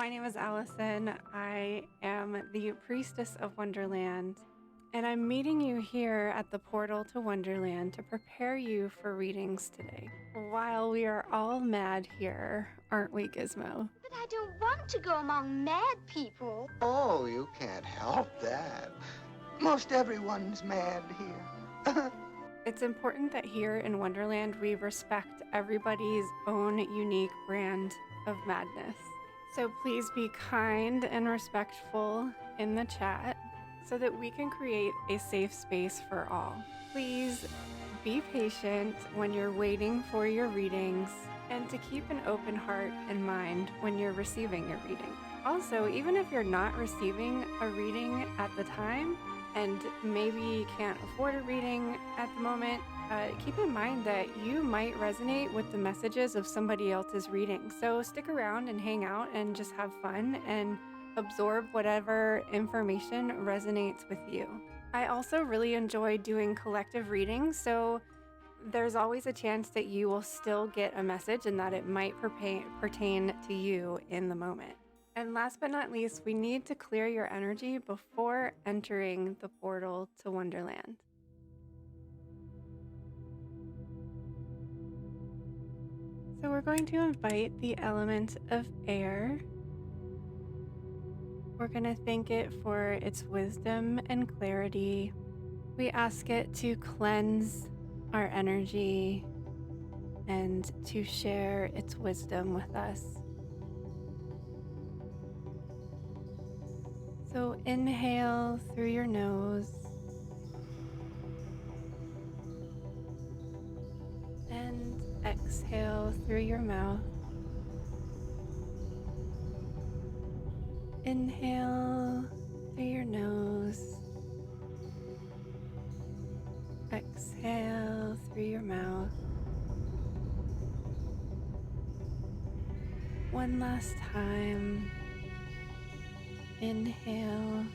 My name is Allison. I am the priestess of Wonderland, and I'm meeting you here at the portal to Wonderland to prepare you for readings today. While we are all mad here, aren't we, Gizmo? But I don't want to go among mad people. Oh, you can't help that. Most everyone's mad here. It's important that here in Wonderland we respect everybody's own unique brand of madness. So please be kind and respectful in the chat so that we can create a safe space for all. Please be patient when you're waiting for your readings and to keep an open heart and mind when you're receiving your reading. Also, even if you're not receiving a reading at the time, and maybe can't afford a reading at the moment, keep in mind that you might resonate with the messages of somebody else's reading. So stick around and hang out and just have fun and absorb whatever information resonates with you. I also really enjoy doing collective readings, so there's always a chance that you will still get a message and that it might pertain to you in the moment. And last but not least, we need to clear your energy before entering the portal to Wonderland. So we're going to invite the element of air. We're going to thank it for its wisdom and clarity. We ask it to cleanse our energy and to share its wisdom with us. So inhale through your nose and exhale through your mouth. Inhale through your nose. Exhale through your mouth. One last time. Inhale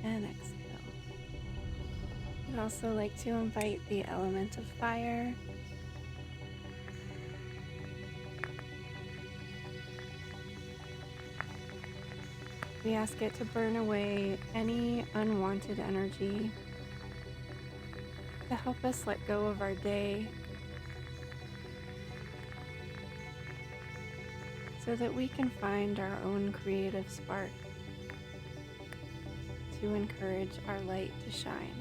and exhale. I'd also like to invite the element of fire. We ask it to burn away any unwanted energy, to help us let go of our day, so that we can find our own creative spark to encourage our light to shine.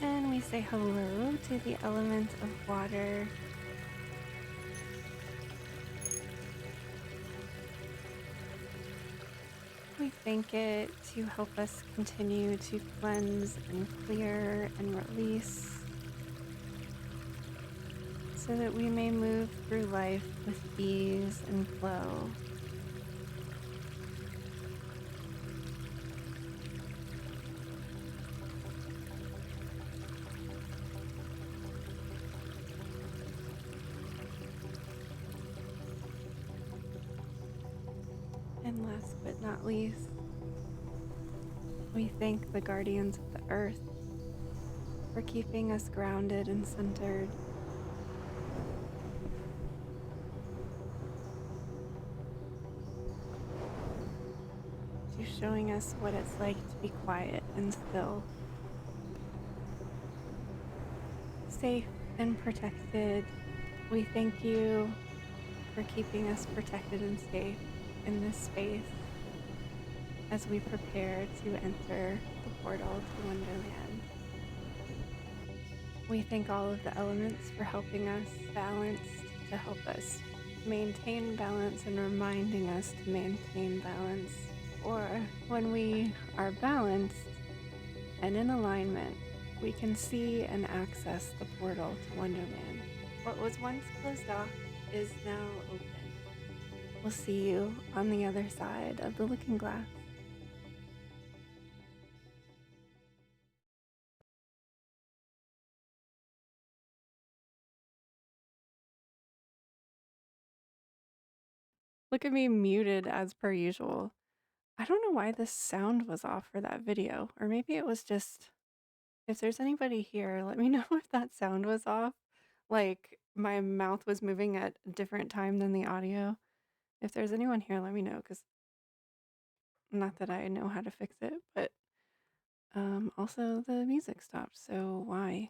And we say hello to the element of water. We thank it to help us continue to cleanse and clear and release, so that we may move through life with ease and flow. And last but not least, we thank the guardians of the earth for keeping us grounded and centered. To showing us what it's like to be quiet and still, safe and protected. We thank you for keeping us protected and safe in this space as we prepare to enter the portal to Wonderland. We thank all of the elements for helping us balance, to help us maintain balance and reminding us to maintain balance. Or when we are balanced and in alignment, we can see and access the portal to Wonderland. What was once closed off is now open. We'll see you on the other side of the looking glass. Look at me muted as per usual. I don't know why the sound was off for that video, or maybe it was just, if there's anybody here, let me know if that sound was off. like my mouth was moving at a different time than the audio. If there's anyone here, let me know, because not that I know how to fix it, but also the music stopped, so why?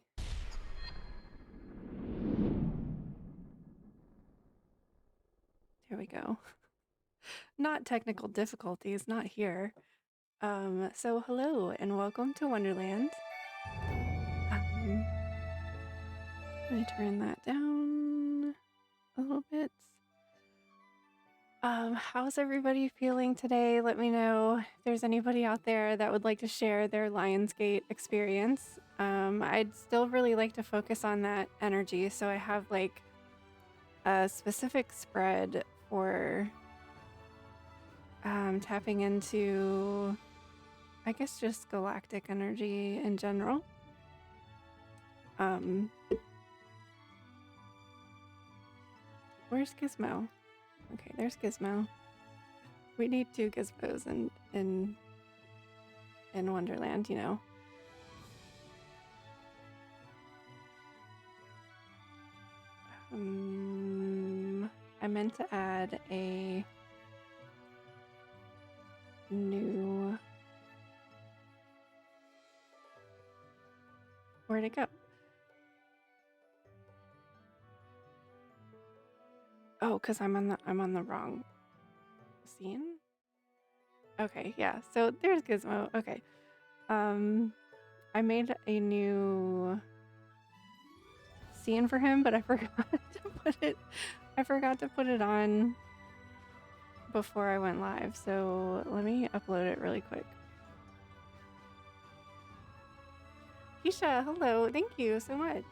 Here we go. Not technical difficulties, not here. So hello and welcome to Wonderland. Let me turn that down a little bit. How's everybody feeling today? Let me know if there's anybody out there that would like to share their Lionsgate experience. I'd still really like to focus on that energy, so I have like a specific spread for tapping into, I guess, just galactic energy in general. Where's Gizmo? Okay, there's Gizmo. We need 2 Gizmos in Wonderland, you know. I meant to add a new... Where'd it go? Oh, because I'm on the wrong scene. Okay, yeah. So there's Gizmo. Okay. I made a new scene for him, but I forgot to put it on before I went live. So let me upload it really quick. Keisha, hello. Thank you so much.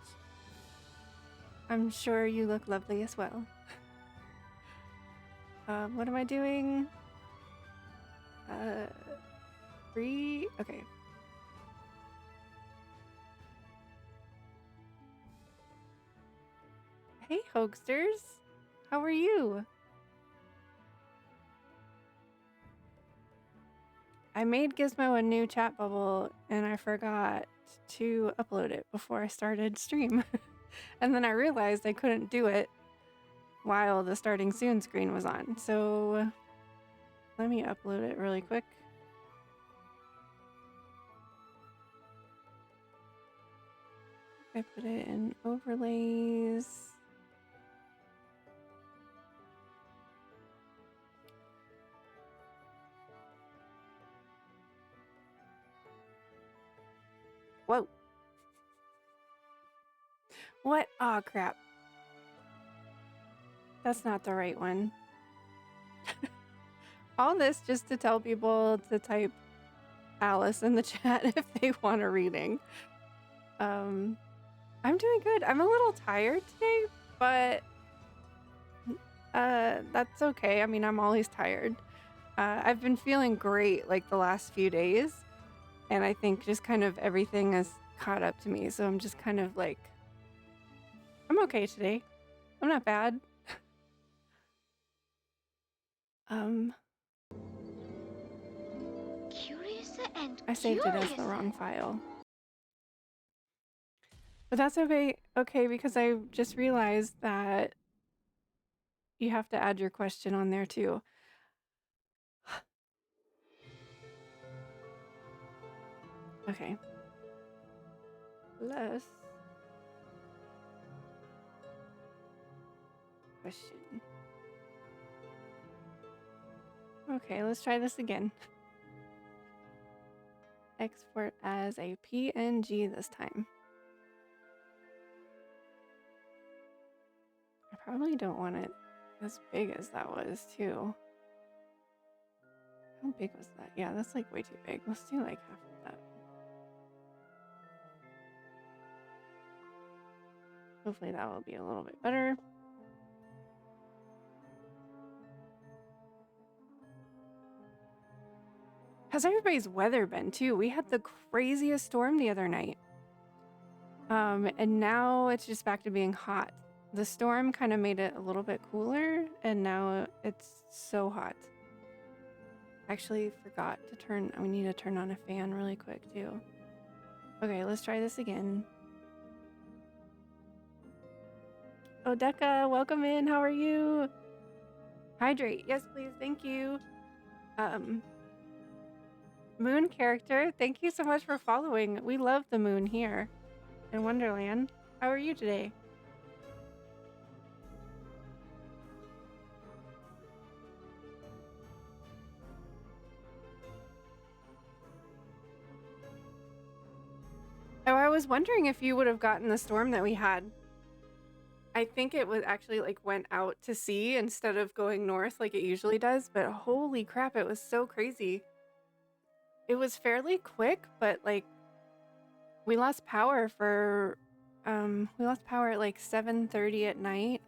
I'm sure you look lovely as well. What am I doing? Free? Okay. Hey, Hoaxsters. How are you? I made Gizmo a new chat bubble and I forgot to upload it before I started stream. And then I realized I couldn't do it while the starting soon screen was on. So let me upload it really quick. I put it in overlays. Whoa. What? Aw, crap. That's not the right one. All this just to tell people to type Alice in the chat if they want a reading. I'm doing good. I'm a little tired today, but that's okay. I mean, I'm always tired. I've been feeling great like the last few days, and I think just kind of everything has caught up to me. So I'm just kind of like, I'm okay today. I'm not bad. Curiouser and I saved it as the curiouser. wrong file. But that's okay, because I just realized that you have to add your question on there too. Okay. Plus question. Okay, let's try this again. Export as a PNG this time. I probably don't want it as big as that was too. How big was that? Yeah, that's like way too big. Let's do like half of that. Hopefully that will be a little bit better. How's everybody's weather been too? We had the craziest storm the other night. And now it's just back to being hot. The storm kind of made it a little bit cooler, and now it's so hot. Actually forgot to turn, we need to turn on a fan really quick too. Okay, let's try this again. Odeka, welcome in. How are you? Hydrate. Yes, please. Thank you. Moon character, thank you so much for following. We love the moon here in Wonderland. How are you today? Oh, I was wondering if you would have gotten the storm that we had. I think it was actually like went out to sea instead of going north like it usually does, but holy crap, it was so crazy. It was fairly quick, but like we lost power for we lost power at like 7:30 at night.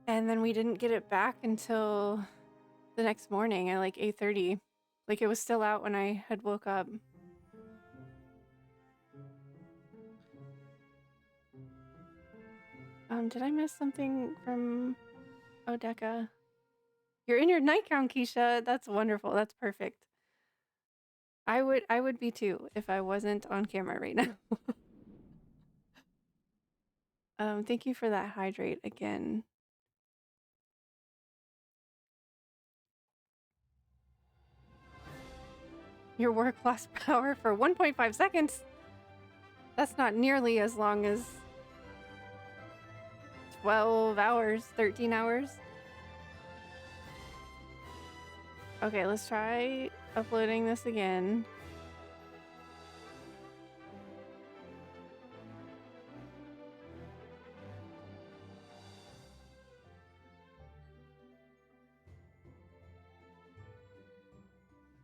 And then we didn't get it back until the next morning at like 8:30. Like it was still out when I had woke up. Did I miss something from Odeka? You're in your nightgown, Keisha. That's wonderful. That's perfect. I would be too if I wasn't on camera right now. Thank you for that hydrate again. Your work lost power for 1.5 seconds. That's not nearly as long as 12 hours, 13 hours. Okay, let's try uploading this again.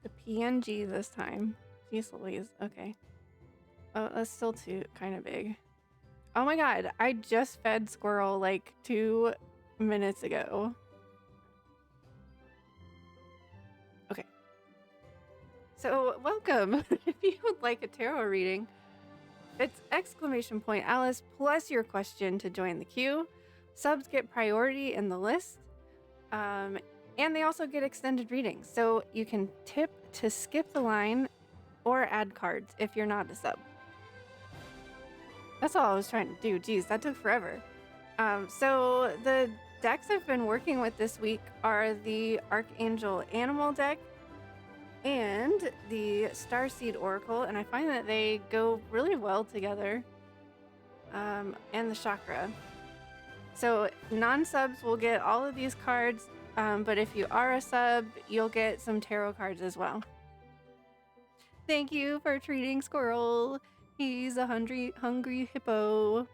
The PNG this time. Jeez Louise. Okay. Oh, that's still too kind of big. Oh my god, I just fed Squirrel like 2 minutes ago. Okay. So, welcome. If you would like a tarot reading, it's !Alice plus your question to join the queue. Subs get priority in the list. And they also get extended readings. So you can tip to skip the line or add cards if you're not a sub. That's all I was trying to do. Geez, that took forever. So the decks I've been working with this week are the Archangel Animal deck and the Starseed Oracle, and I find that they go really well together. And the Chakra. So non-subs will get all of these cards, but if you are a sub, you'll get some tarot cards as well. Thank you for treating Squirrel. He's a hungry hippo.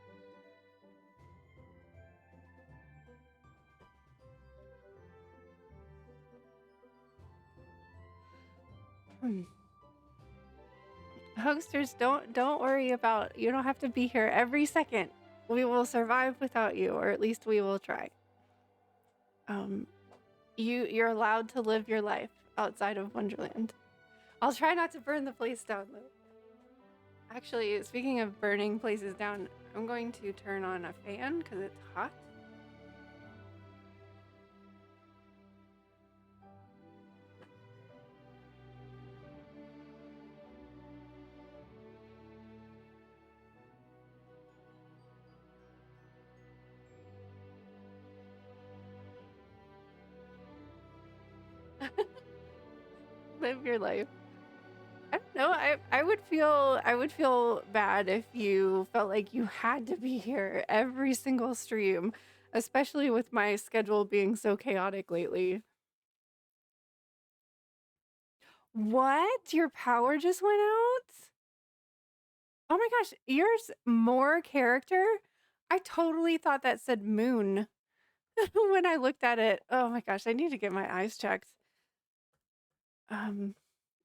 Hosters, don't worry about, you don't have to be here every second. We will survive without you, or at least we will try. You're allowed to live your life outside of Wonderland. I'll try not to burn the place down though. Actually, speaking of burning places down, I'm going to turn on a fan because it's hot. Live your life. I don't know. I would feel bad if you felt like you had to be here every single stream, especially with my schedule being so chaotic lately. What? Your power just went out? Oh my gosh, yours more character? I totally thought that said moon when I looked at it. Oh my gosh, I need to get my eyes checked.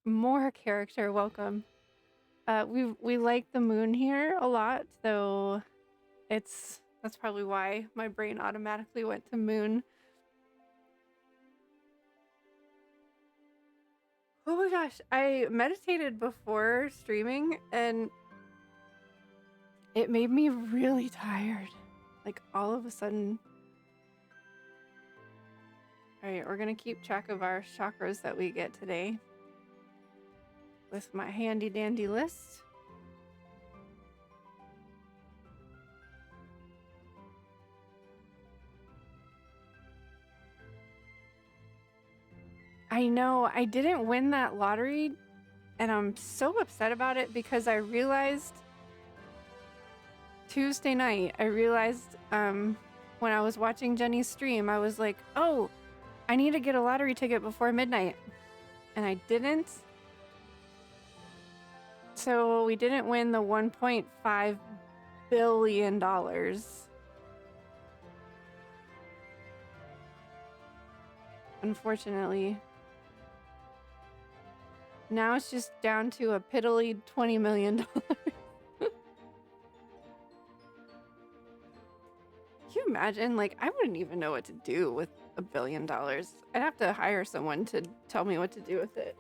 More character, welcome. We like the moon here a lot, so that's probably why my brain automatically went to moon. Oh my gosh, I meditated before streaming and it made me really tired. Like all of a sudden. All right, we're gonna keep track of our chakras that we get today with my handy dandy list. I know, I didn't win that lottery, and I'm so upset about it because I realized Tuesday night, when I was watching Jenny's stream, I was like, oh, I need to get a lottery ticket before midnight. And I didn't. So we didn't win the $1.5 billion. Unfortunately. Now it's just down to a piddly $20 million. Can you imagine? Like, I wouldn't even know what to do with $1 billion. I'd have to hire someone to tell me what to do with it.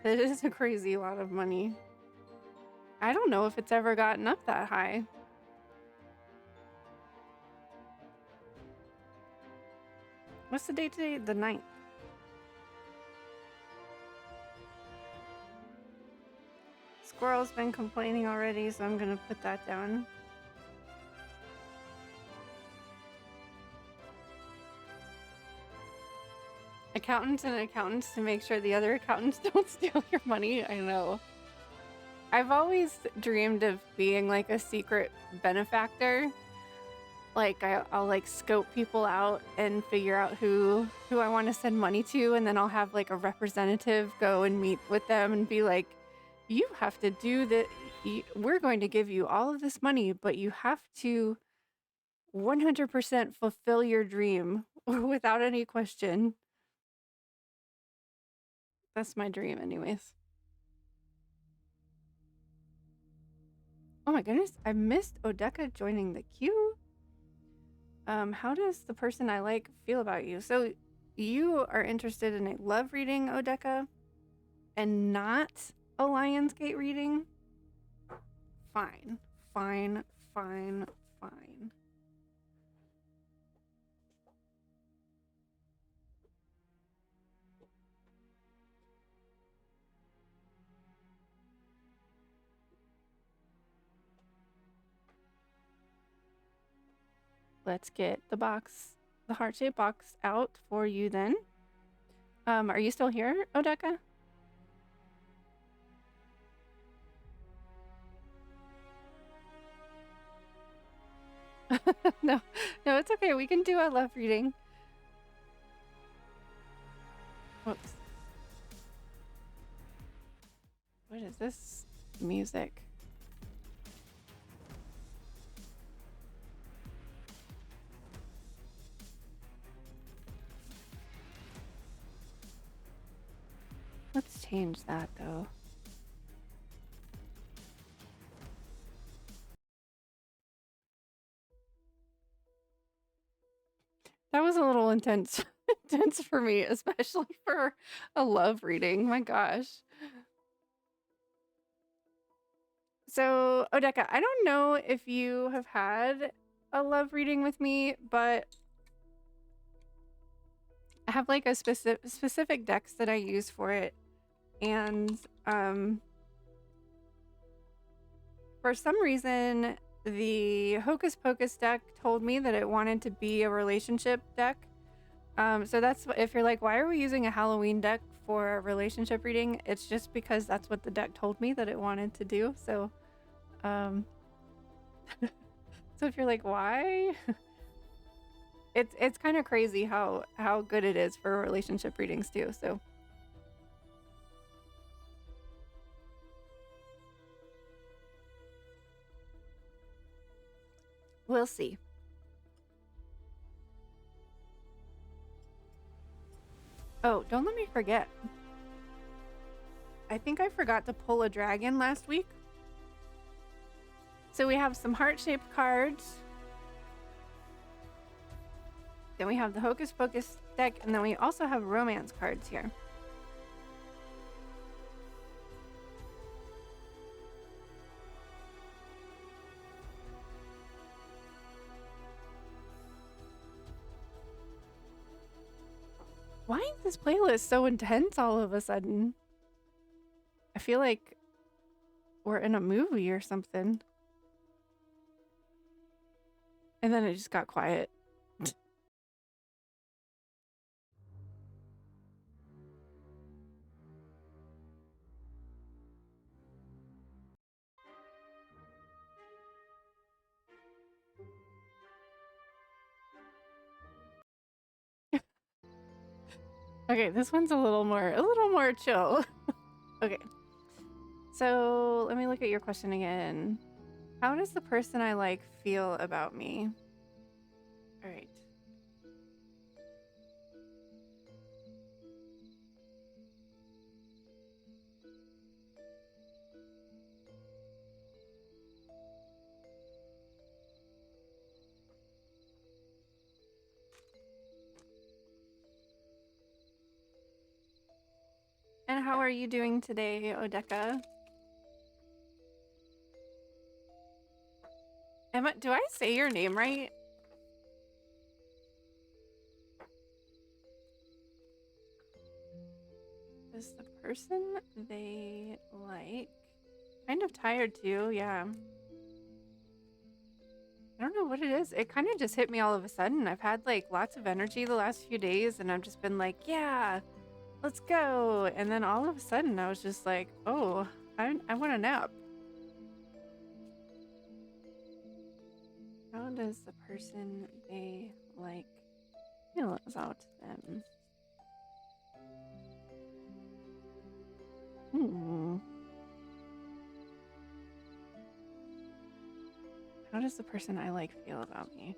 It is a crazy lot of money. I don't know if it's ever gotten up that high. What's the date today? The 9th. Squirrel's been complaining already, so I'm gonna put that down. Accountants and accountants to make sure the other accountants don't steal your money. I know. I've always dreamed of being like a secret benefactor. Like I'll like scope people out and figure out who I want to send money to, and then I'll have like a representative go and meet with them and be like, you have to do that. We're going to give you all of this money, but you have to 100% fulfill your dream without any question. That's my dream anyways. Oh my goodness, I missed Odeka joining the queue. How does the person I like feel about you? So you are interested in a love reading, Odeka, and not a Lionsgate reading? Fine, fine, fine, fine. Let's get the box, the heart-shaped box out for you then. Are you still here, Odeka? No, it's okay. We can do a love reading. Whoops. What is this music? Let's change that though. That was a little intense for me, especially for a love reading. My gosh. So, Odeka, I don't know if you have had a love reading with me, but I have like a specific decks that I use for it. And for some reason, the Hocus Pocus deck told me that it wanted to be a relationship deck. So that's, if you're like, why are we using a Halloween deck for a relationship reading? It's just because that's what the deck told me that it wanted to do. So, so if you're like, why? It's kind of crazy how good it is for relationship readings too. So. We'll see. Oh, don't let me forget. I think I forgot to pull a dragon last week. So we have some heart-shaped cards. Then we have the Hocus Pocus deck, and then we also have romance cards here. Why is this playlist so intense all of a sudden? I feel like we're in a movie or something. And then it just got quiet. Okay, this one's a little more chill. Okay. So let me look at your question again. How does the person I like feel about me? All right. And how are you doing today, Odeka? Do I say your name right? Is the person they like kind of tired too? Yeah. I don't know what it is. It kind of just hit me all of a sudden. I've had like lots of energy the last few days and I've just been like, yeah, let's go. And then all of a sudden I was just like, oh, I want a nap. How does the person they like feel about them? How does the person I like feel about me?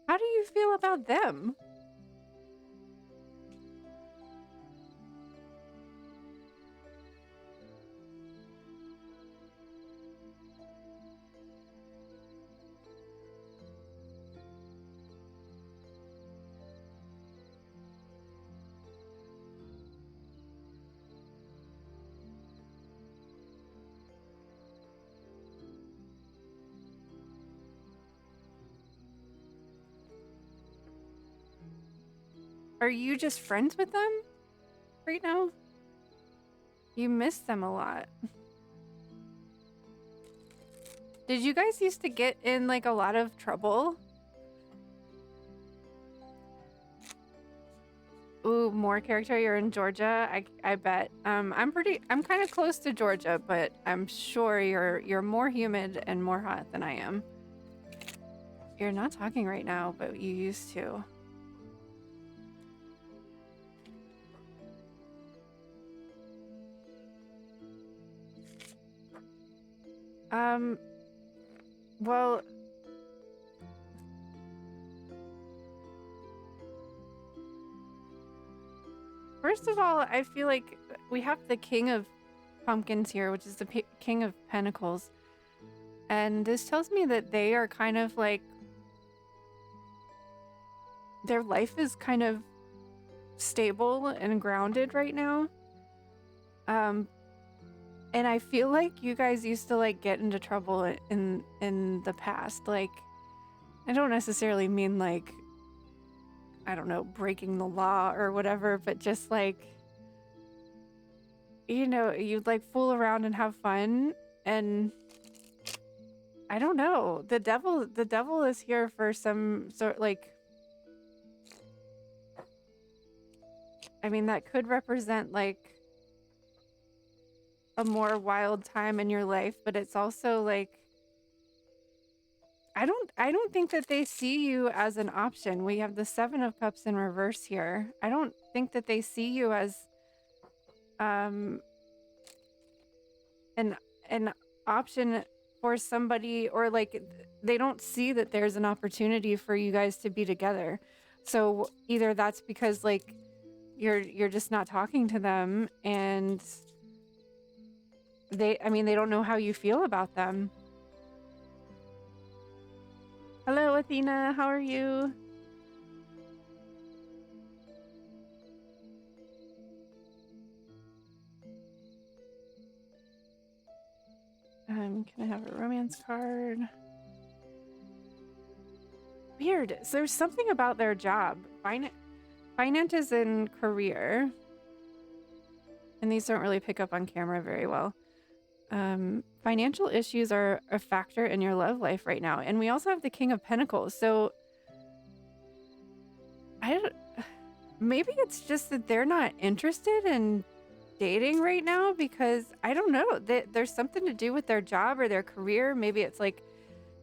How do you feel about them? Are you just friends with them right now? You miss them a lot. Did you guys used to get in like a lot of trouble? Ooh, more character. You're in Georgia. I bet. I'm kind of close to Georgia, but I'm sure you're more humid and more hot than I am. You're not talking right now, but you used to. Well, first of all, I feel like we have the King of Pumpkins here, which is the King of Pentacles. And this tells me that they are kind of like, their life is kind of stable and grounded right now. And I feel like you guys used to like get into trouble in the past. Like, I don't necessarily mean like, I don't know, breaking the law or whatever, but just like, you know, you'd like fool around and have fun. And I don't know, the devil is here for some sort, like, I mean, that could represent like a more wild time in your life, but it's also like, I don't think that they see you as an option. We have the 7 of Cups in reverse here. I don't think that they see you as an option for somebody, or like they don't see that there's an opportunity for you guys to be together. So either that's because like you're just not talking to them, and they don't know how you feel about them. Hello, Athena. How are you? Can I have a romance card? Weird. So there's something about their job. Finances and career. And these don't really pick up on camera very well. Financial issues are a factor in your love life right now. And we also have the King of Pentacles. So maybe it's just that they're not interested in dating right now, because I don't know, there's something to do with their job or their career. Maybe it's like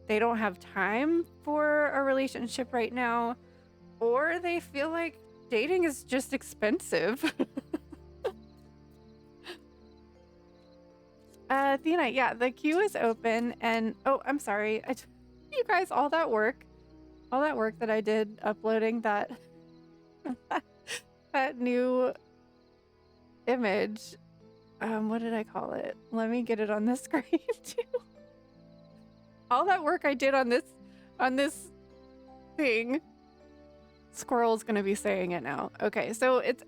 they don't have time for a relationship right now, or they feel like dating is just expensive. Athena, yeah, the queue is open, and oh, I'm sorry, you guys, all that work that I did uploading that that new image. What did I call it? Let me get it on the screen too. All that work I did on this thing. Squirrel's gonna be saying it now. Okay, so it's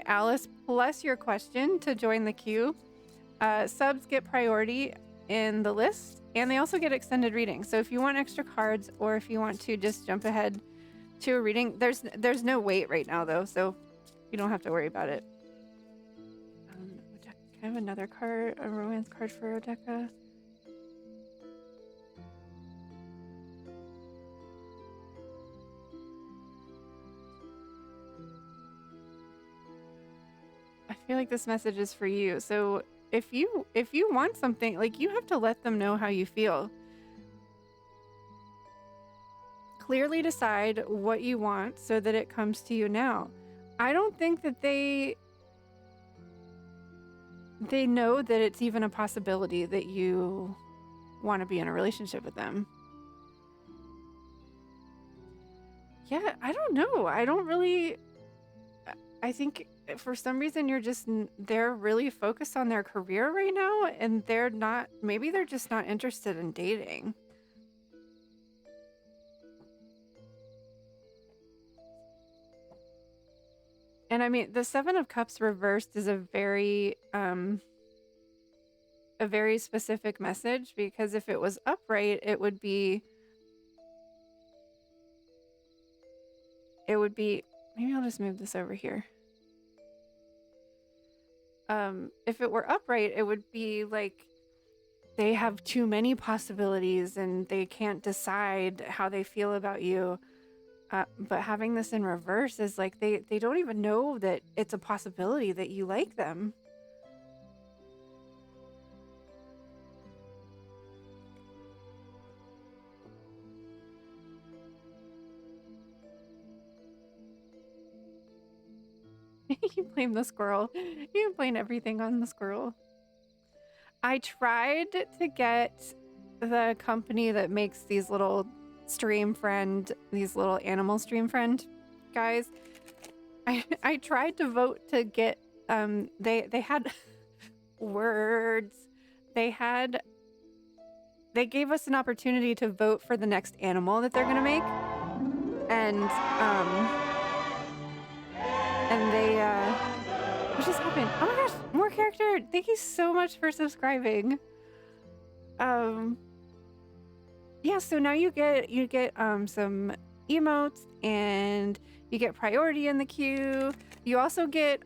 !Alice plus your question to join the queue. Subs get priority in the list, and they also get extended reading. So if you want extra cards, or if you want to just jump ahead to a reading, there's no wait right now though, so you don't have to worry about it. Can I have another card, a romance card for Odeka? I feel like this message is for you. So if you want something, like, you have to let them know how you feel. Clearly decide what you want so that it comes to you now. I don't think that they know that it's even a possibility that you want to be in a relationship with them. Yeah, I don't know. I think for some reason they're really focused on their career right now, and maybe they're just not interested in dating. And I mean, the Seven of Cups reversed is a very specific message, because if it was upright, it would be, maybe I'll just move this over here. If it were upright, it would be like they have too many possibilities and they can't decide how they feel about you. But having this in reverse is like they don't even know that it's a possibility that you like them. You blame the squirrel. You blame everything on the squirrel. I tried to get the company that makes these little these little animal stream friend guys. I tried to vote to get they had words. They gave us an opportunity to vote for the next animal that they're gonna make. And they what just happened? Oh my gosh, more character. Thank you so much for subscribing. Yeah, so now you get some emotes, and you get priority in the queue. You also get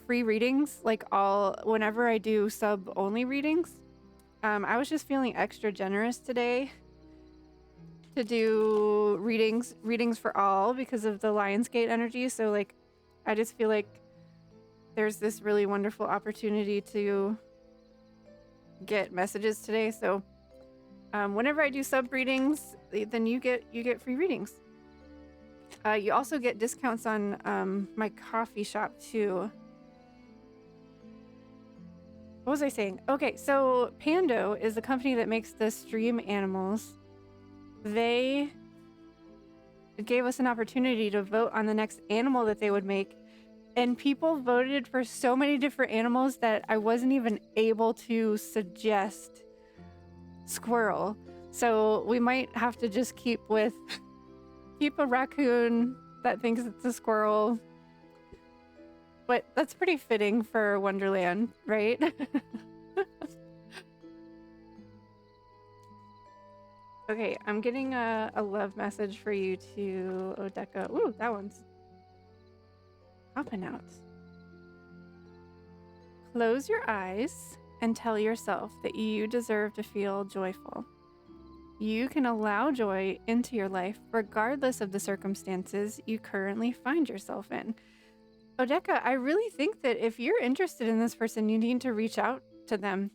free readings, like whenever I do sub only readings. I was just feeling extra generous today to do readings for all because of the Lionsgate energy. So like, I just feel like there's this really wonderful opportunity to get messages today. So whenever I do sub readings, then you get free readings. You also get discounts on my coffee shop too. What was I saying? Okay, so Pando is the company that makes the stream animals. They gave us an opportunity to vote on the next animal that they would make, and people voted for so many different animals that I wasn't even able to suggest squirrel. So we might have to just keep a raccoon that thinks it's a squirrel. But that's pretty fitting for Wonderland, right? Okay, I'm getting a love message for you to Odeka. Ooh, that one's popping out. Close your eyes and tell yourself that you deserve to feel joyful. You can allow joy into your life regardless of the circumstances you currently find yourself in. Odeka, I really think that if you're interested in this person, you need to reach out to them,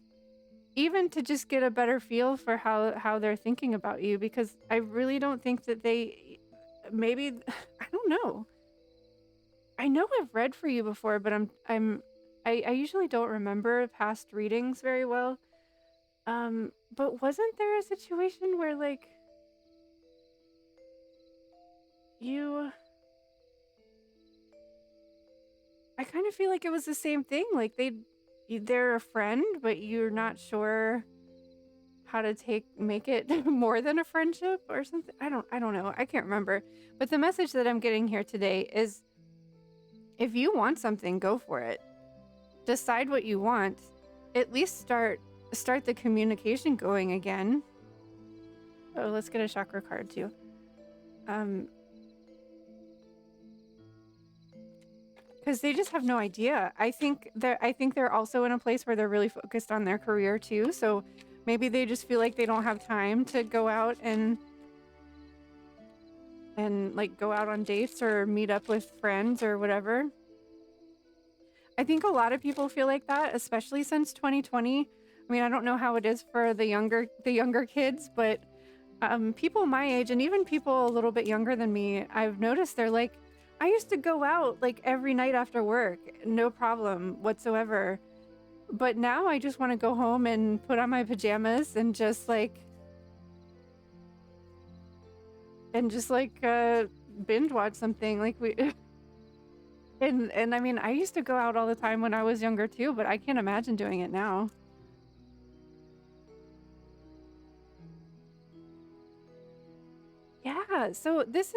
even to just get a better feel for how they're thinking about you, because I really don't think that maybe I don't know. I know I've read for you before, but I usually don't remember past readings very well. But wasn't there a situation where like you I kind of feel like it was the same thing. Like they're a friend, but you're not sure how to make it more than a friendship or something. I don't know. I can't remember. But the message that I'm getting here today is if you want something, go for it. Decide what you want. At least start the communication going again. Oh, let's get a chakra card too. Because they just have no idea. I think they're also in a place where they're really focused on their career too. So maybe they just feel like they don't have time to go out and like go out on dates or meet up with friends or whatever. I think a lot of people feel like that, especially since 2020. I mean, I don't know how it is for the younger kids, but people my age and even people a little bit younger than me, I've noticed they're like, I used to go out like every night after work, no problem whatsoever. But now I just want to go home and put on my pajamas and just binge watch something like we and I mean, I used to go out all the time when I was younger too, but I can't imagine doing it now. Yeah, so this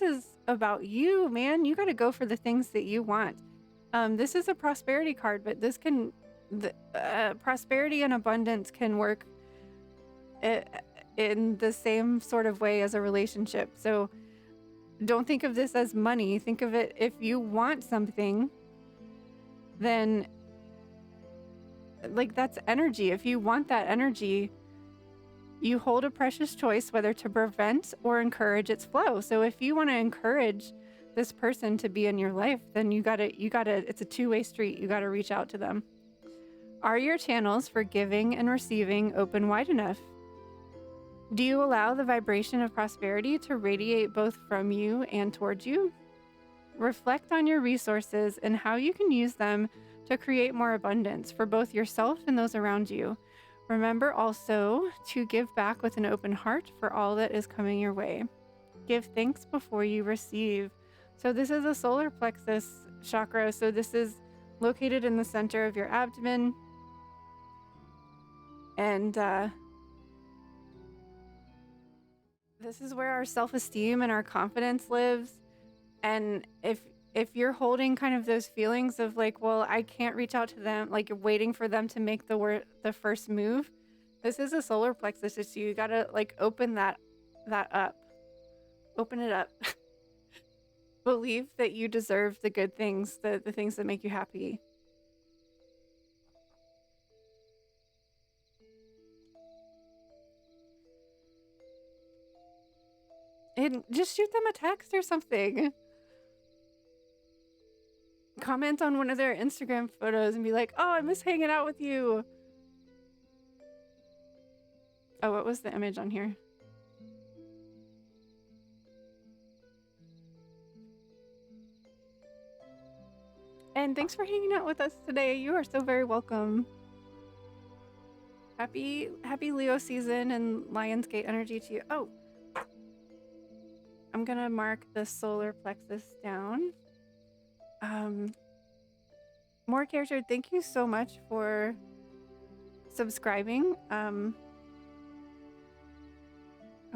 is about you, man. You got to go for the things that you want. This is a prosperity card, but prosperity and abundance can work in the same sort of way as a relationship. So don't think of this as money. Think of it, if you want something, then like that's energy. If you want that energy, you hold a precious choice whether to prevent or encourage its flow. So if you want to encourage this person to be in your life, then you gotta, it's a two-way street. You gotta reach out to them. Are your channels for giving and receiving open wide enough? Do you allow the vibration of prosperity to radiate both from you and towards you? Reflect on your resources and how you can use them to create more abundance for both yourself and those around you. Remember also to give back with an open heart for all that is coming your way. Give thanks before you receive. So this is a solar plexus chakra. So this is located in the center of your abdomen. And this is where our self-esteem and our confidence lives. And if you're holding kind of those feelings of like, well, I can't reach out to them, like you're waiting for them to make the first move, this is a solar plexus issue. You gotta like open that up. Open it up. Believe that you deserve the good things, the things that make you happy. And just shoot them a text or something. Comment on one of their Instagram photos and be like, oh, I miss hanging out with you. Oh, what was the image on here? And thanks for hanging out with us today. You are so very welcome. Happy Leo season and Lionsgate energy to you. Oh, I'm gonna mark the solar plexus down. More character, thank you so much for subscribing. I'm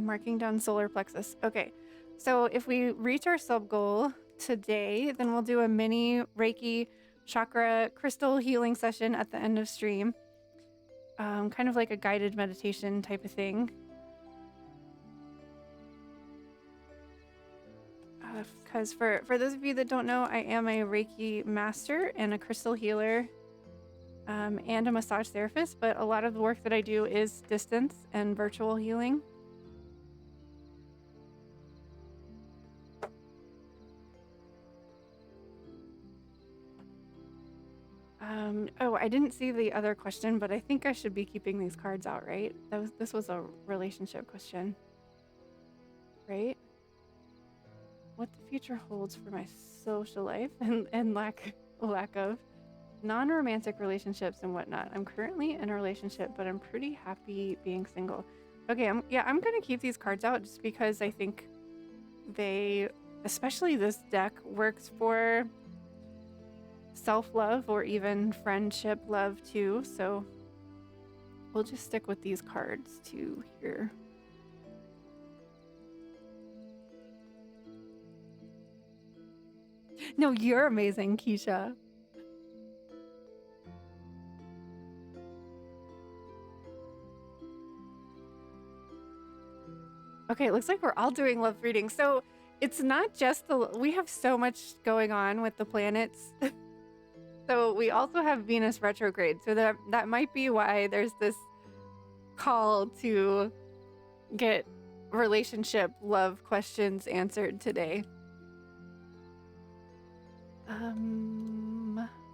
marking down solar plexus. Okay, so if we reach our sub goal today, then we'll do a mini Reiki chakra crystal healing session at the end of stream. Kind of like a guided meditation type of thing. Because for those of you that don't know, I am a Reiki master and a crystal healer. and a massage therapist, but a lot of the work that I do is distance and virtual healing. Oh, I didn't see the other question, but I think I should be keeping these cards out, right? This was a relationship question, right? What the future holds for my social life and lack of non-romantic relationships and whatnot. I'm currently in a relationship, but I'm pretty happy being single. Okay, I'm gonna keep these cards out just because I think they, especially this deck, works for self-love or even friendship love too. So we'll just stick with these cards too here. No, you're amazing, Keisha. Okay, it looks like we're all doing love readings. So it's not just we have so much going on with the planets. So we also have Venus retrograde. So that might be why there's this call to get relationship love questions answered today.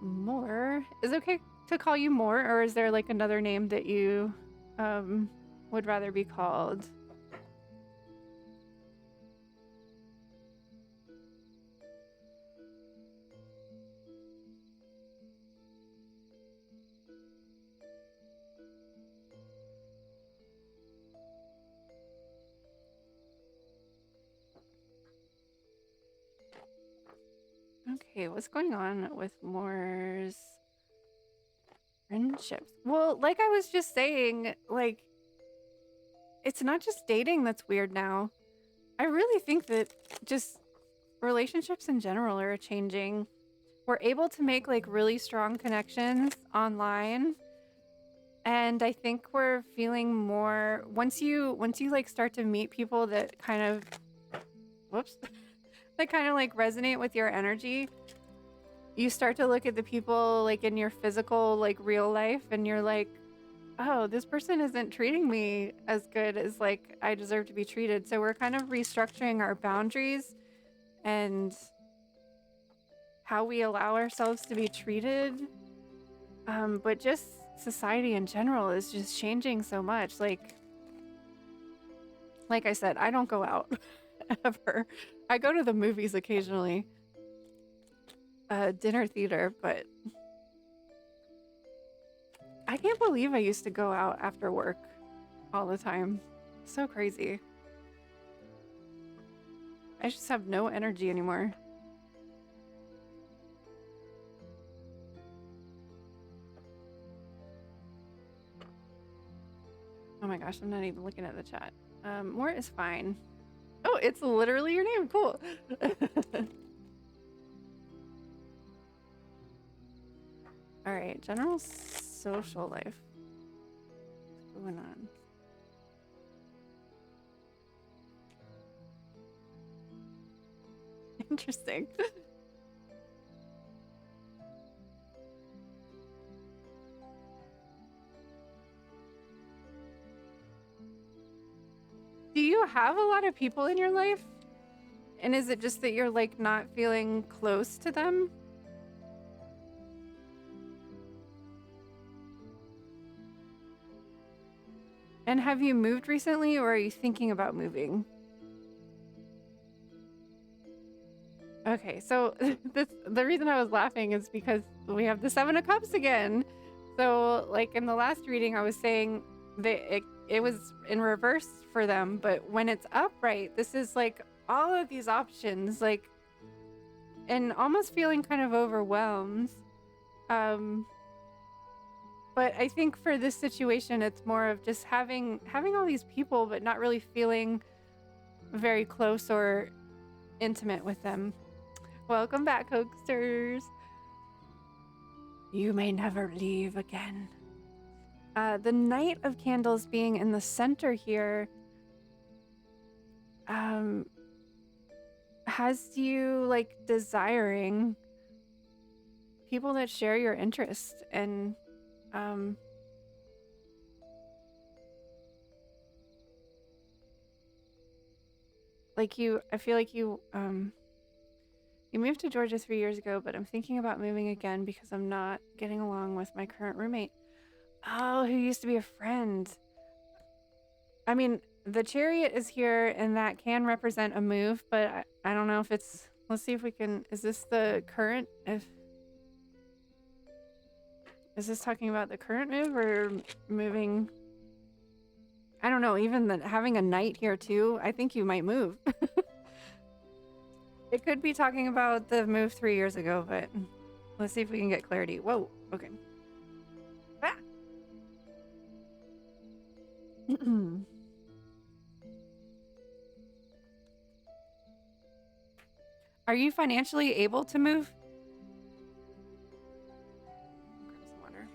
More. Is it okay to call you More, or is there like another name that you would rather be called? Okay, what's going on with Moore's friendships? Well, like I was just saying, like, it's not just dating that's weird now. I really think that just relationships in general are changing. We're able to make like really strong connections online. And I think we're feeling more once you like start to meet people that kind of that kind of like resonate with your energy. You start to look at the people like in your physical like real life and you're like, oh, this person isn't treating me as good as like I deserve to be treated. So we're kind of restructuring our boundaries and how we allow ourselves to be treated. But just society in general is just changing so much. Like I said, I don't go out ever. I go to the movies occasionally, dinner theater, but I can't believe I used to go out after work all the time. So crazy. I just have no energy anymore. Oh my gosh, I'm not even looking at the chat. More is fine. Oh, it's literally your name. Cool. All right, general social life. What's going on? Interesting. Do you have a lot of people in your life? And is it just that you're like not feeling close to them? And have you moved recently or are you thinking about moving? Okay, so the reason I was laughing is because we have the Seven of Cups again. So like in the last reading, I was saying that it was in reverse for them, but when it's upright, this is like all of these options, like, and almost feeling kind of overwhelmed. But I think for this situation, it's more of just having all these people, but not really feeling very close or intimate with them. Welcome back, Hoaxsters. You may never leave again. The Knight of Candles being in the center here has you like desiring people that share your interests and Um, I feel like you moved to Georgia 3 years ago, but I'm thinking about moving again because I'm not getting along with my current roommate. Oh, who used to be a friend. I mean, the chariot is here and that can represent a move, but I don't know if it's, let's see if we can, is this the current, is this talking about the current move or moving? I don't know, even having a knight here too, I think you might move. It could be talking about the move 3 years ago, but let's see if we can get clarity. Whoa, okay. Ah! Are you financially able to move? Grab some water.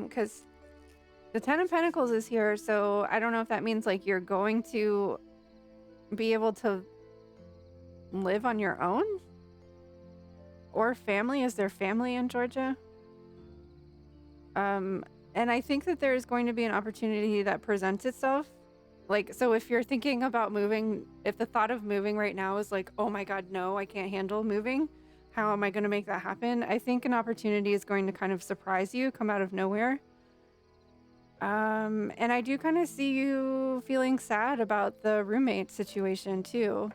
Because the Ten of Pentacles is here, so I don't know if that means like you're going to be able to live on your own? Or family? Is there family in Georgia? And I think that there is going to be an opportunity that presents itself. Like, so if you're thinking about moving, if the thought of moving right now is like, oh my God, no, I can't handle moving. How am I going to make that happen? I think an opportunity is going to kind of surprise you, come out of nowhere. And I do kind of see you feeling sad about the roommate situation too.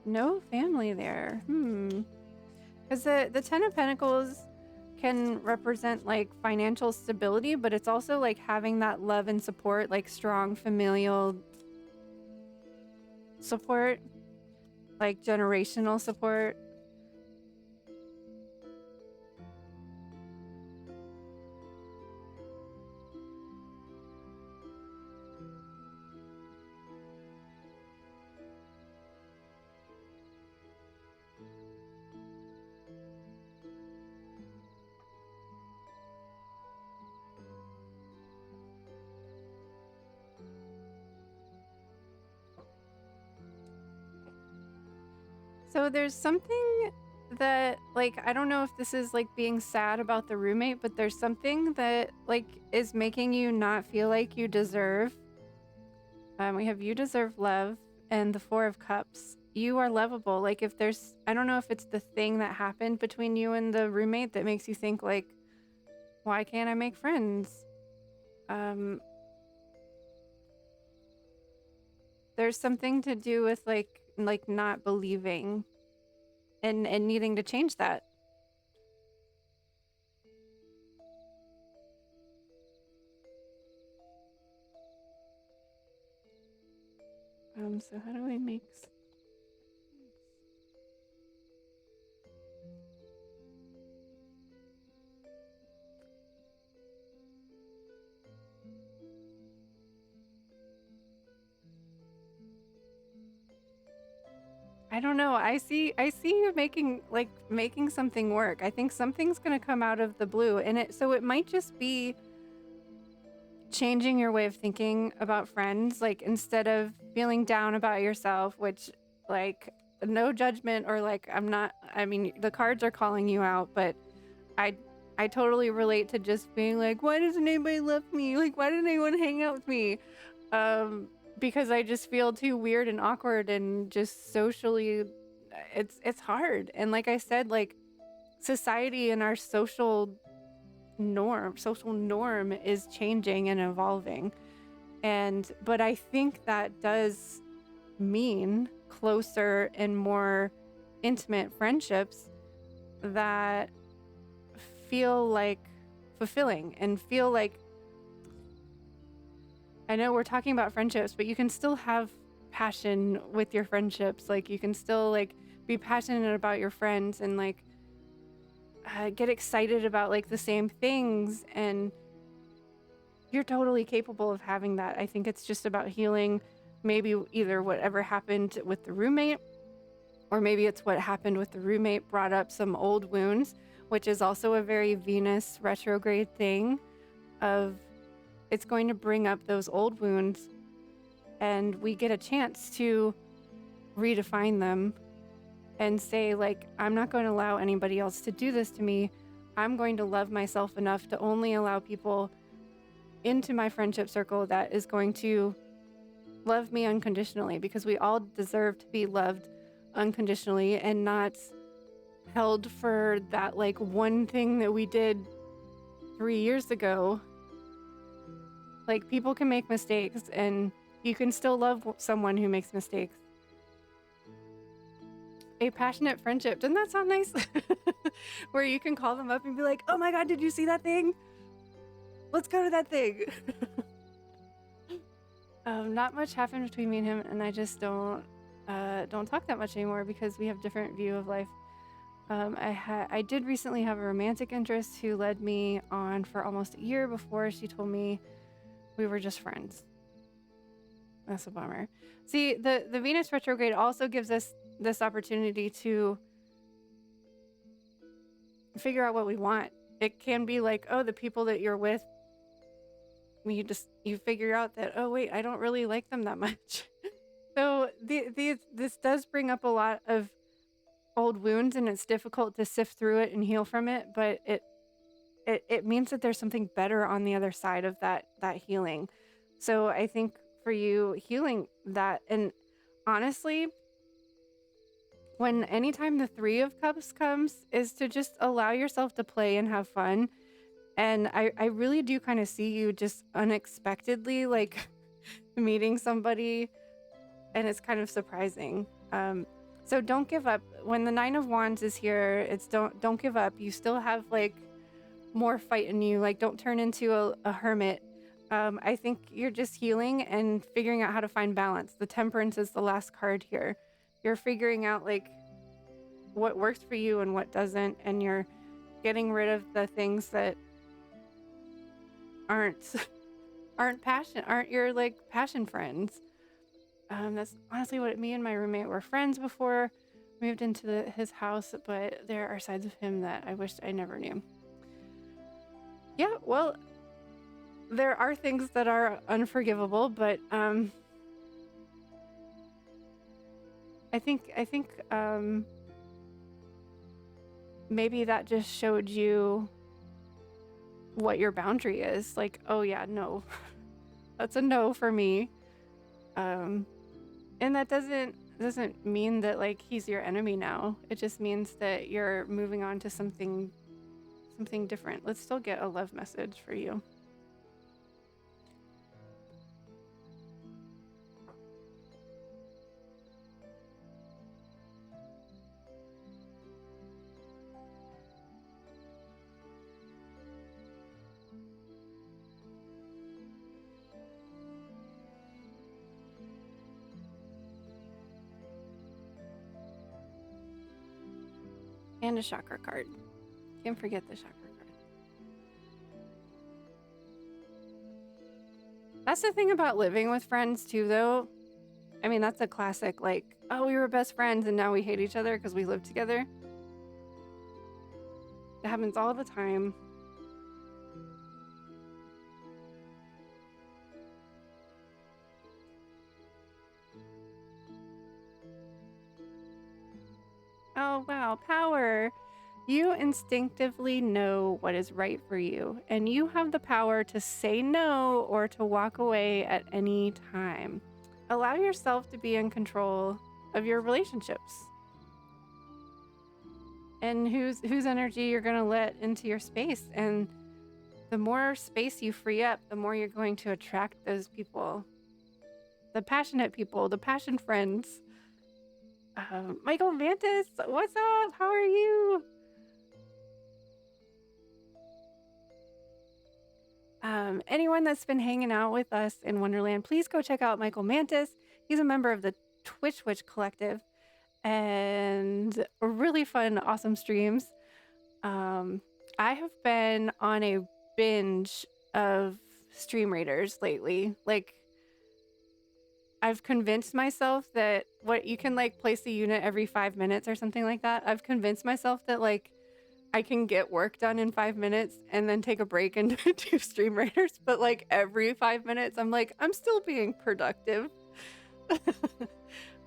No family there. Because the Ten of Pentacles can represent like financial stability, but it's also like having that love and support, like strong familial support, like generational support. So there's something that like I don't know if this is like being sad about the roommate, but there's something that like is making you not feel like you deserve. We have you deserve love and the Four of Cups. You are lovable. Like if there's, I don't know if it's the thing that happened between you and the roommate that makes you think like, why can't I make friends? There's something to do with like not believing and needing to change that. So how do we make I don't know. I see you making something work. I think something's going to come out of the blue and it might just be changing your way of thinking about friends, like instead of feeling down about yourself, which like no judgment or like I mean the cards are calling you out, but I totally relate to just being like, why doesn't anybody love me? Like why doesn't anyone hang out with me? Because I just feel too weird and awkward and just socially it's hard. And like I said, like society and our social norm is changing and evolving. But I think that does mean closer and more intimate friendships that feel like fulfilling and feel like, I know we're talking about friendships, but you can still have passion with your friendships. Like you can still like be passionate about your friends and like get excited about like the same things, and you're totally capable of having that. I think it's just about healing maybe either whatever happened with the roommate, or maybe it's what happened with the roommate brought up some old wounds, which is also a very Venus retrograde thing of it's going to bring up those old wounds, and we get a chance to redefine them and say, like, I'm not going to allow anybody else to do this to me. I'm going to love myself enough to only allow people into my friendship circle that is going to love me unconditionally, because we all deserve to be loved unconditionally and not held for that like one thing that we did 3 years ago. Like, people can make mistakes and you can still love someone who makes mistakes. A passionate friendship. Doesn't that sound nice? Where you can call them up and be like, oh my God, did you see that thing? Let's go to that thing. Not much happened between me and him, and I just don't talk that much anymore because we have different view of life. I did recently have a romantic interest who led me on for almost a year before she told me we were just friends. That's a bummer. See, the Venus retrograde also gives us this opportunity to figure out what we want. It can be like, oh, the people that you're with, you figure out that, oh wait, I don't really like them that much. So this does bring up a lot of old wounds, and it's difficult to sift through it and heal from it, but it means that there's something better on the other side of that healing. So I think for you, healing that, and honestly, anytime the Three of Cups comes, is to just allow yourself to play and have fun. And I really do kind of see you just unexpectedly like meeting somebody, and it's kind of surprising. So don't give up. When the Nine of Wands is here, it's don't give up. You still have like more fight in you. Like, don't turn into a hermit. I think you're just healing and figuring out how to find balance. The Temperance is the last card here. You're figuring out like what works for you and what doesn't, and you're getting rid of the things that aren't your like passion friends. That's honestly what me and my roommate were friends before we moved into his house, but there are sides of him that I wished I never knew. Yeah, well, there are things that are unforgivable, but I think maybe that just showed you what your boundary is. Like, oh yeah, no, that's a no for me. And that doesn't mean that like he's your enemy now. It just means that you're moving on to something different. Let's still get a love message for you. And a chakra card. Can't forget the chakra card. That's the thing about living with friends too, though. I mean, that's a classic, like, oh, we were best friends and now we hate each other because we live together. It happens all the time. Oh, wow, power. You instinctively know what is right for you, and you have the power to say no or to walk away at any time. Allow yourself to be in control of your relationships and whose energy you're going to let into your space. And the more space you free up, the more you're going to attract those people, the passionate people, the passion friends. Michael Mantis, what's up? How are you? Anyone that's been hanging out with us in Wonderland, please go check out Michael Mantis. He's a member of the Twitch Witch Collective and really fun, awesome streams. I have been on a binge of stream raiders lately. Like, I've convinced myself that what you can like place a unit every 5 minutes or something like that. I've convinced myself that like I can get work done in 5 minutes and then take a break and do stream raiders. But like every 5 minutes, I'm like, I'm still being productive.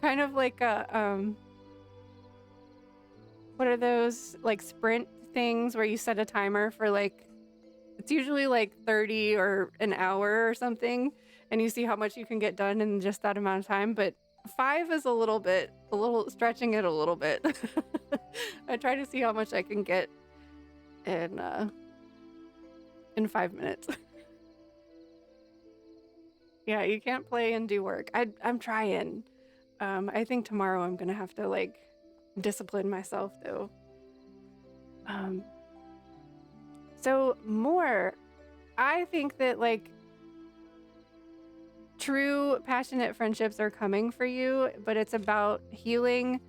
Kind of like a what are those like sprint things where you set a timer for like, it's usually like 30 or an hour or something, and you see how much you can get done in just that amount of time. But 5 is a little stretching it a little bit. I try to see how much I can get in 5 minutes. Yeah, you can't play and do work. I'm trying. I think tomorrow I'm gonna have to like discipline myself though. So more, I think that like true passionate friendships are coming for you, but it's about healing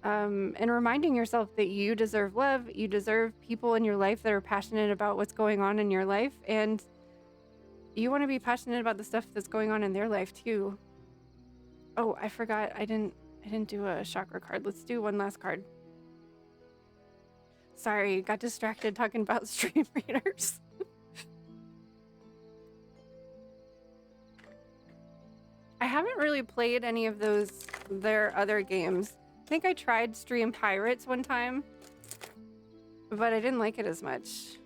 and reminding yourself that you deserve love. You deserve people in your life that are passionate about what's going on in your life, and you want to be passionate about the stuff that's going on in their life too. Oh, I forgot. I didn't do a chakra card. Let's do one last card. Sorry, got distracted talking about stream readers. I haven't really played any of their other games. I think I tried Stream Pirates one time, but I didn't like it as much.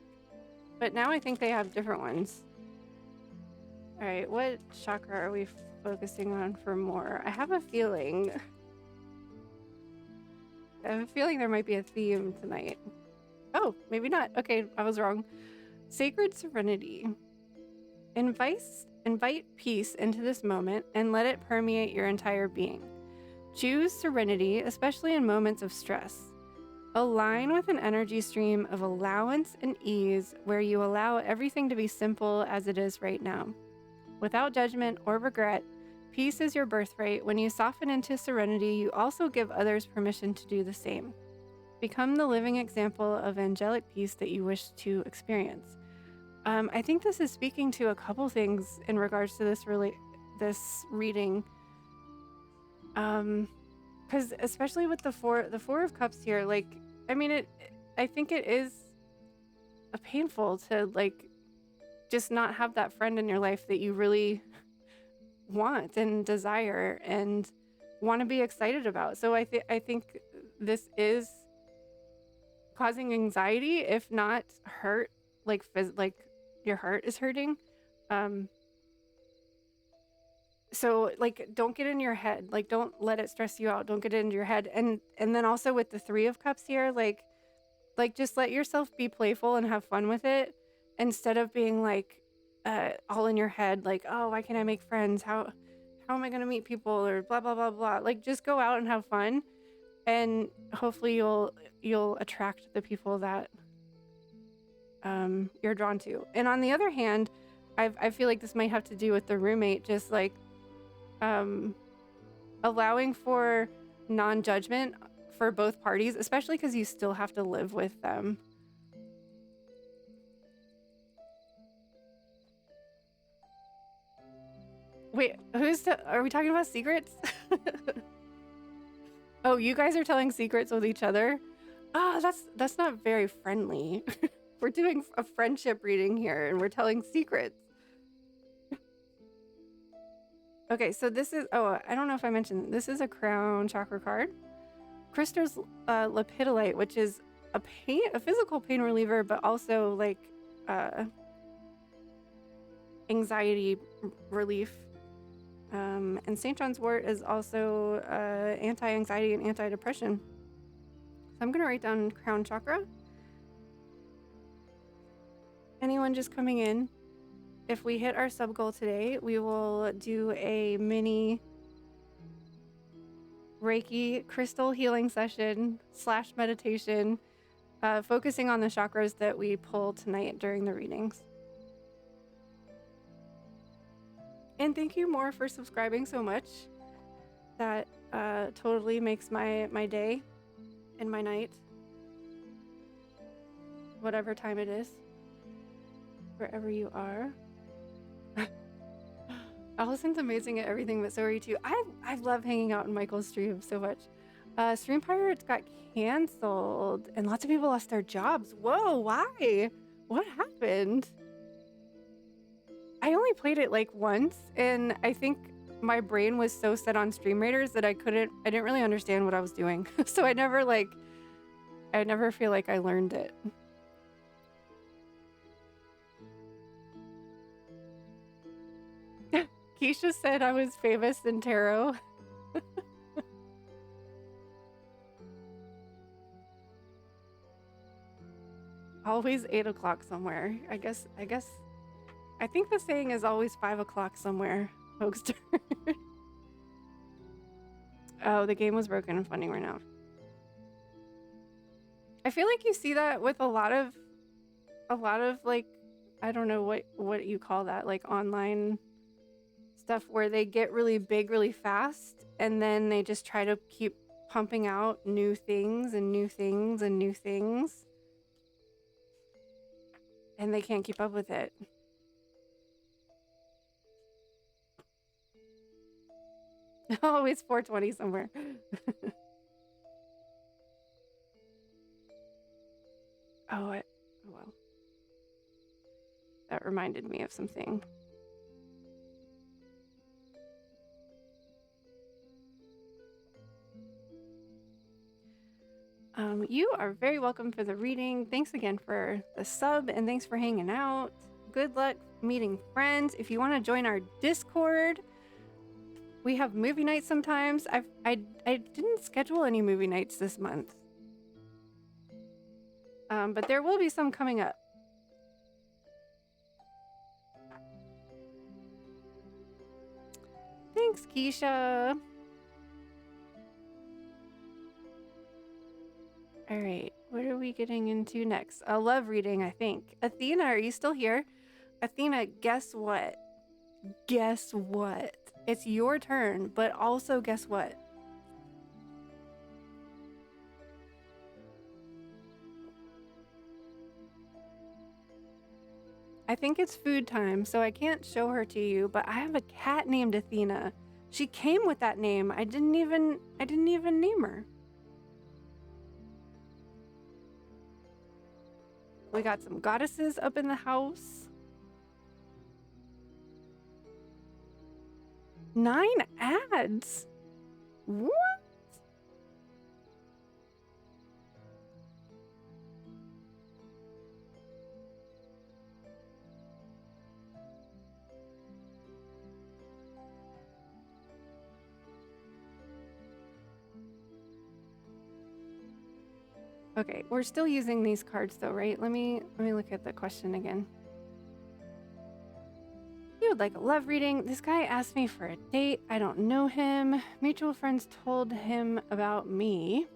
But now I think they have different ones. All right, what chakra are we focusing on for more? I have a feeling there might be a theme tonight. Oh, maybe not. Okay, I was wrong. Sacred Serenity. Invite peace into this moment and let it permeate your entire being. Choose serenity, especially in moments of stress. Align with an energy stream of allowance and ease where you allow everything to be simple as it is right now. Without judgment or regret, peace is your birthright. When you soften into serenity, you also give others permission to do the same. Become the living example of angelic peace that you wish to experience. I think this is speaking to a couple things in regards to this reading. Because especially with the four of cups here, like, I mean, I think it is painful to like just not have that friend in your life that you really want and desire and want to be excited about. So I think this is causing anxiety, if not hurt, like your heart is hurting. So like, don't get in your head. Like, don't let it stress you out. Don't get into your head. And then also with the 3 of cups here, like just let yourself be playful and have fun with it, instead of being like all in your head, like, oh, why can't I make friends? How am I gonna meet people, or blah blah blah blah. Like, just go out and have fun, and hopefully you'll attract the people that you're drawn to. And on the other hand, I feel like this might have to do with the roommate, just like allowing for non-judgment for both parties, especially because you still have to live with them. Wait, are we talking about secrets? Oh, you guys are telling secrets with each other? Ah, that's not very friendly. We're doing a friendship reading here and we're telling secrets. Okay, so this is, oh, I don't know if I mentioned, this is a crown chakra card. Krister's Lepidolite, which is a physical pain reliever, but also like anxiety relief. And St. John's wort is also anti-anxiety and anti-depression. So I'm gonna write down crown chakra. Anyone just coming in, if we hit our sub goal today, we will do a mini Reiki crystal healing session / meditation, focusing on the chakras that we pull tonight during the readings. And thank you more for subscribing so much. That totally makes my day and my night, whatever time it is. wherever you are. Allison's amazing at everything, but so are you too. I love hanging out in Michael's stream so much. Stream Pirates got canceled, and lots of people lost their jobs. Whoa, why? What happened? I only played it like once, and I think my brain was so set on Stream Raiders that I didn't really understand what I was doing. So I never feel like I learned it. Keisha said I was famous in tarot. Always 8 o'clock somewhere. I think the saying is always 5 o'clock somewhere, Hoaxster. Oh, the game was broken and funding ran out. I feel like you see that with a lot of like, I don't know what you call that, like online stuff where they get really big really fast and then they just try to keep pumping out new things and new things and new things. And they can't keep up with it. Always 420 somewhere. Oh, well. That reminded me of something. You are very welcome for the reading. Thanks again for the sub, and thanks for hanging out. Good luck meeting friends. If you want to join our Discord, we have movie nights sometimes. I didn't schedule any movie nights this month, but there will be some coming up. Thanks, Keisha. All right, what are we getting into next? A love reading, I think. Athena, are you still here? Athena, guess what? Guess what? It's your turn, but also guess what? I think it's food time, so I can't show her to you, but I have a cat named Athena. She came with that name. I didn't even name her. We got some goddesses up in the house. 9 ads. What? Okay, we're still using these cards though, right? Let me look at the question again. You would like a love reading. This guy asked me for a date. I don't know him. Mutual friends told him about me.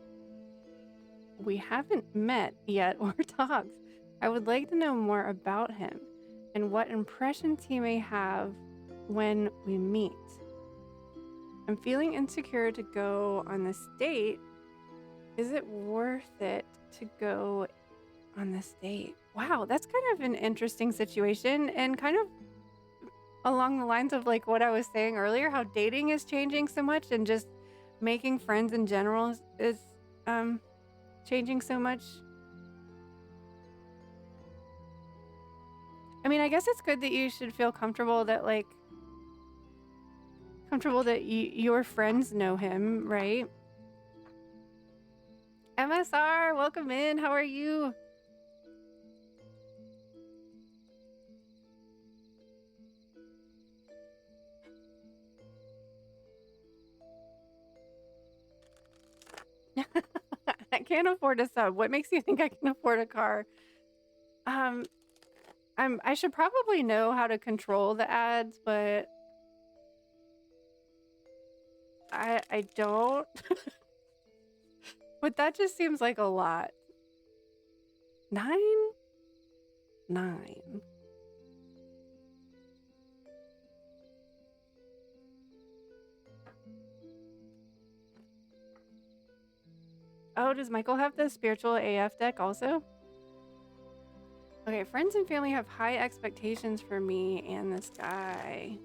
We haven't met yet or talked. I would like to know more about him and what impressions he may have when we meet. I'm feeling insecure to go on this date. Is it worth it to go on this date? Wow, that's kind of an interesting situation and kind of along the lines of like what I was saying earlier, how dating is changing so much and just making friends in general is changing so much. I mean, I guess it's good that you should feel comfortable that your friends know him, right? MSR, welcome in. How are you? I can't afford a sub. What makes you think I can afford a car? I should probably know how to control the ads, but I don't. But that just seems like a lot. 9? Oh, does Michael have the spiritual AF deck also? Okay, friends and family have high expectations for me and this guy.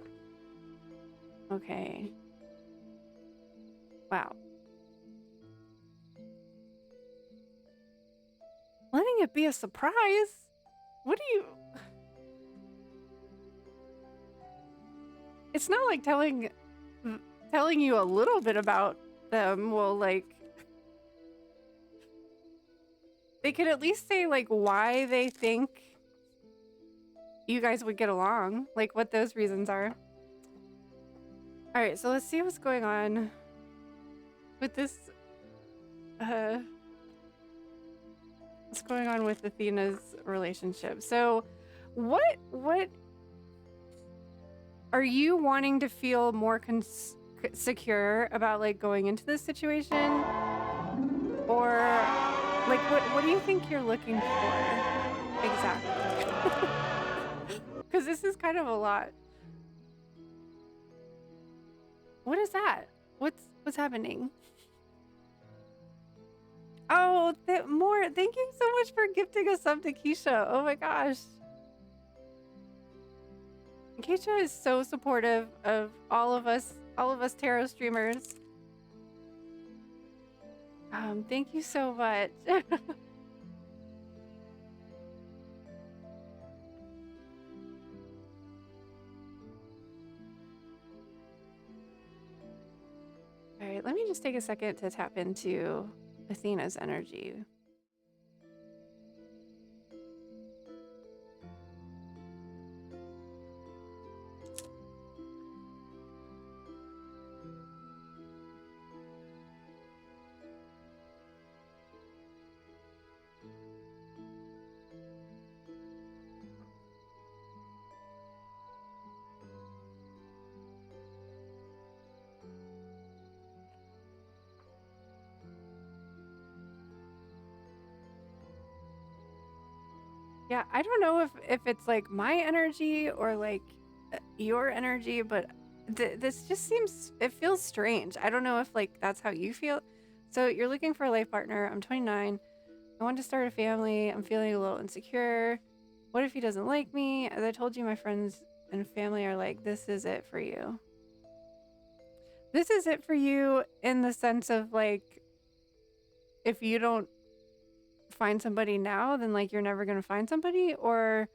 Okay. Wow. Letting it be a surprise? What do you... It's not like telling you a little bit about them will, like... They could at least say, like, why they think you guys would get along. Like, what those reasons are. Alright, so let's see what's going on with this... what's going on with Athena's relationship. So, what are you wanting to feel more secure about, like, going into this situation? Or, like, what do you think you're looking for exactly? Because this is kind of a lot. What is that? What's happening? Oh, more. Thank you so much for gifting us up to Keisha. Oh my gosh. Keisha is so supportive of all of us tarot streamers. Thank you so much. All right, let me just take a second to tap into Athena's energy. Yeah, I don't know if it's like my energy or like your energy, but this just it feels strange. I don't know if like that's how you feel. So you're looking for a life partner. I'm 29. I want to start a family. I'm feeling a little insecure. What if he doesn't like me? As I told you, my friends and family are like, this is it for you. This is it for you in the sense of like, if you don't find somebody now, then like you're never gonna find somebody, or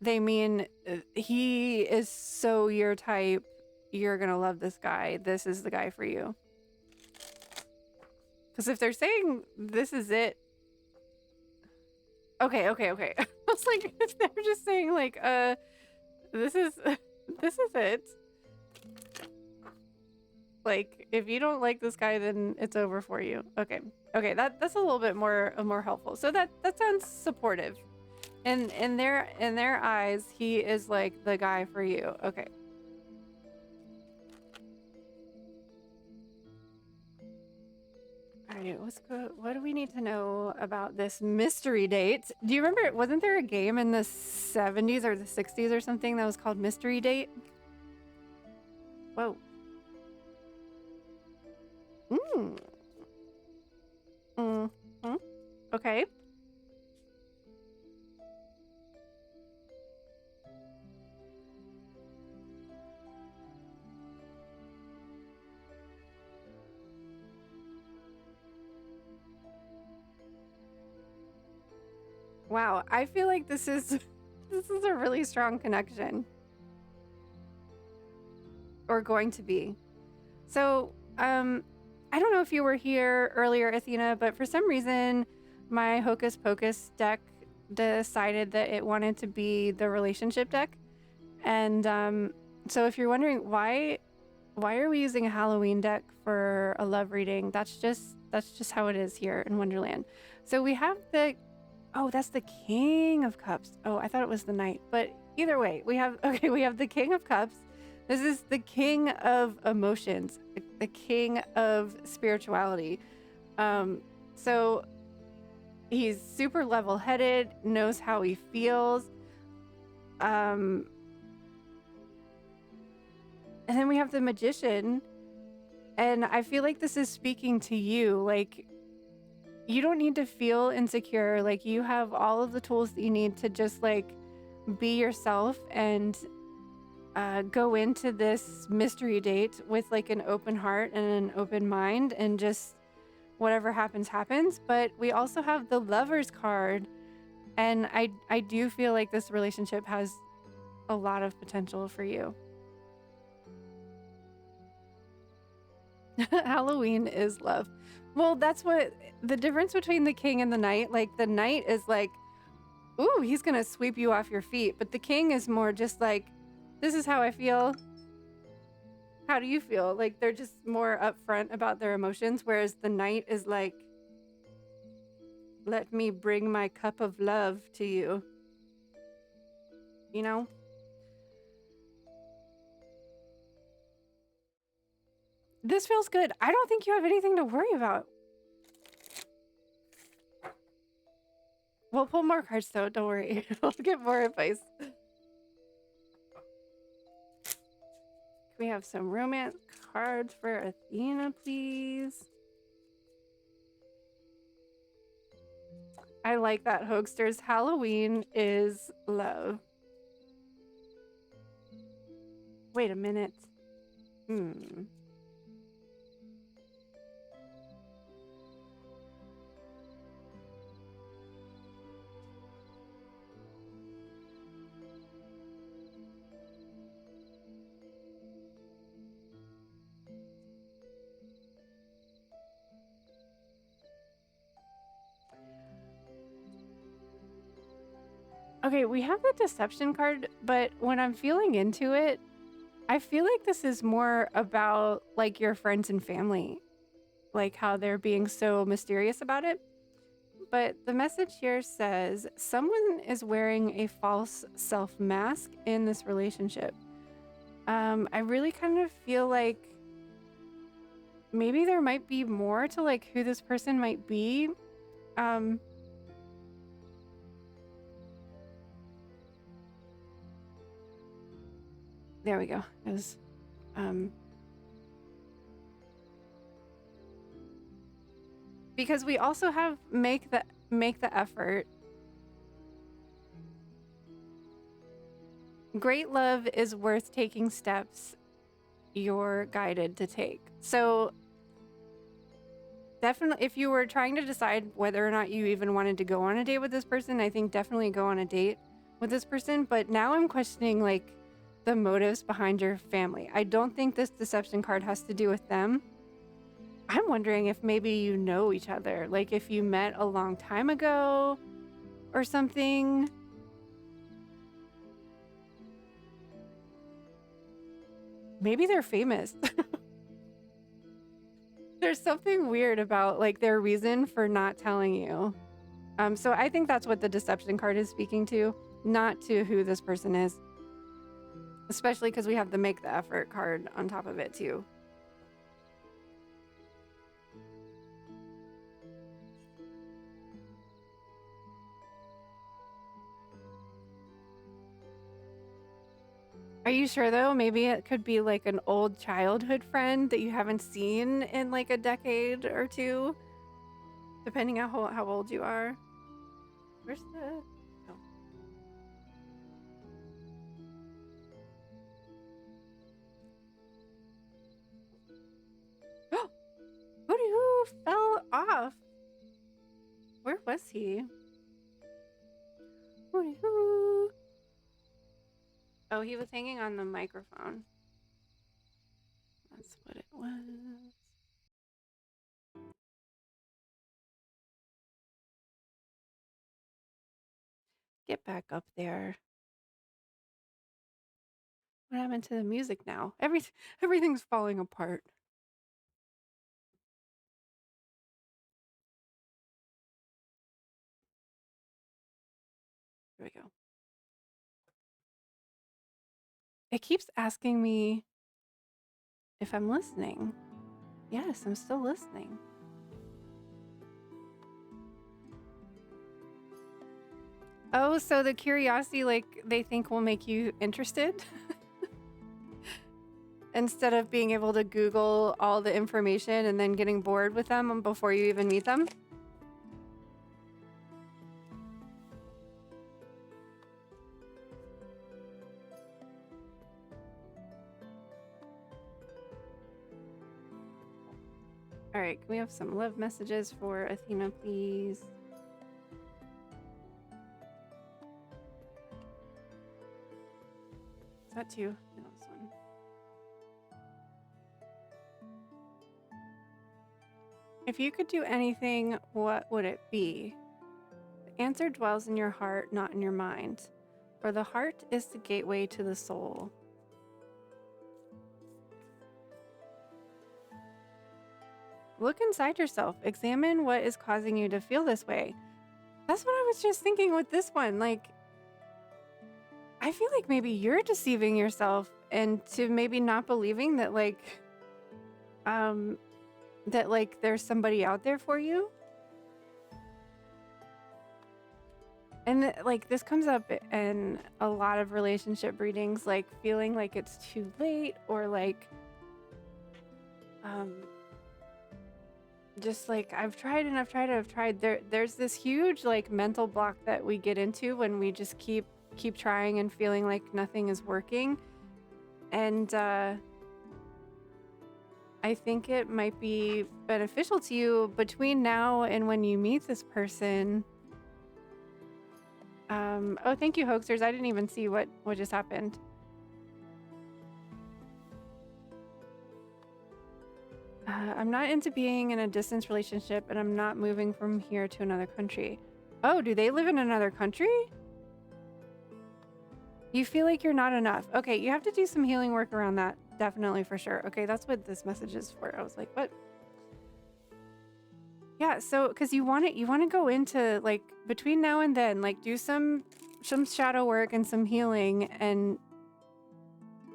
they mean he is so your type, you're gonna love this guy, this is the guy for you. Because if they're saying this is it, okay. I was like, if they're just saying like this is it, like if you don't like this guy, then it's over for you. Okay, that's a little bit more helpful. So that sounds supportive, and in their eyes, he is like the guy for you. Okay. All right, let's go. What do we need to know about this mystery date? Do you remember? Wasn't there a game in the 70s or the 60s or something that was called Mystery Date? Whoa. Okay. Wow, I feel like this is a really strong connection. Or going to be. So, I don't know if you were here earlier, Athena, but for some reason, my Hocus Pocus deck decided that it wanted to be the relationship deck. And so if you're wondering why are we using a Halloween deck for a love reading, that's just how it is here in Wonderland. So we have that's the King of Cups. Oh, I thought it was the Knight. But either way, we have the King of Cups. This is the king of emotions, the king of spirituality. So he's super level-headed, knows how he feels. And then we have the Magician. And I feel like this is speaking to you. Like, you don't need to feel insecure. Like, you have all of the tools that you need to just like be yourself and go into this mystery date with like an open heart and an open mind, and just whatever happens happens. But we also have the Lovers card, and I do feel like this relationship has a lot of potential for you. Halloween is love. Well, that's what the difference between the king and the knight. Like, the knight is like, ooh, he's gonna sweep you off your feet. But the king is more just like, this is how I feel. How do you feel? Like, they're just more upfront about their emotions, whereas the knight is like, let me bring my cup of love to you. You know? This feels good. I don't think you have anything to worry about. We'll pull more cards though, don't worry. We'll get more advice. Can we have some romance cards for Athena, please? I like that, Hoagsters. Halloween is love. Wait a minute. Okay, we have the deception card, but when I'm feeling into it, I feel like this is more about like your friends and family, like how they're being so mysterious about it. But the message here says someone is wearing a false self mask in this relationship. I really kind of feel like maybe there might be more to like who this person might be. There we go. It was, because we also have make the effort. Great love is worth taking steps you're guided to take. So definitely, if you were trying to decide whether or not you even wanted to go on a date with this person, I think definitely go on a date with this person. But now I'm questioning like the motives behind your family. I don't think this deception card has to do with them. I'm wondering if maybe you know each other, like if you met a long time ago or something. Maybe they're famous. There's something weird about like their reason for not telling you. So I think that's what the deception card is speaking to, not to who this person is. Especially because we have the make the effort card on top of it too. Are you sure though? Maybe it could be like an old childhood friend that you haven't seen in like a decade or two, depending on how old you are. Where's the... Oh, who fell off? Where was he? Hoo. Oh, he was hanging on the microphone. That's what it was. Get back up there. What happened to the music now? Everything's falling apart. There we go. It keeps asking me if I'm listening. Yes, I'm still listening. Oh, so the curiosity, like, they think will make you interested? Instead of being able to Google all the information and then getting bored with them before you even meet them? All right, can we have some love messages for Athena, please? Is that two? No, this one. If you could do anything, what would it be? The answer dwells in your heart, not in your mind. For the heart is the gateway to the soul. Look inside yourself. Examine what is causing you to feel this way. That's what I was just thinking with this one. Like, I feel like maybe you're deceiving yourself into maybe not believing that there's somebody out there for you. And this comes up in a lot of relationship readings, like feeling like it's too late, or just like I've tried. There's this huge mental block that we get into when we just keep trying and feeling like nothing is working. And I think it might be beneficial to you between now and when you meet this person. Oh, thank you, hoaxers. I didn't even see what just happened. I'm not into being in a distance relationship, and I'm not moving from here to another country. Oh, do they live in another country? You feel like you're not enough. Okay, you have to do some healing work around that. Definitely, for sure. Okay, that's what this message is for. I was like, what? Yeah, so because you want to go into between now and then, do some shadow work and some healing and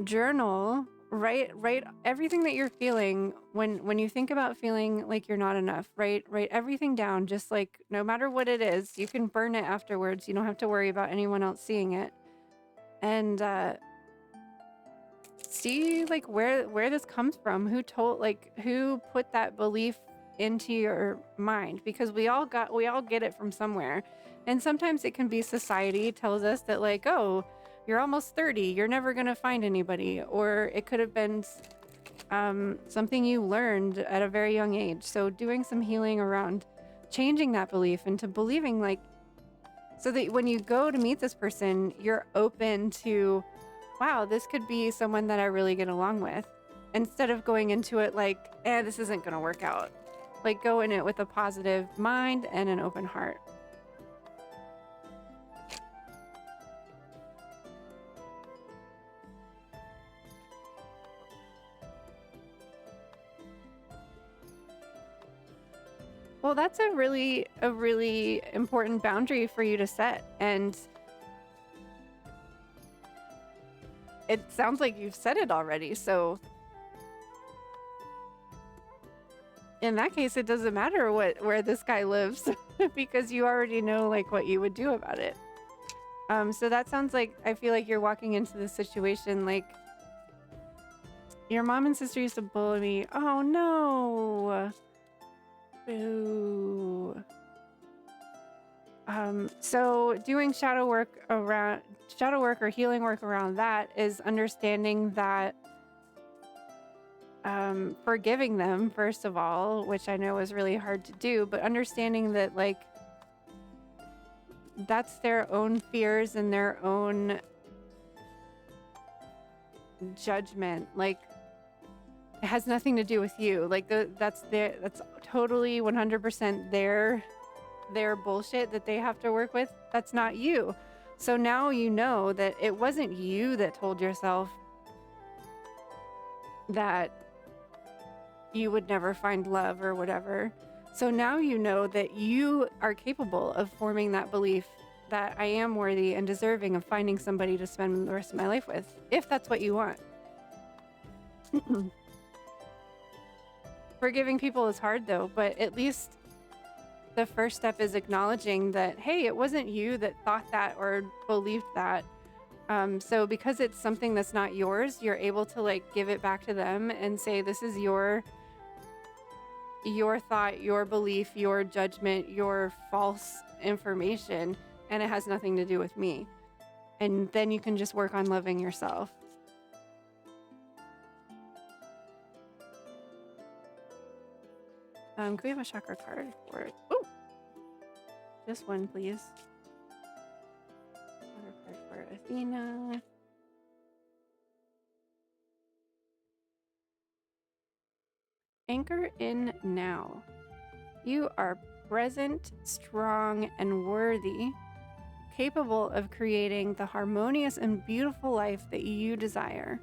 journal. Write everything that you're feeling when you think about feeling like you're not enough. Write everything down. Just no matter what it is, you can burn it afterwards. You don't have to worry about anyone else seeing it. And see where this comes from. Who put that belief into your mind, because we all get it from somewhere. And sometimes it can be society tells us that oh, you're almost 30, you're never gonna find anybody, or it could have been something you learned at a very young age. So doing some healing around changing that belief into believing so that when you go to meet this person, you're open to, wow, this could be someone that I really get along with, instead of going into it this isn't gonna work out. Go in it with a positive mind and an open heart. Well, that's a really important boundary for you to set. And it sounds like you've said it already. So in that case, it doesn't matter where this guy lives because you already know what you would do about it. So that sounds like, I feel like you're walking into this situation your mom and sister used to bully me. Oh no. Boo. So doing shadow work or healing work around that is understanding that forgiving them, first of all, which I know is really hard to do, but understanding that that's their own fears and their own judgment. It has nothing to do with you. That's totally 100% their bullshit that they have to work with. That's not you. So now you know that it wasn't you that told yourself that you would never find love or whatever. So now you know that you are capable of forming that belief that I am worthy and deserving of finding somebody to spend the rest of my life with, if that's what you want. Forgiving people is hard though, but at least the first step is acknowledging that, hey, it wasn't you that thought that or believed that. So because it's something that's not yours, you're able to give it back to them and say, this is your thought, your belief, your judgment, your false information, and it has nothing to do with me. And then you can just work on loving yourself. Can we have a chakra card for it? Oh, just one, please. Chakra card for Athena. Anchor in now. You are present, strong, and worthy, capable of creating the harmonious and beautiful life that you desire.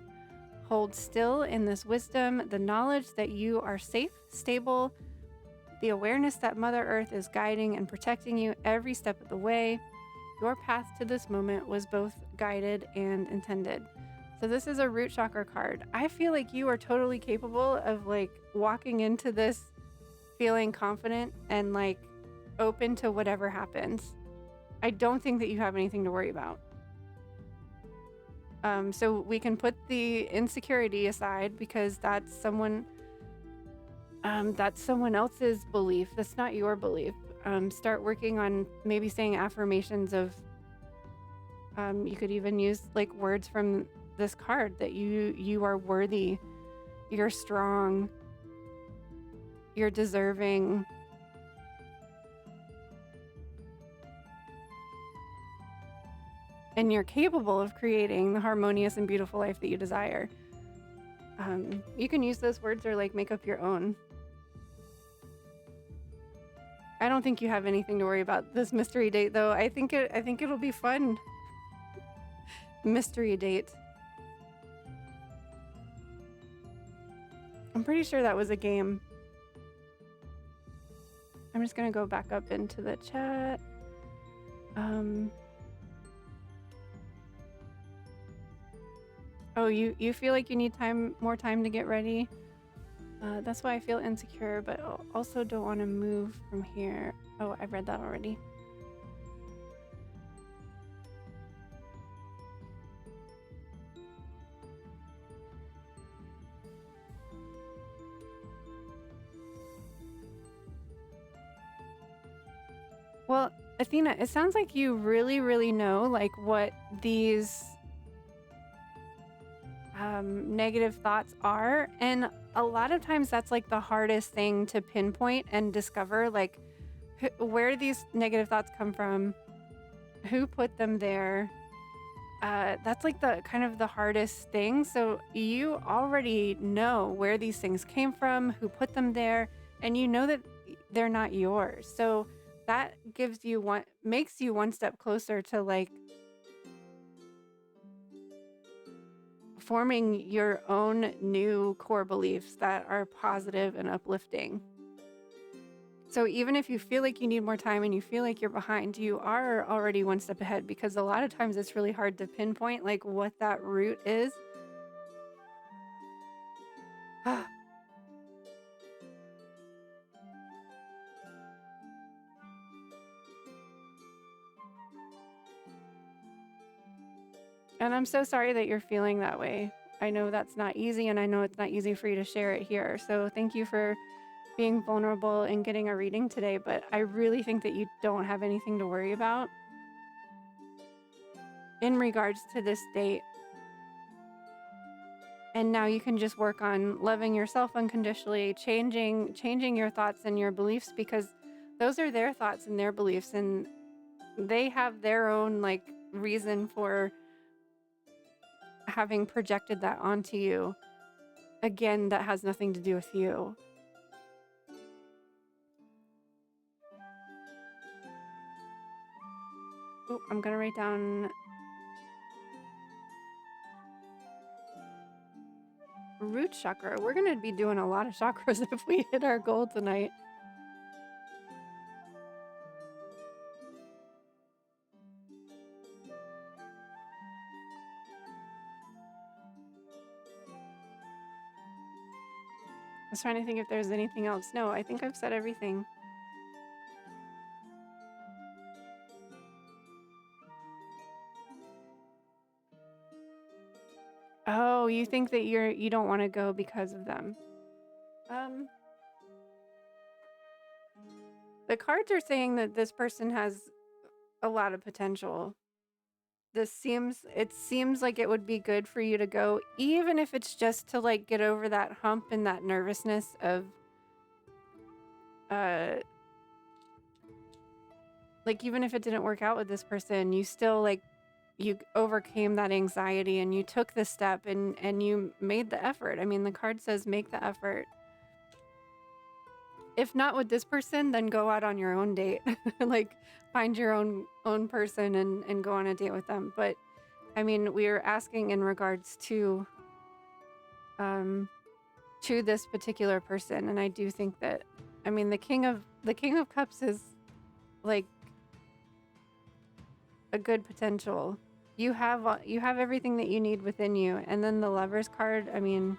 Hold still in this wisdom, the knowledge that you are safe, stable, the awareness that Mother Earth is guiding and protecting you every step of the way. Your path to this moment was both guided and intended. So this is a root chakra card. I feel like you are totally capable of like walking into this feeling confident and like open to whatever happens. I don't think that you have anything to worry about. So we can put the insecurity aside because that's someone else's belief. That's not your belief. Start working on maybe saying affirmations of, you could even use like words from this card that you are worthy, you're strong, you're deserving. And you're capable of creating the harmonious and beautiful life that you desire. You can use those words or like make up your own. I don't think you have anything to worry about this mystery date though. I think it'll be fun. Mystery date. I'm pretty sure that was a game. I'm just gonna go back up into the chat. Oh, you feel like you need more time to get ready? That's why I feel insecure, but also don't want to move from here. Oh, I've read that already. Well, Athena, it sounds like you really, really know like what these negative thoughts are, and a lot of times that's like the hardest thing to pinpoint and discover, like where these negative thoughts come from, who put them there. That's like the kind of the hardest thing. So you already know where these things came from, who put them there, and you know that they're not yours. So that makes you one step closer to like forming your own new core beliefs that are positive and uplifting. So even if you feel like you need more time and you feel like you're behind, you are already one step ahead, because a lot of times it's really hard to pinpoint like what that root is. And I'm so sorry that you're feeling that way. I know that's not easy, and I know it's not easy for you to share it here. So thank you for being vulnerable and getting a reading today, but I really think that you don't have anything to worry about in regards to this date. And now you can just work on loving yourself unconditionally, changing your thoughts and your beliefs, because those are their thoughts and their beliefs, and they have their own like reason for having projected that onto you. Again, that has nothing to do with you. Oh, I'm gonna write down root chakra. We're gonna be doing a lot of chakras if we hit our goal tonight. I was trying to think if there's anything else. No, I think I've said everything. Oh, you think that you don't want to go because of them. The cards are saying that this person has a lot of potential. It seems like it would be good for you to go, even if it's just to like get over that hump and that nervousness of like even if it didn't work out with this person, you still like you overcame that anxiety and you took the step and you made the effort. I mean, the card says make the effort. If not with this person, then go out on your own date. Like find your own person and go on a date with them. But I mean, we are asking in regards to this particular person, and I do think that, I mean, the King of Cups is like a good potential. You have everything that you need within you, and then the Lover's card, I mean,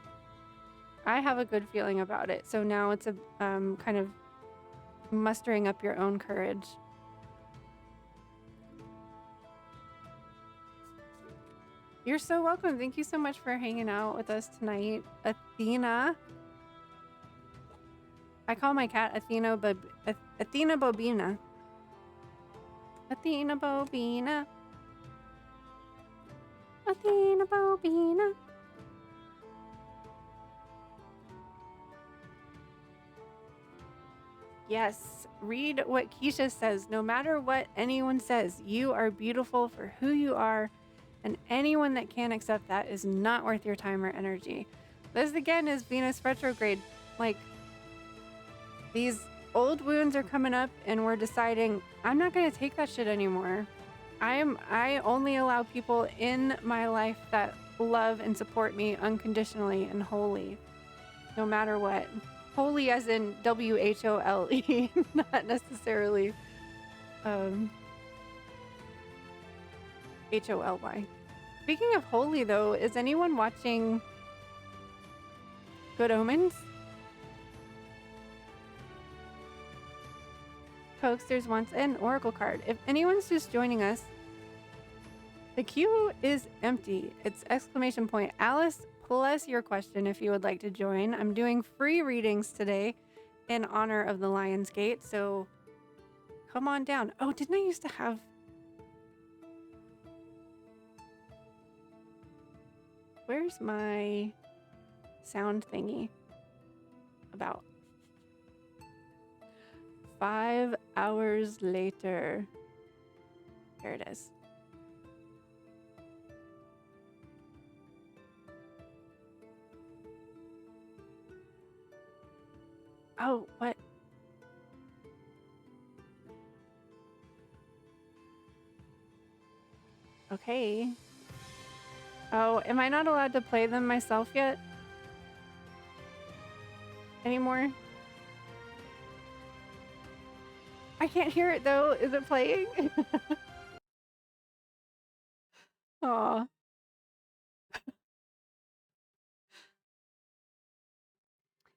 I have a good feeling about it. So now it's a kind of mustering up your own courage. You're so welcome. Thank you so much for hanging out with us tonight, Athena. I call my cat Athena Bobina. Athena Bobina. Athena Bobina. Yes, read what Keisha says. No matter what anyone says, you are beautiful for who you are, and anyone that can't accept that is not worth your time or energy. This again is Venus retrograde. Like, these old wounds are coming up and we're deciding, I'm not going to take that shit anymore. I only allow people in my life that love and support me unconditionally and wholly, no matter what. Holy as in W-H-O-L-E, not necessarily H-O-L-Y. Speaking of holy, though, is anyone watching Good Omens? Cokesters wants an oracle card. If anyone's just joining us, the queue is empty. It's exclamation point Alice plus your question if you would like to join. I'm doing free readings today in honor of the Lion's Gate, so come on down. Oh, didn't I used to have... Where's my sound thingy? About 5 hours later. There it is. Oh, what? Okay. Oh, am I not allowed to play them myself yet? Anymore? I can't hear it though. Is it playing? Aw.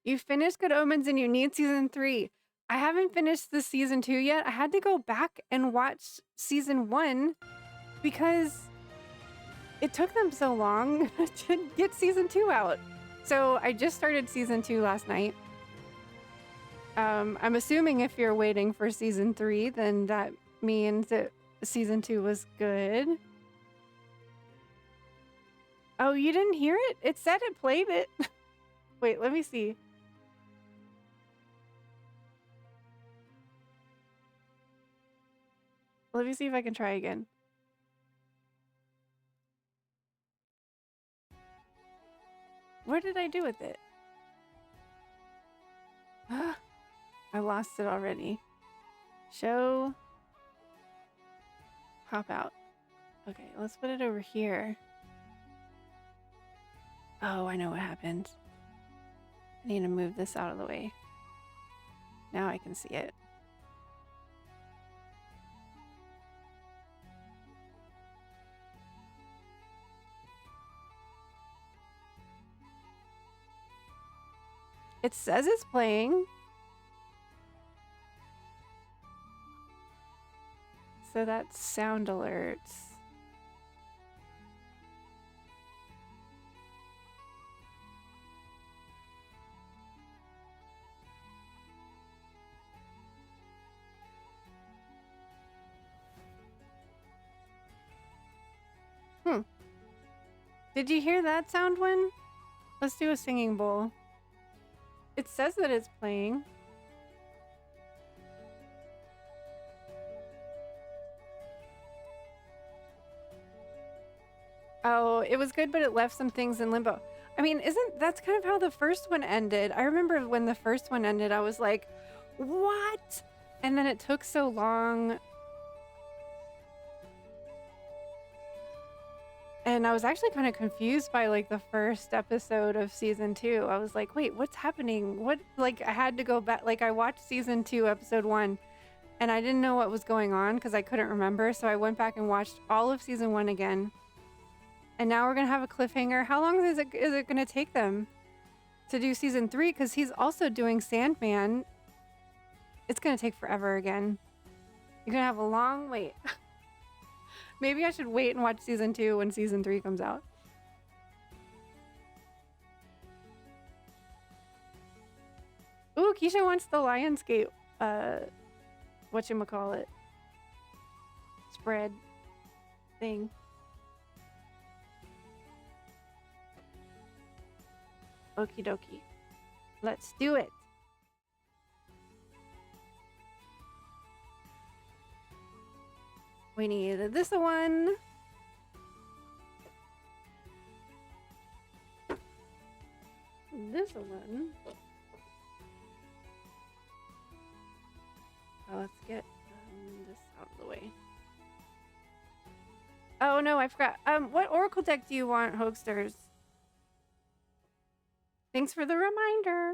You finished Good Omens and you need season 3. I haven't finished the season 2 yet. I had to go back and watch season 1 because it took them so long to get season 2 out. So I just started season 2 last night. I'm assuming if you're waiting for season 3, then that means that season 2 was good. Oh, you didn't hear it? It said it played it. Wait, let me see. Let me see if I can try again. What did I do with it? I lost it already. Show. Pop out. Okay, let's put it over here. Oh, I know what happened. I need to move this out of the way. Now I can see it. It says it's playing. So that's sound alerts. Did you hear that sound one? Let's do a singing bowl. It says that it's playing. it was good, but it left some things in limbo. I mean, that's kind of how the first one ended? I remember when the first one ended, I was like, what? And then it took so long. And I was actually kind of confused by like the first episode of season 2. I was like, wait, what's happening? What? Like, I had to go back. Like, I watched season 2, episode 1, and I didn't know what was going on because I couldn't remember. So I went back and watched all of season 1 again. And now we're going to have a cliffhanger. How long is it going to take them to do season 3? Because he's also doing Sandman. It's going to take forever again. You're going to have a long wait. Maybe I should wait and watch season 2 when season 3 comes out. Ooh, Keisha wants the Lionsgate, whatchamacallit, spread thing. Okie dokie. Let's do it. We need this one. This one. Oh, let's get this out of the way. Oh no, I forgot. What Oracle deck do you want, Hoaxsters? Thanks for the reminder.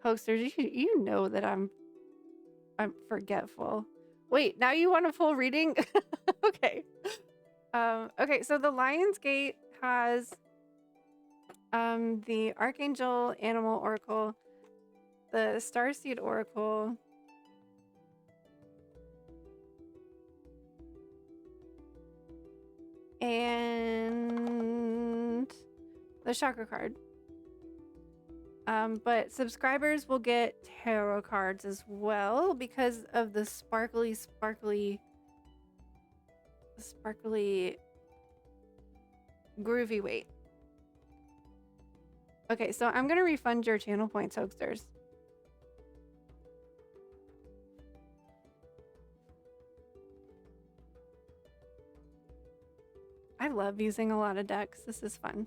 Hoaxsters, you know that I'm forgetful. Wait, now you want a full reading? Okay. Okay, so the Lionsgate has the Archangel Animal Oracle, the Starseed Oracle, and the Chakra card. But subscribers will get tarot cards as well because of the sparkly groovy weight. Okay, so I'm gonna refund your channel points, Hoaxsters. I love using a lot of decks. This is fun.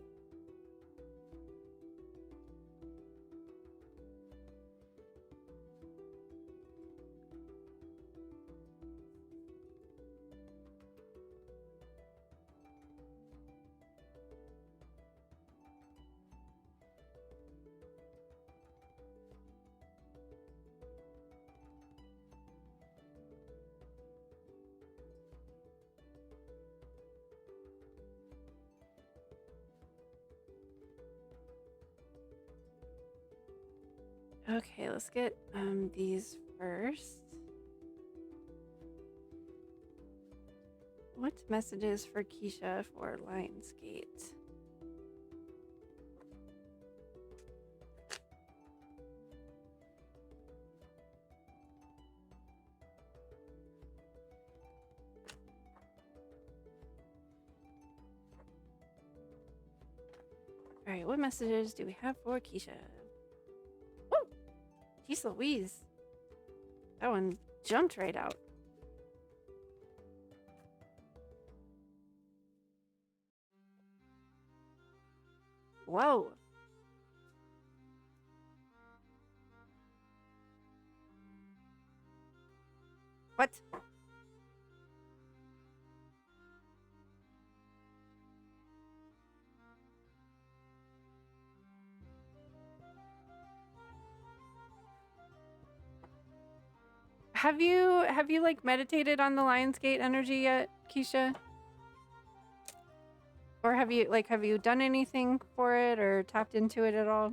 Okay, let's get these first. What messages for Keisha for Lionsgate? All right, what messages do we have for Keisha? Jeez Louise. That one jumped right out. Whoa. What? Have you like meditated on the Lionsgate energy yet, Keisha? Or have you done anything for it or tapped into it at all?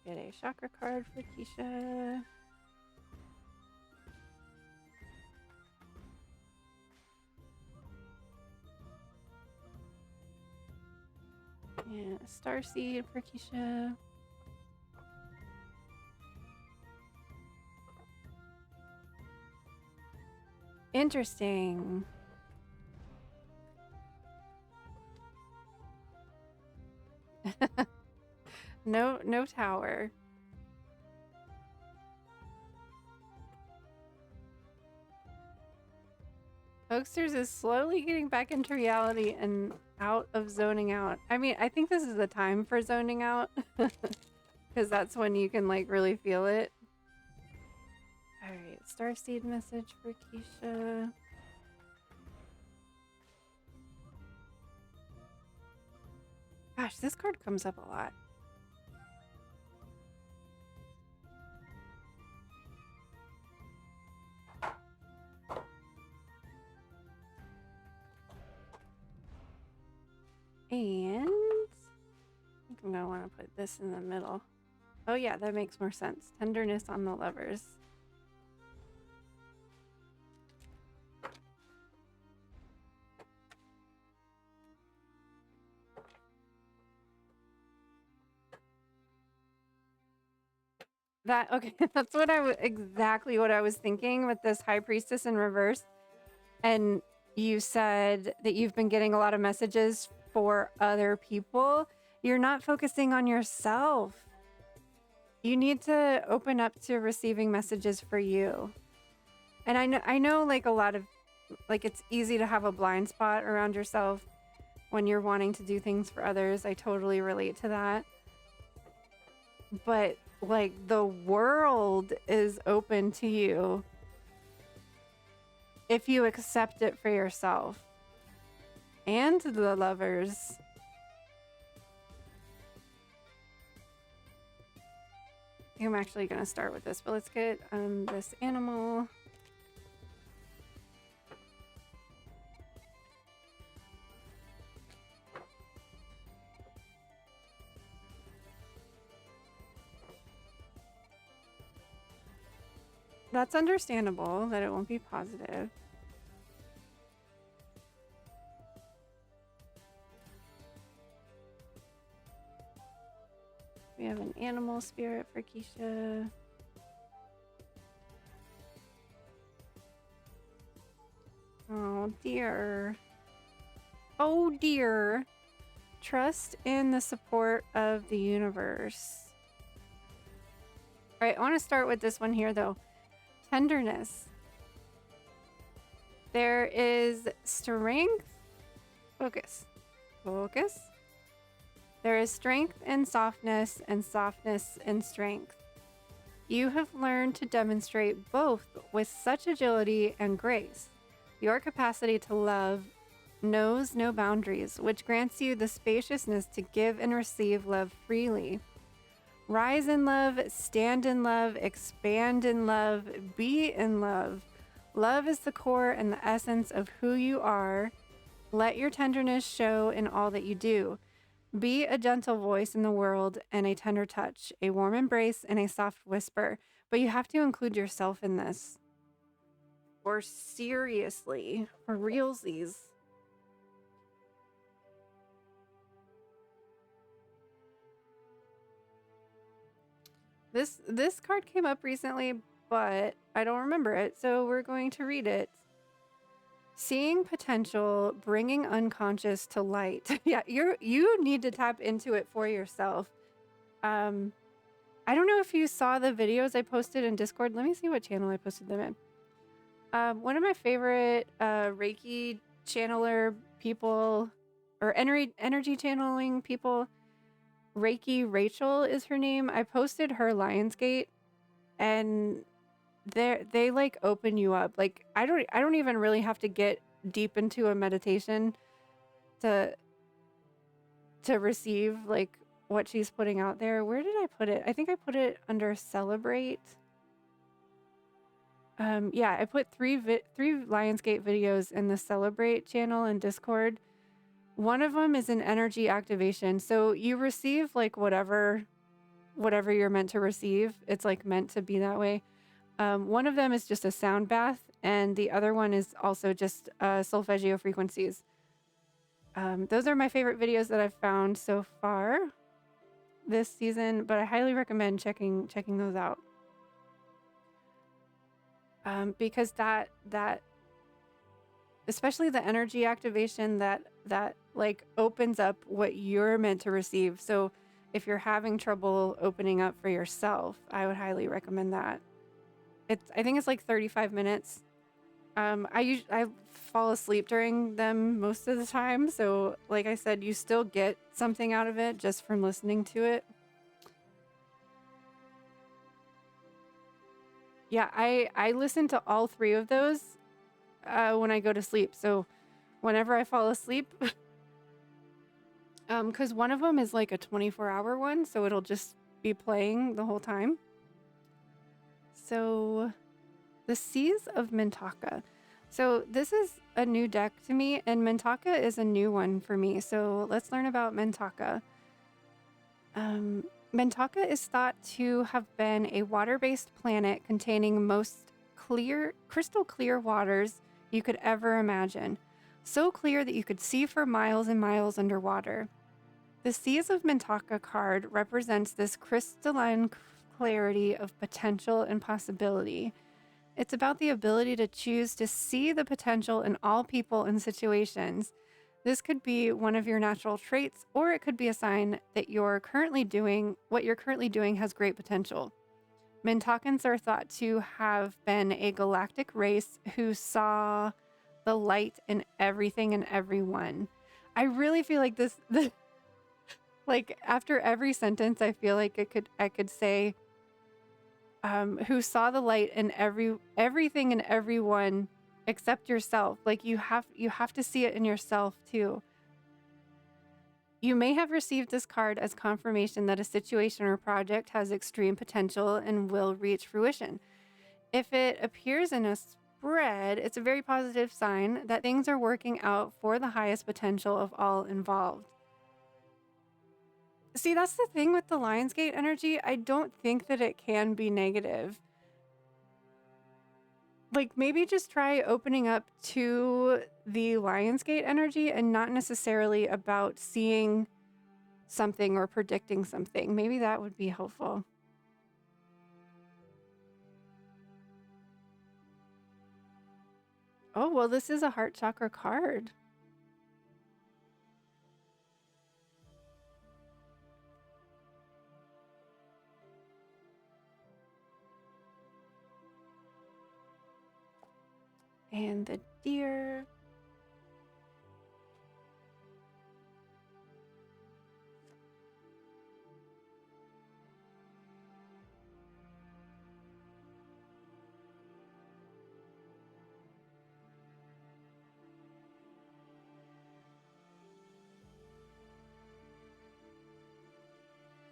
Get a chakra card for Keisha. And a starseed for Keisha. Interesting. No tower. Hoaxers is slowly getting back into reality and out of zoning out. I mean, I think this is the time for zoning out. Because that's when you can, like, really feel it. Alright, Starseed message for Keisha. Gosh, this card comes up a lot. And I think I'm gonna want to put this in the middle. Oh yeah, that makes more sense. Tenderness on the lovers. Okay, that's what exactly what I was thinking with this High Priestess in reverse. And you said that you've been getting a lot of messages for other people. You're not focusing on yourself. You need to open up to receiving messages for you. And I know like a lot of, like, it's easy to have a blind spot around yourself when you're wanting to do things for others. I totally relate to that. But like, the world is open to you if you accept it for yourself. And to the lovers. I think I'm actually gonna start with this, but let's get this animal. That's understandable that it won't be positive. We have an animal spirit for Keisha. Oh dear. Oh dear. Trust in the support of the universe. All right, I want to start with this one here though. Tenderness. There is strength. Focus. Focus. There is strength in softness and softness in strength. You have learned to demonstrate both with such agility and grace. Your capacity to love knows no boundaries, which grants you the spaciousness to give and receive love freely. Rise in love, stand in love, expand in love, be in love. Love is the core and the essence of who you are. Let your tenderness show in all that you do. Be a gentle voice in the world and a tender touch, a warm embrace and a soft whisper. But you have to include yourself in this. Or seriously, for realsies. This card came up recently, but I don't remember it, so we're going to read it. Seeing potential, bringing unconscious to light. Yeah, you need to tap into it for yourself. I don't know if you saw the videos I posted in Discord. Let me see what channel I posted them in. One of my favorite Reiki channeler people, or energy channeling people, Reiki Rachel is her name. I posted her Lionsgate, and they like open you up. Like I don't even really have to get deep into a meditation to receive like what she's putting out there. Where did I put it? I think I put it under celebrate. Yeah, I put three Lionsgate videos in the celebrate channel in Discord. One of them is an energy activation. So you receive like whatever you're meant to receive. It's like meant to be that way. One of them is just a sound bath, and the other one is also just solfeggio frequencies. Those are my favorite videos that I've found so far this season, but I highly recommend checking those out. Because that especially the energy activation that like opens up what you're meant to receive. So if you're having trouble opening up for yourself, I would highly recommend that. I think it's like 35 minutes. I fall asleep during them most of the time, so like I said, you still get something out of it just from listening to it. Yeah, I listen to all 3 of those when I go to sleep. So whenever I fall asleep, because one of them is like a 24-hour one, so it'll just be playing the whole time. So the Seas of Mintaka. So this is a new deck to me, and Mintaka is a new one for me. So let's learn about Mintaka. Mintaka is thought to have been a water-based planet containing most crystal clear waters you could ever imagine. So clear that you could see for miles and miles underwater. The Seas of Mintaka card represents this crystalline clarity of potential and possibility. It's about the ability to choose to see the potential in all people and situations. This could be one of your natural traits, or it could be a sign that what you're currently doing has great potential. Mintakans are thought to have been a galactic race who saw the light in everything and everyone. I really feel like like after every sentence, I feel like I could say, who saw the light in everything and everyone except yourself. Like you have to see it in yourself too. You may have received this card as confirmation that a situation or project has extreme potential and will reach fruition. If it appears in a spread, it's a very positive sign that things are working out for the highest potential of all involved. See, that's the thing with the Lionsgate energy. I don't think that it can be negative. Like, maybe just try opening up to the Lionsgate energy and not necessarily about seeing something or predicting something. Maybe that would be helpful. Oh, well, this is a heart chakra card. And the deer.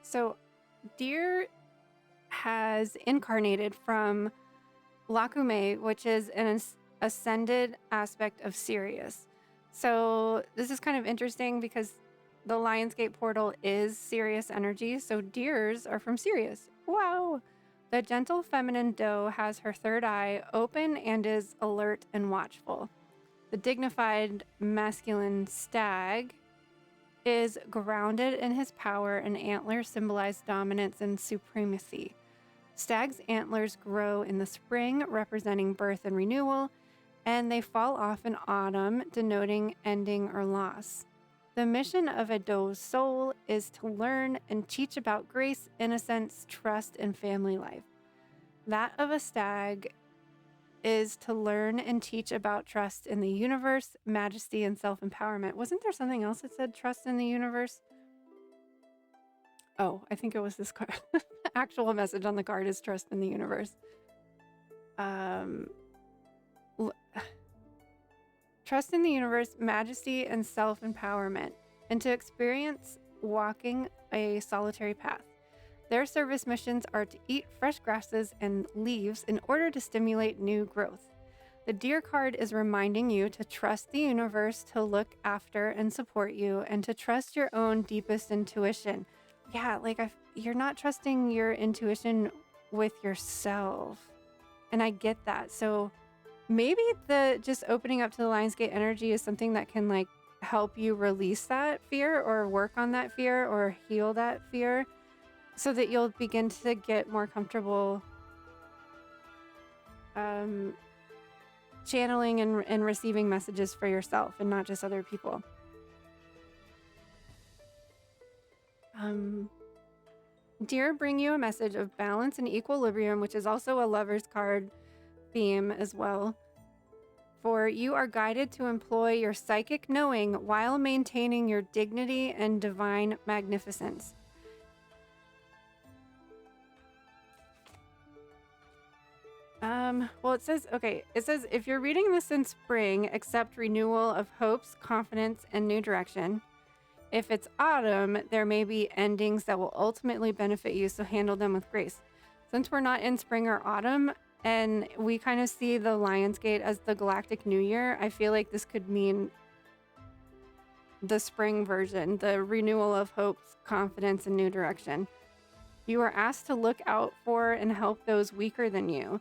So, deer has incarnated from Lakume, which is an ascended aspect of Sirius. So this is kind of interesting because the Lionsgate portal is Sirius energy, so deers are from Sirius. Wow! The gentle feminine doe has her third eye open and is alert and watchful. The dignified masculine stag is grounded in his power, and antlers symbolize dominance and supremacy. Stag's antlers grow in the spring, representing birth and renewal, and they fall off in autumn, denoting ending or loss. The mission of a doe's soul is to learn and teach about grace, innocence, trust, and family life. That of a stag is to learn and teach about trust in the universe, majesty, and self-empowerment. Wasn't there something else that said trust in the universe? Oh, I think it was this card. The actual message on the card is trust in the universe. Trust in the universe, majesty, and self-empowerment, and to experience walking a solitary path. Their service missions are to eat fresh grasses and leaves in order to stimulate new growth. The deer card is reminding you to trust the universe to look after and support you, and to trust your own deepest intuition. Yeah, like you're not trusting your intuition with yourself. And I get that. So maybe just opening up to the Lionsgate energy is something that can like help you release that fear or work on that fear or heal that fear, so that you'll begin to get more comfortable channeling and receiving messages for yourself and not just other people. Deer bring you a message of balance and equilibrium, which is also a lover's card theme as well. For you are guided to employ your psychic knowing while maintaining your dignity and divine magnificence. Well, it says, if you're reading this in spring, accept renewal of hopes, confidence, and new direction. If it's autumn, there may be endings that will ultimately benefit you, so handle them with grace. Since we're not in spring or autumn, and we kind of see the Lionsgate as the Galactic New Year, I feel like this could mean the spring version, the renewal of hopes, confidence, and new direction. You are asked to look out for and help those weaker than you,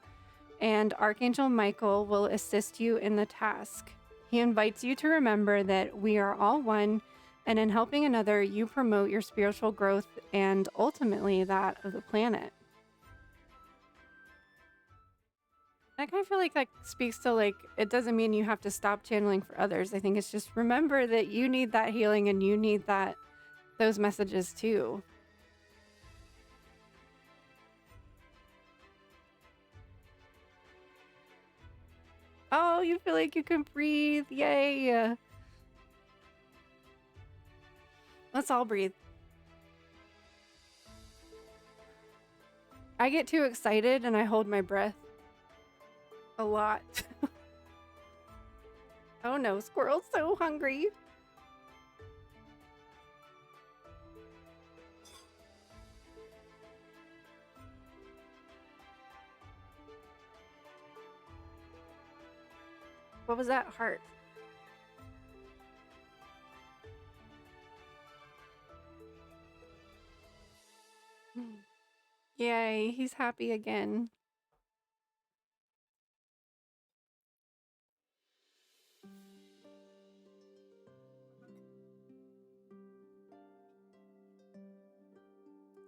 and Archangel Michael will assist you in the task. He invites you to remember that we are all one, and in helping another, you promote your spiritual growth and ultimately that of the planet. I kind of feel like that speaks to, like, it doesn't mean you have to stop channeling for others. I think it's just remember that you need that healing and you need those messages too. Oh, you feel like you can breathe. Yay. Let's all breathe. I get too excited and I hold my breath a lot. Oh no, squirrel's so hungry. What was that heart? Yay, he's happy again.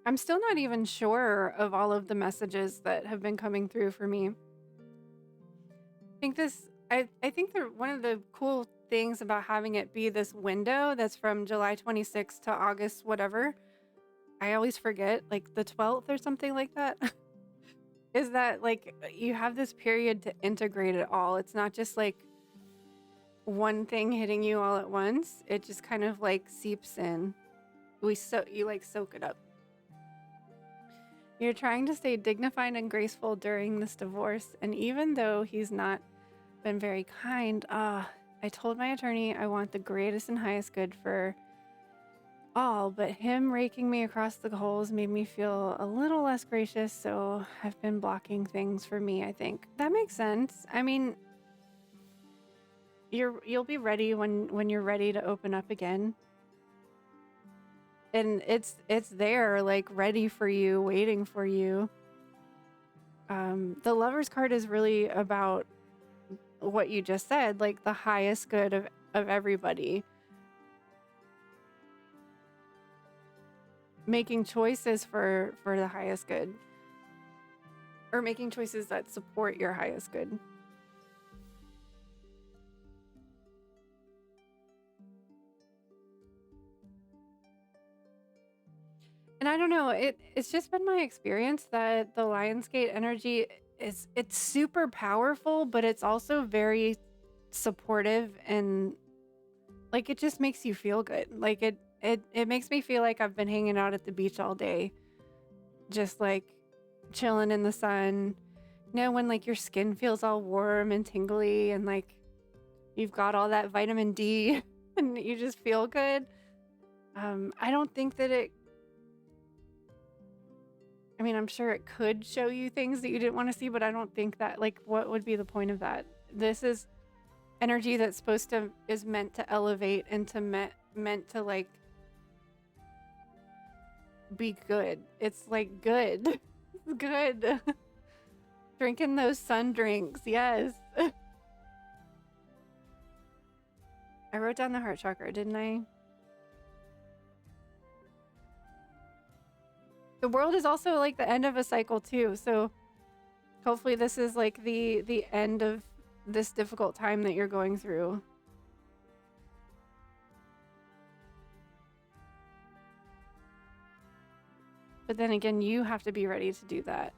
I'm still not even sure of all of the messages that have been coming through for me. I think that one of the cool things about having it be this window that's from July 26th to August whatever, I always forget, like the 12th or something like that, is that like you have this period to integrate it all. It's not just like one thing hitting you all at once. It just kind of like seeps in. You like soak it up. You're trying to stay dignified and graceful during this divorce, and even though he's not been very kind, I told my attorney I want the greatest and highest good for all, but him raking me across the coals made me feel a little less gracious, so I've been blocking things for me, I think. That makes sense. I mean, you'll be ready when you're ready to open up again. And it's there, like ready for you, waiting for you. The Lover's card is really about what you just said, like the highest good of everybody. Making choices for the highest good. Or making choices that support your highest good. And I don't know, it's just been my experience that the Lionsgate energy it's super powerful, but it's also very supportive, and like it just makes you feel good. Like it makes me feel like I've been hanging out at the beach all day, just like chilling in the sun. You know, when like your skin feels all warm and tingly and like you've got all that vitamin D and you just feel good. I don't think that I mean, I'm sure it could show you things that you didn't want to see, but I don't think that, like, what would be the point of that? This is energy that's is meant to elevate and meant to, like, be good. It's, like, good. It's good. Drinking those sun drinks, yes. I wrote down the heart chakra, didn't I? The world is also like the end of a cycle too, so hopefully this is like the end of this difficult time that you're going through. But then again, you have to be ready to do that.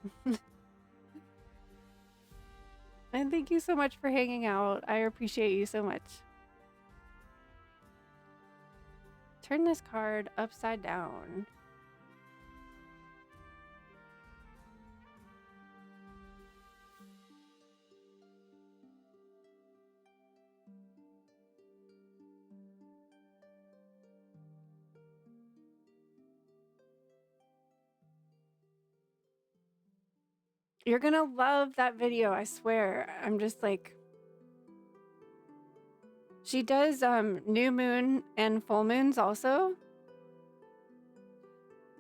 And thank you so much for hanging out. I appreciate you so much. Turn this card upside down. You're gonna love that video, I swear. I'm just like... She does new moon and full moons also.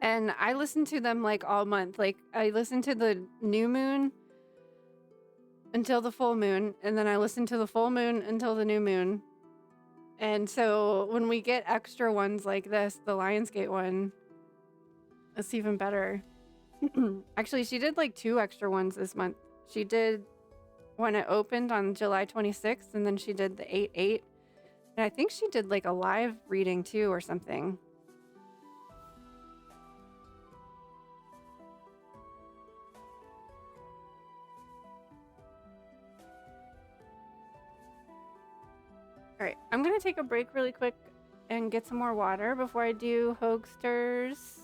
And I listen to them like all month. Like I listen to the new moon until the full moon, and then I listen to the full moon until the new moon. And so when we get extra ones like this, the Lionsgate one, it's even better. Actually, she did like 2 extra ones this month. She did when it opened on July 26th, and then she did the 8/8. And I think she did like a live reading too or something. All right, I'm gonna take a break really quick and get some more water before I do Hoagsters.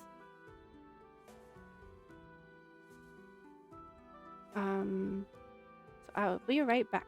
So I'll be right back.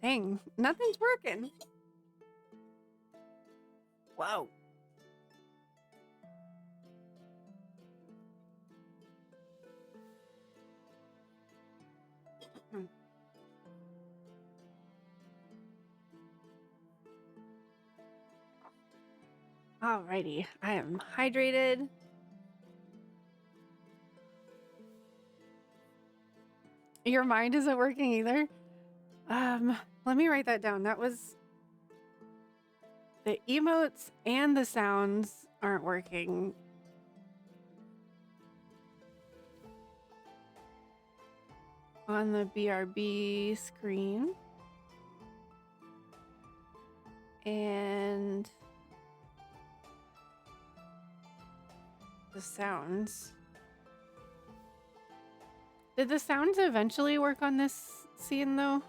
Dang, nothing's working. Whoa. Alrighty, I am hydrated. Your mind isn't working either? Let me write that down. That was... The emotes and the sounds aren't working. On the BRB screen. And... the sounds. Did the sounds eventually work on this scene though?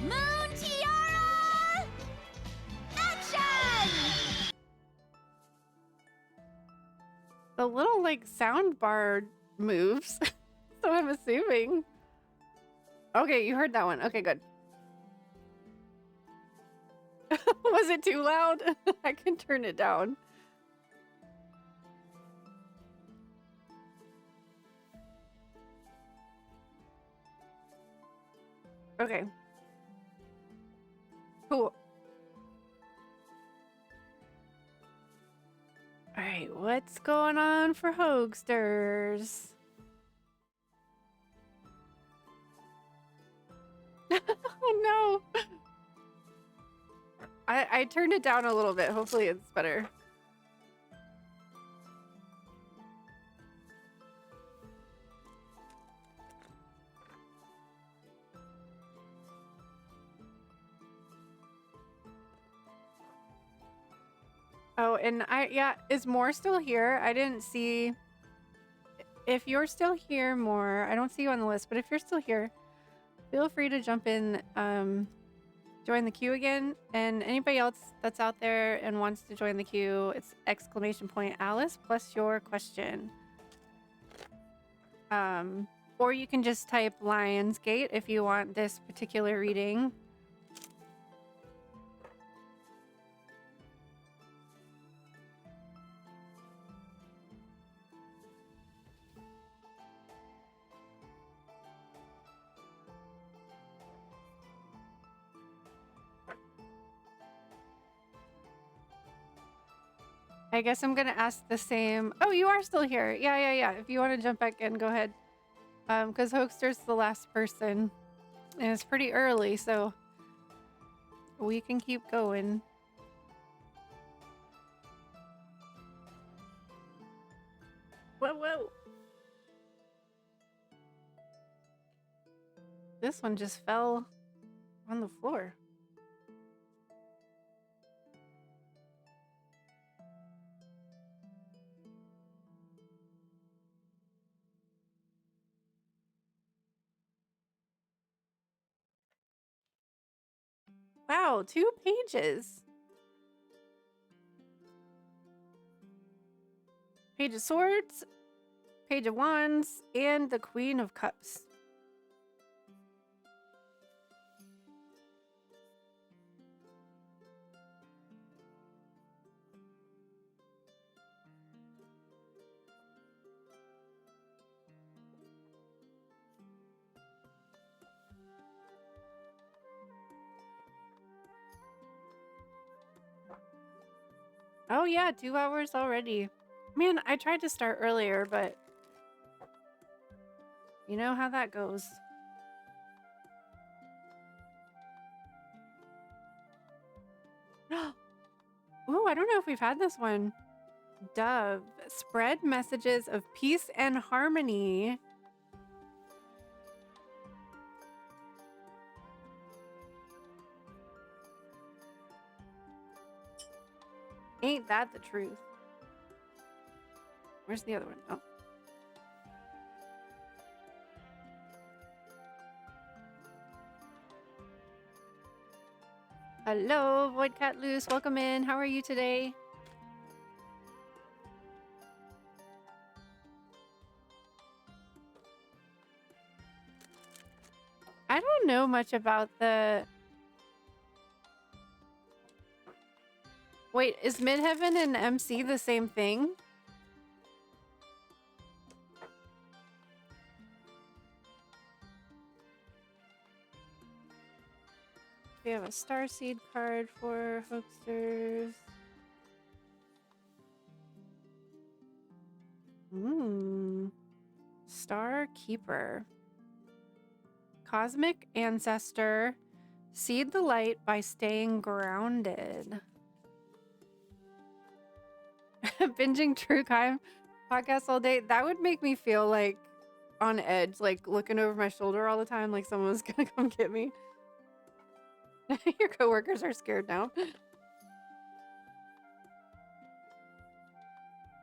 Moon Tiara! Action! The little like sound bar moves. So I'm assuming. Okay, you heard that one. Okay, good. Was it too loud? I can turn it down. Okay. Cool. All right, what's going on for Hogsters? Oh no. I turned it down a little bit. Hopefully it's better. Oh, and yeah, is Moore still here? I didn't see. If you're still here, Moore, I don't see you on the list, but if you're still here, feel free to jump in, join the queue again. And anybody else that's out there and wants to join the queue, it's !Alice plus your question. Or you can just type Lionsgate if you want this particular reading. I guess I'm gonna ask the same. Oh, you are still here. Yeah. If you want to jump back in, go ahead. Because Hoaxter's the last person. And it's pretty early, so we can keep going. Whoa. This one just fell on the floor. Wow, 2 pages. Page of Swords, Page of Wands, and the Queen of Cups. Oh yeah, 2 hours already. Man, I tried to start earlier, but you know how that goes. Ooh, I don't know if we've had this one. Dove, spread messages of peace and harmony. Ain't that the truth? Where's the other one? Oh. Hello, Void Cat Loose. Welcome in. How are you today? I don't know much about the... Wait, is Midheaven and MC the same thing? We have a Starseed card for Hooksters. Star Keeper. Cosmic Ancestor. Seed the light by staying grounded. Binging true crime podcasts all day. That would make me feel like on edge, like looking over my shoulder all the time, like someone was gonna come get me. Your coworkers are scared now.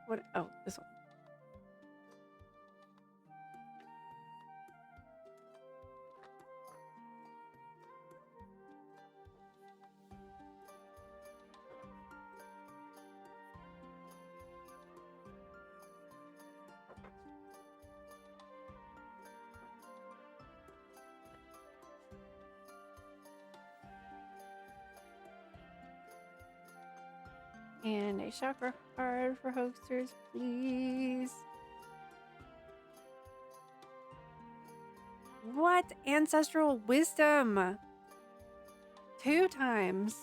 What? Oh, this one. And a chakra card for Hoaxsters, please. What? Ancestral wisdom. 2 times.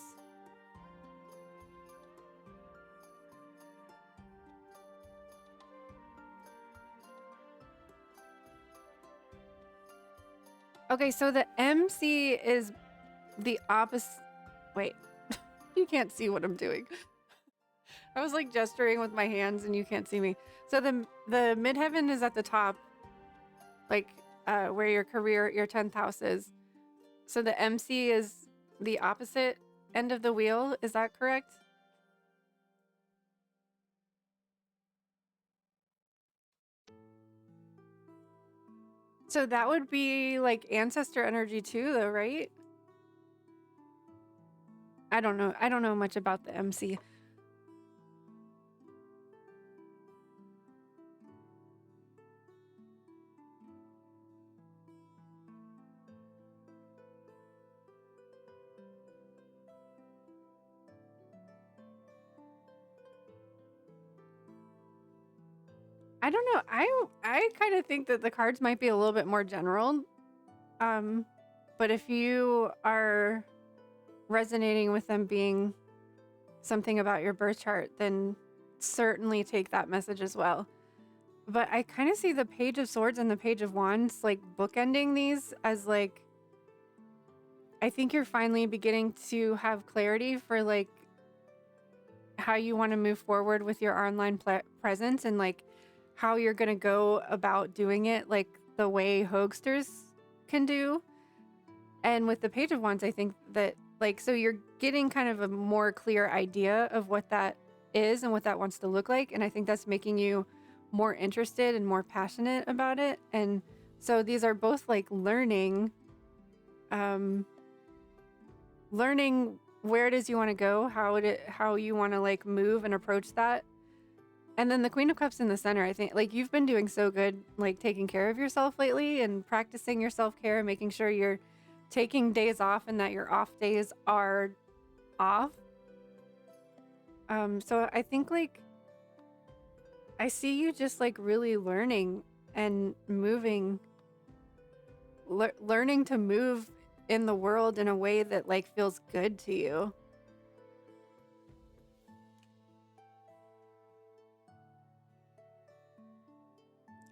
Okay, so the MC is the opposite. Wait, you can't see what I'm doing. I was like gesturing with my hands and you can't see me. So the midheaven is at the top, like where your career, your 10th house is. So the MC is the opposite end of the wheel. Is that correct? So that would be like ancestor energy too, though, right? I don't know. I don't know much about the MC. I don't know. I kind of think that the cards might be a little bit more general. But if you are resonating with them being something about your birth chart, then certainly take that message as well. But I kind of see the Page of Swords and the Page of Wands like bookending these as like, I think you're finally beginning to have clarity for like how you want to move forward with your online presence and like how you're going to go about doing it like the way Hoaxsters can do. And with the Page of Wands, I think that like, so you're getting kind of a more clear idea of what that is and what that wants to look like. And I think that's making you more interested and more passionate about it. And so these are both like learning where it is you want to go, how you want to like move and approach that. And then the Queen of Cups in the center, I think like you've been doing so good, like taking care of yourself lately and practicing your self-care and making sure you're taking days off and that your off days are off. So I think like I see you just like really learning and moving, learning to move in the world in a way that like feels good to you.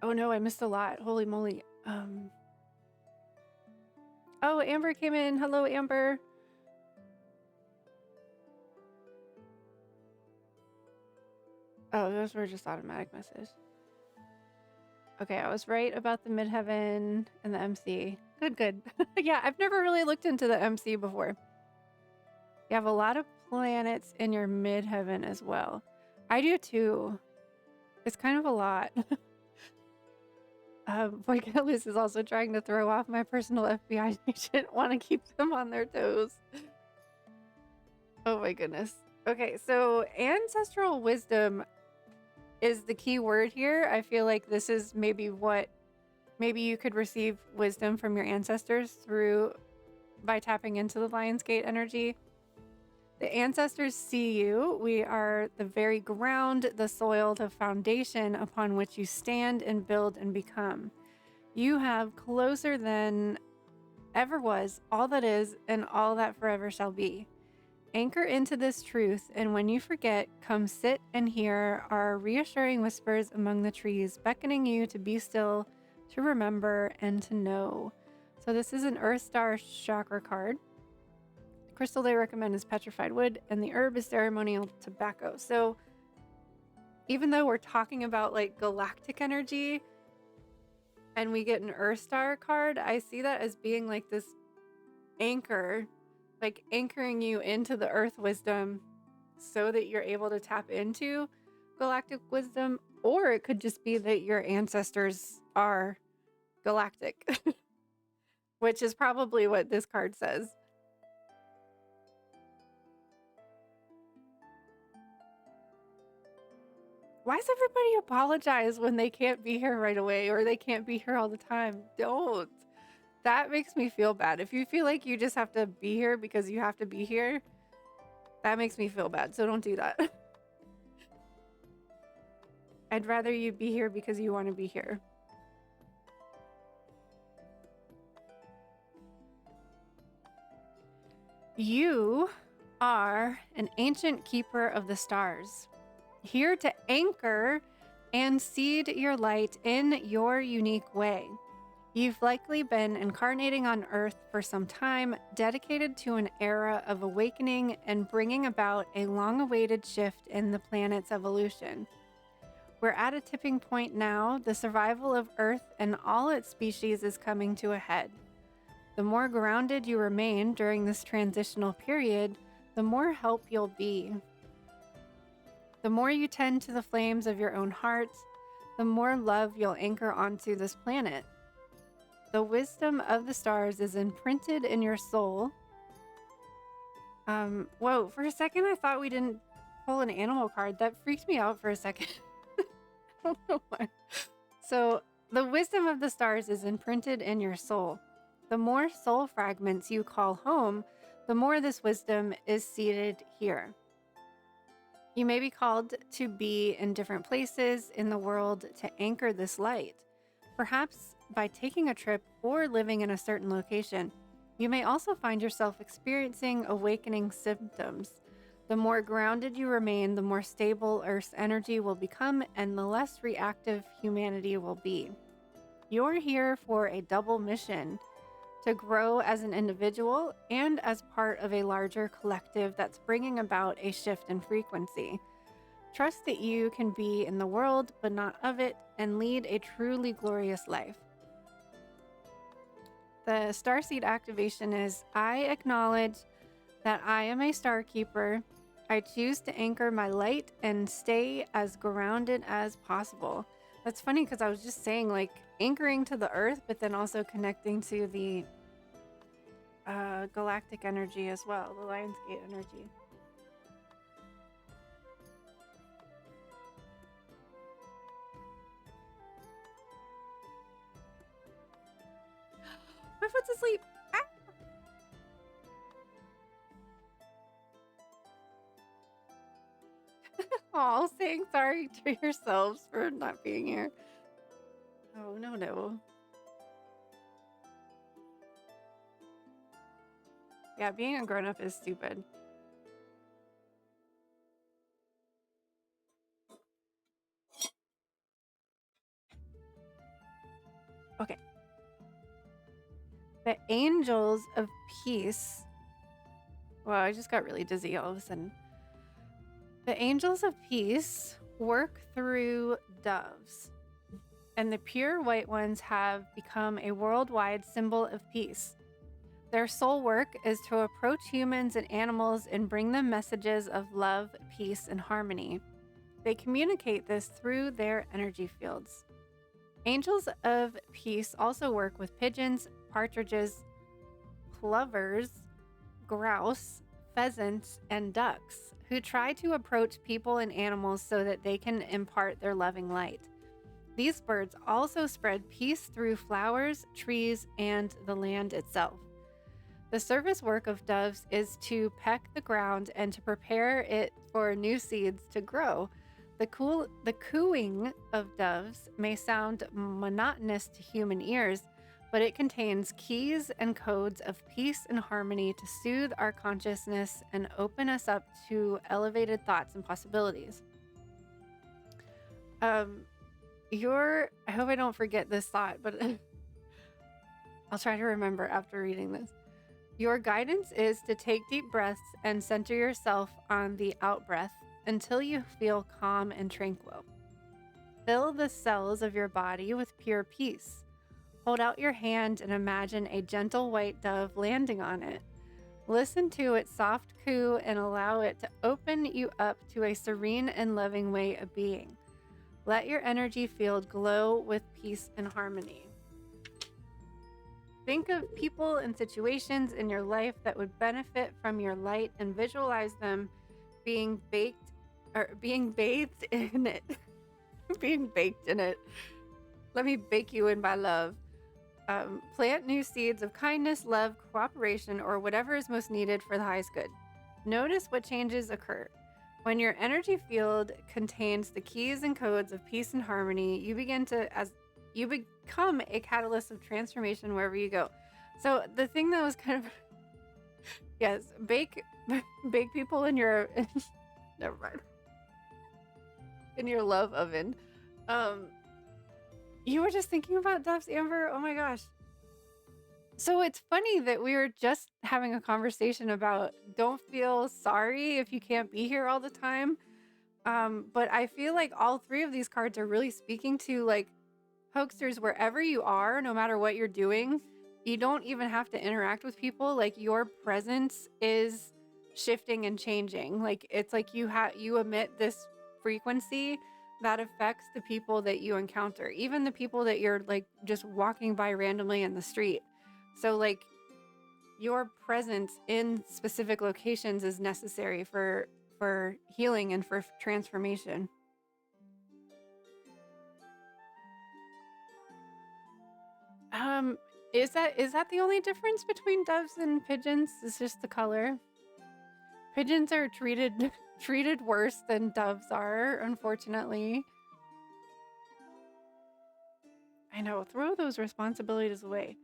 Oh no, I missed a lot. Holy moly. Oh, Amber came in. Hello, Amber. Oh, those were just automatic messages. Okay, I was right about the midheaven and the MC. Good. Yeah, I've never really looked into the MC before. You have a lot of planets in your midheaven as well. I do too. It's kind of a lot. Boy Catalyst is also trying to throw off my personal FBI agent. Want to keep them on their toes. Oh my goodness. Okay, so ancestral wisdom is the key word here. I feel like this is maybe you could receive wisdom from your ancestors through by tapping into the Lion's Gate energy. The ancestors see you. We are the very ground, the soil, the foundation upon which you stand and build and become. You have closer than ever was all that is and all that forever shall be. Anchor into this truth, and when you forget, come sit and hear our reassuring whispers among the trees, beckoning you to be still, to remember, and to know. So this is an Earth Star chakra card. The crystal they recommend is petrified wood, and the herb is ceremonial tobacco. So even though we're talking about like galactic energy and we get an Earth Star card, I see that as being like this anchor, like anchoring you into the earth wisdom so that you're able to tap into galactic wisdom. Or it could just be that your ancestors are galactic, which is probably what this card says. Why does everybody apologize when they can't be here right away or they can't be here all the time? Don't. That makes me feel bad. If you feel like you just have to be here because you have to be here, that makes me feel bad. So don't do that. I'd rather you be here because you want to be here. You are an ancient keeper of the stars, here to anchor and seed your light in your unique way. You've likely been incarnating on Earth for some time, dedicated to an era of awakening and bringing about a long-awaited shift in the planet's evolution. We're at a tipping point now. The survival of Earth and all its species is coming to a head. The more grounded you remain during this transitional period, the more help you'll be. The more you tend to the flames of your own heart, the more love you'll anchor onto this planet. The wisdom of the stars is imprinted in your soul. Whoa, for a second I thought we didn't pull an animal card. That freaked me out for a second. I don't know why. So, the wisdom of the stars is imprinted in your soul. The more soul fragments you call home, the more this wisdom is seated here. You may be called to be in different places in the world to anchor this light. Perhaps by taking a trip or living in a certain location, you may also find yourself experiencing awakening symptoms. The more grounded you remain, the more stable Earth's energy will become and the less reactive humanity will be. You're here for a double mission: to grow as an individual and as part of a larger collective that's bringing about a shift in frequency. Trust that you can be in the world, but not of it, and lead a truly glorious life. The starseed activation is: I acknowledge that I am a star keeper. I choose to anchor my light and stay as grounded as possible. That's funny because I was just saying like anchoring to the earth, but then also connecting to the galactic energy as well, the Lion's Gate energy. My foot's asleep. Ah! Aw, saying sorry to yourselves for not being here. Oh, no. Yeah, being a grown-up is stupid. Okay. The angels of peace. Wow, I just got really dizzy all of a sudden. The angels of peace work through doves, and the pure white ones have become a worldwide symbol of peace. Their sole work is to approach humans and animals and bring them messages of love, peace, and harmony. They communicate this through their energy fields. Angels of peace also work with pigeons, partridges, plovers, grouse, pheasants, and ducks, who try to approach people and animals so that they can impart their loving light. These birds also spread peace through flowers, trees, and the land itself. The service work of doves is to peck the ground and to prepare it for new seeds to grow. The cooing of doves may sound monotonous to human ears, but it contains keys and codes of peace and harmony to soothe our consciousness and open us up to elevated thoughts and possibilities. I hope I don't forget this thought, but I'll try to remember after reading this. Your guidance is to take deep breaths and center yourself on the out breath until you feel calm and tranquil. Fill the cells of your body with pure peace. Hold out your hand and imagine a gentle white dove landing on it. Listen to its soft coo and allow it to open you up to a serene and loving way of being. Let your energy field glow with peace and harmony. Think of people and situations in your life that would benefit from your light and visualize them being bathed in it. Being baked in it. Let me bake you in my love. Plant new seeds of kindness, love, cooperation, or whatever is most needed for the highest good. Notice what changes occur. When your energy field contains the keys and codes of peace and harmony, you become a catalyst of transformation wherever you go. So the thing that was kind of yes, bake people in your never mind. In your love oven. You were just thinking about doves, Amber? Oh my gosh. So it's funny that we were just having a conversation about don't feel sorry if you can't be here all the time. But I feel like all three of these cards are really speaking to like hoaxers wherever you are, no matter what you're doing. You don't even have to interact with people. Like your presence is shifting and changing. Like it's like you emit this frequency that affects the people that you encounter, even the people that you're like just walking by randomly in the street. So like your presence in specific locations is necessary for healing and for transformation. Is that the only difference between doves and pigeons? It's just the color. Pigeons are treated worse than doves are, unfortunately. I know, throw those responsibilities away.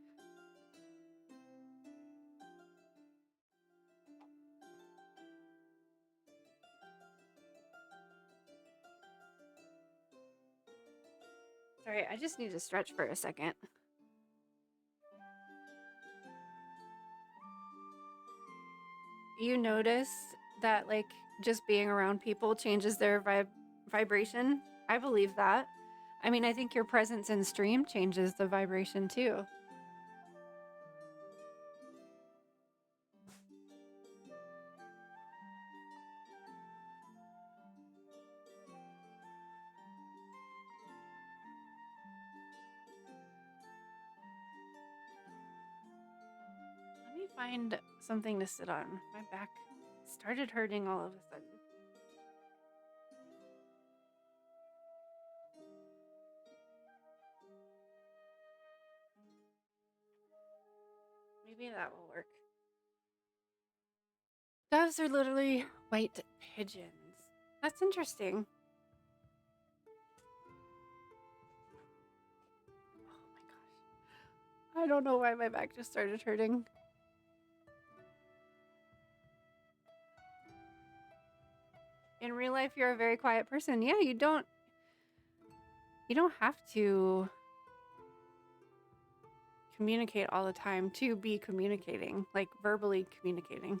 Sorry, I just need to stretch for a second. You notice that like just being around people changes their vibration? I believe that. I mean, I think your presence in stream changes the vibration too. Let me find something to sit on. My back started hurting all of a sudden. Maybe that will work. Doves are literally white pigeons. That's interesting. Oh my gosh. I don't know why my back just started hurting. In real life, you're a very quiet person. Yeah, you don't have to communicate all the time to be communicating, like verbally communicating.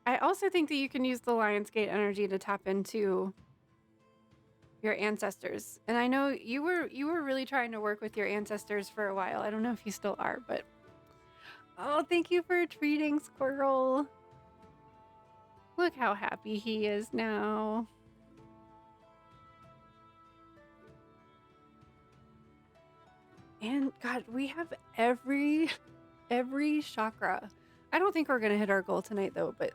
I also think that you can use the Lionsgate energy to tap into your ancestors. And I know you were really trying to work with your ancestors for a while. I don't know if you still are, but oh, thank you for treating Squirrel. Look how happy he is now. And God, we have every chakra. I don't think we're gonna hit our goal tonight though, but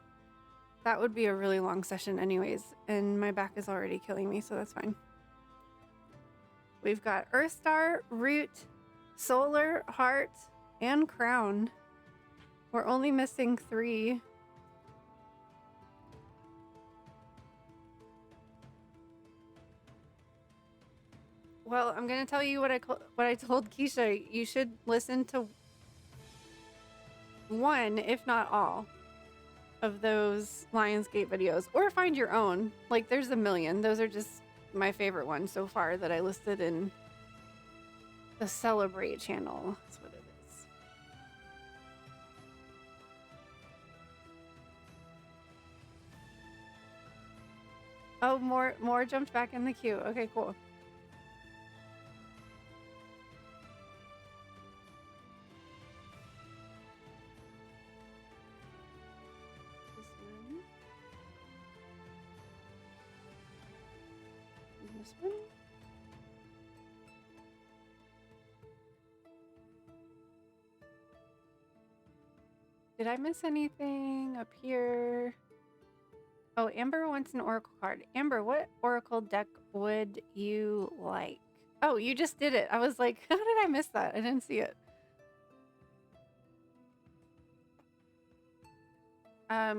that would be a really long session anyways, and my back is already killing me, so that's fine. We've got Earth Star, Root, Solar, Heart, and Crown. We're only missing 3. Well, I'm gonna tell you what I told Keisha. You should listen to one, if not all, of those Lionsgate videos, or find your own. Like, there's a million. Those are just my favorite ones so far that I listed in the Celebrate channel. That's what it is. Oh, more jumped back in the queue. Okay, cool. This one. Did I miss anything up here? Oh, Amber wants an oracle card. Amber, what oracle deck would you like? Oh, you just did it. I was like, how did I miss that? I didn't see it.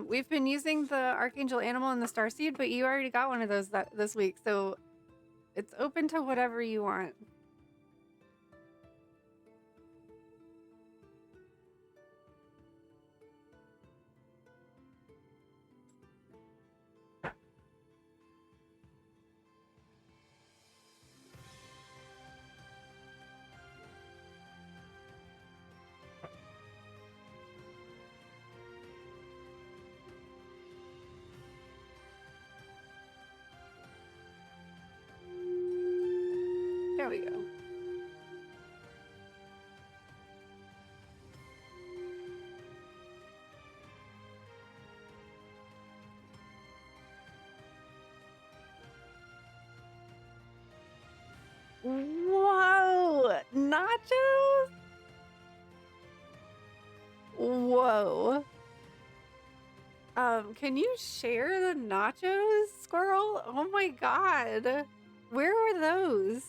We've been using the Archangel Animal and the Starseed, but you already got one of those this week, so it's open to whatever you want. There we go. Whoa! Nachos? Whoa. Can you share the nachos, Squirrel? Oh my god. Where were those?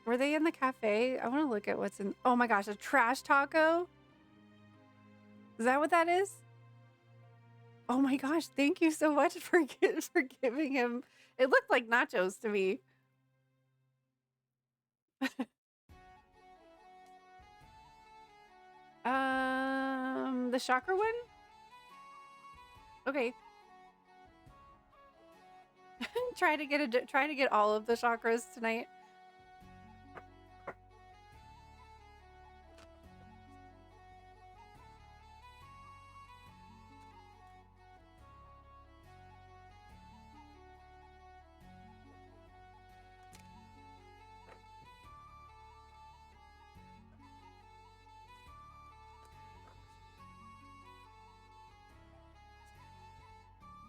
Were they in the cafe? I want to look at what's in... Oh my gosh, a trash taco? Is that what that is? Oh my gosh, thank you so much for giving him... It looked like nachos to me. The chakra one? Okay. try to get all of the chakras tonight.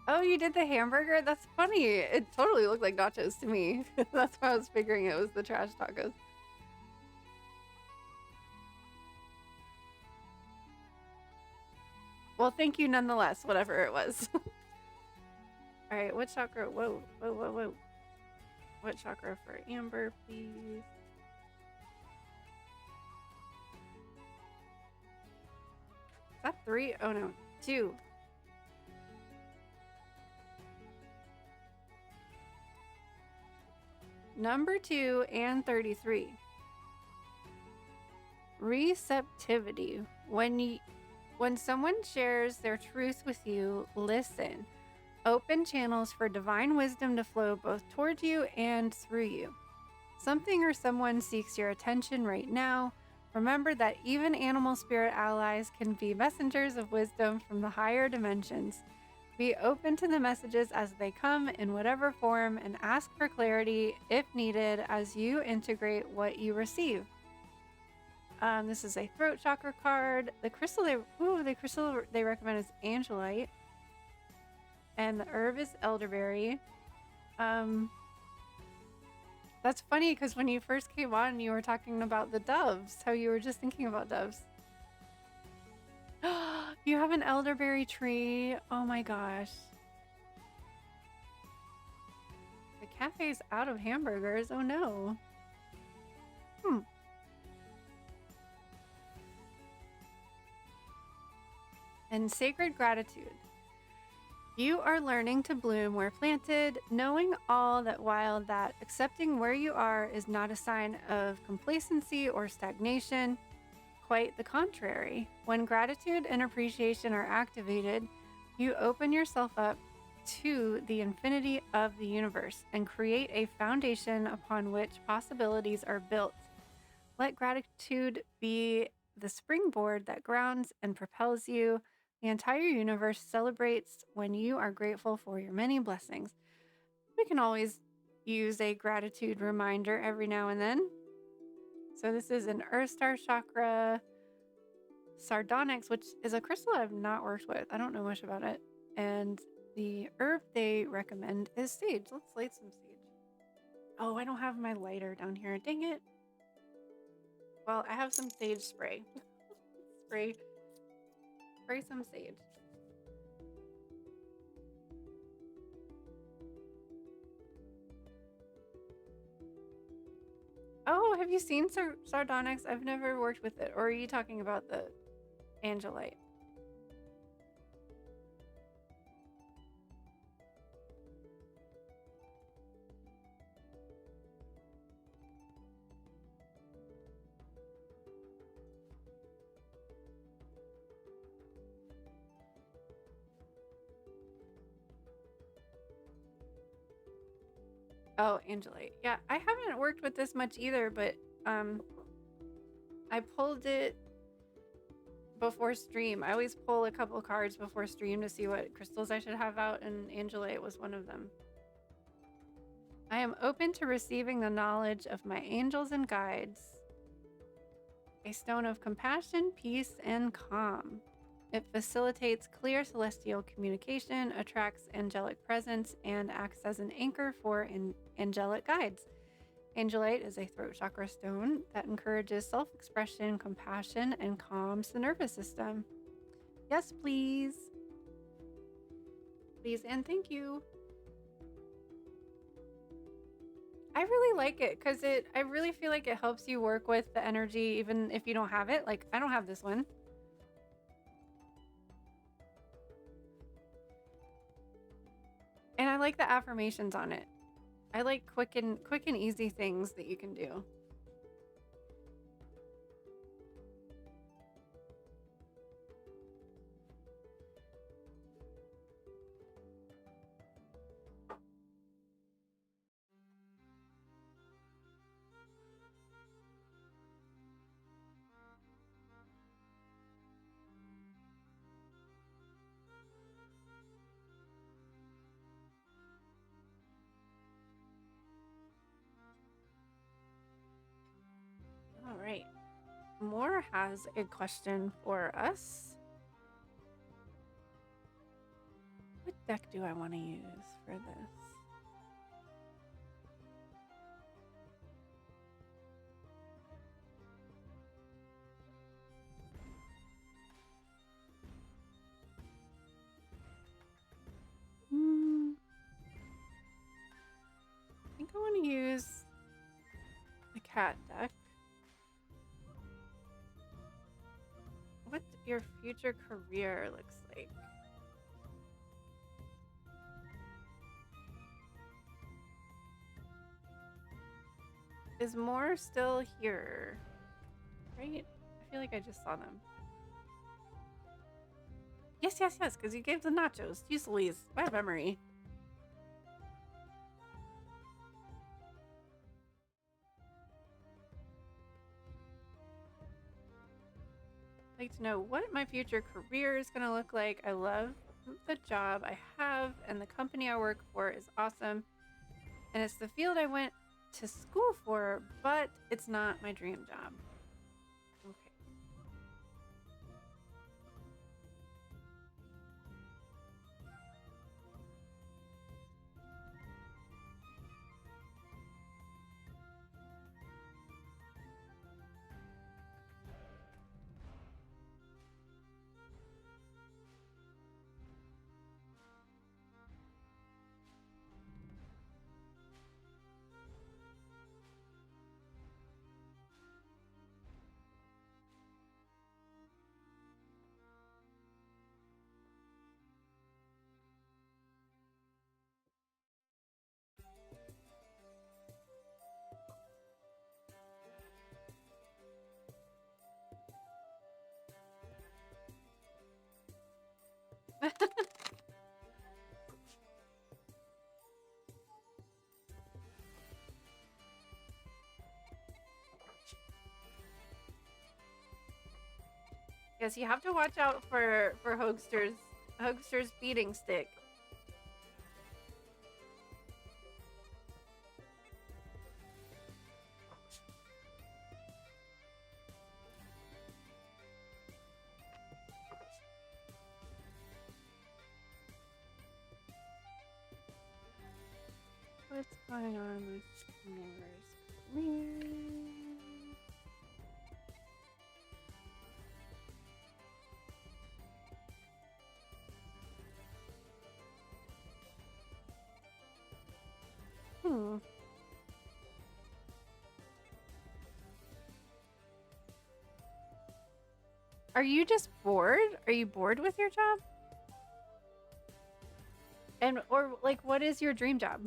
Oh, you did the hamburger? That's funny. It totally looked like nachos to me. That's why I was figuring it was the trash tacos. Well, thank you nonetheless, whatever it was. All right, what chakra? Whoa. What chakra for Amber, please? Is that 3? Oh no, 2. Number 2 and 33. Receptivity. When someone shares their truth with you, listen. Open channels for divine wisdom to flow both toward you and through you. Something or someone seeks your attention right now. Remember that even animal spirit allies can be messengers of wisdom from the higher dimensions. Be open to the messages as they come in whatever form and ask for clarity if needed as you integrate what you receive. This is a throat chakra card. The crystal they recommend is angelite. And the herb is elderberry. That's funny because when you first came on, you were talking about the doves, how you were just thinking about doves. You have an elderberry tree. Oh my gosh. The cafe's out of hamburgers. Oh no. And sacred gratitude. You are learning to bloom where planted, knowing all that while that accepting where you are is not a sign of complacency or stagnation. Quite the contrary. When gratitude and appreciation are activated, you open yourself up to the infinity of the universe and create a foundation upon which possibilities are built. Let gratitude be the springboard that grounds and propels you. The entire universe celebrates when you are grateful for your many blessings. We can always use a gratitude reminder every now and then. So this is an Earth Star Chakra sardonyx, which is a crystal I've not worked with. I don't know much about it. And the herb they recommend is sage. Let's light some sage. Oh, I don't have my lighter down here. Dang it. Well, I have some sage spray. Spray some sage. Oh, have you seen sardonyx? I've never worked with it. Or are you talking about the angelite? Oh, angelite. Yeah, I haven't worked with this much either, but I pulled it before stream. I always pull a couple cards before stream to see what crystals I should have out, and angelite was one of them. I am open to receiving the knowledge of my angels and guides. A stone of compassion, peace, and calm. It facilitates clear celestial communication, attracts angelic presence, and acts as an anchor for angelic guides. Angelite is a throat chakra stone that encourages self-expression, compassion, and calms the nervous system. Yes, please. Please and thank you. I really like it because I really feel like it helps you work with the energy even if you don't have it. Like, I don't have this one. And I like the affirmations on it. I like quick and easy things that you can do. All right. Moore has a question for us. What deck do I want to use for this? I think I want to use the cat deck. What your future career looks like. Is Moore still here? Right? I feel like I just saw them. Yes, because you gave the nachos. Jeez Louise, my memory. I'd like to know what my future career is going to look like. I love the job I have, and the company I work for is awesome. And it's the field I went to school for, but it's not my dream job. Okay. Yes, you have to watch out for Hoagster's beating stick. What's going on with Moore's career? Are you just bored? Are you bored with your job? And or like what is your dream job?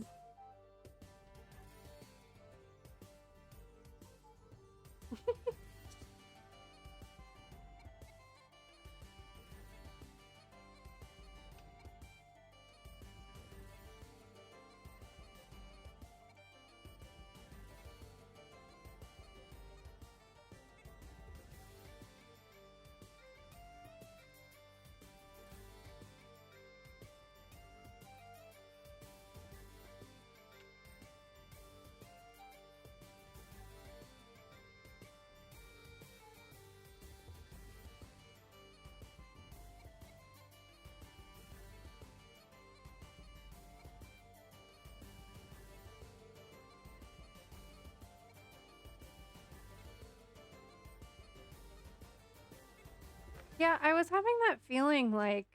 Yeah, I was having that feeling like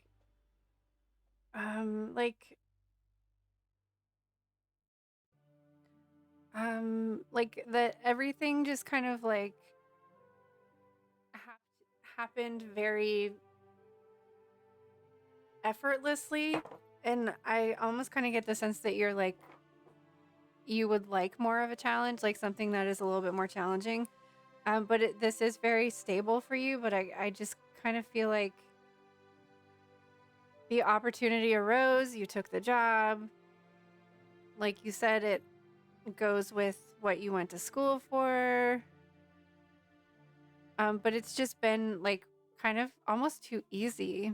that everything just kind of like happened very effortlessly, and I almost kind of get the sense that you're like you would like more of a challenge, like something that is a little bit more challenging. But this is very stable for you, but I just kind of feel like the opportunity arose, you took the job. Like you said, it goes with what you went to school for. But it's just been like kind of almost too easy.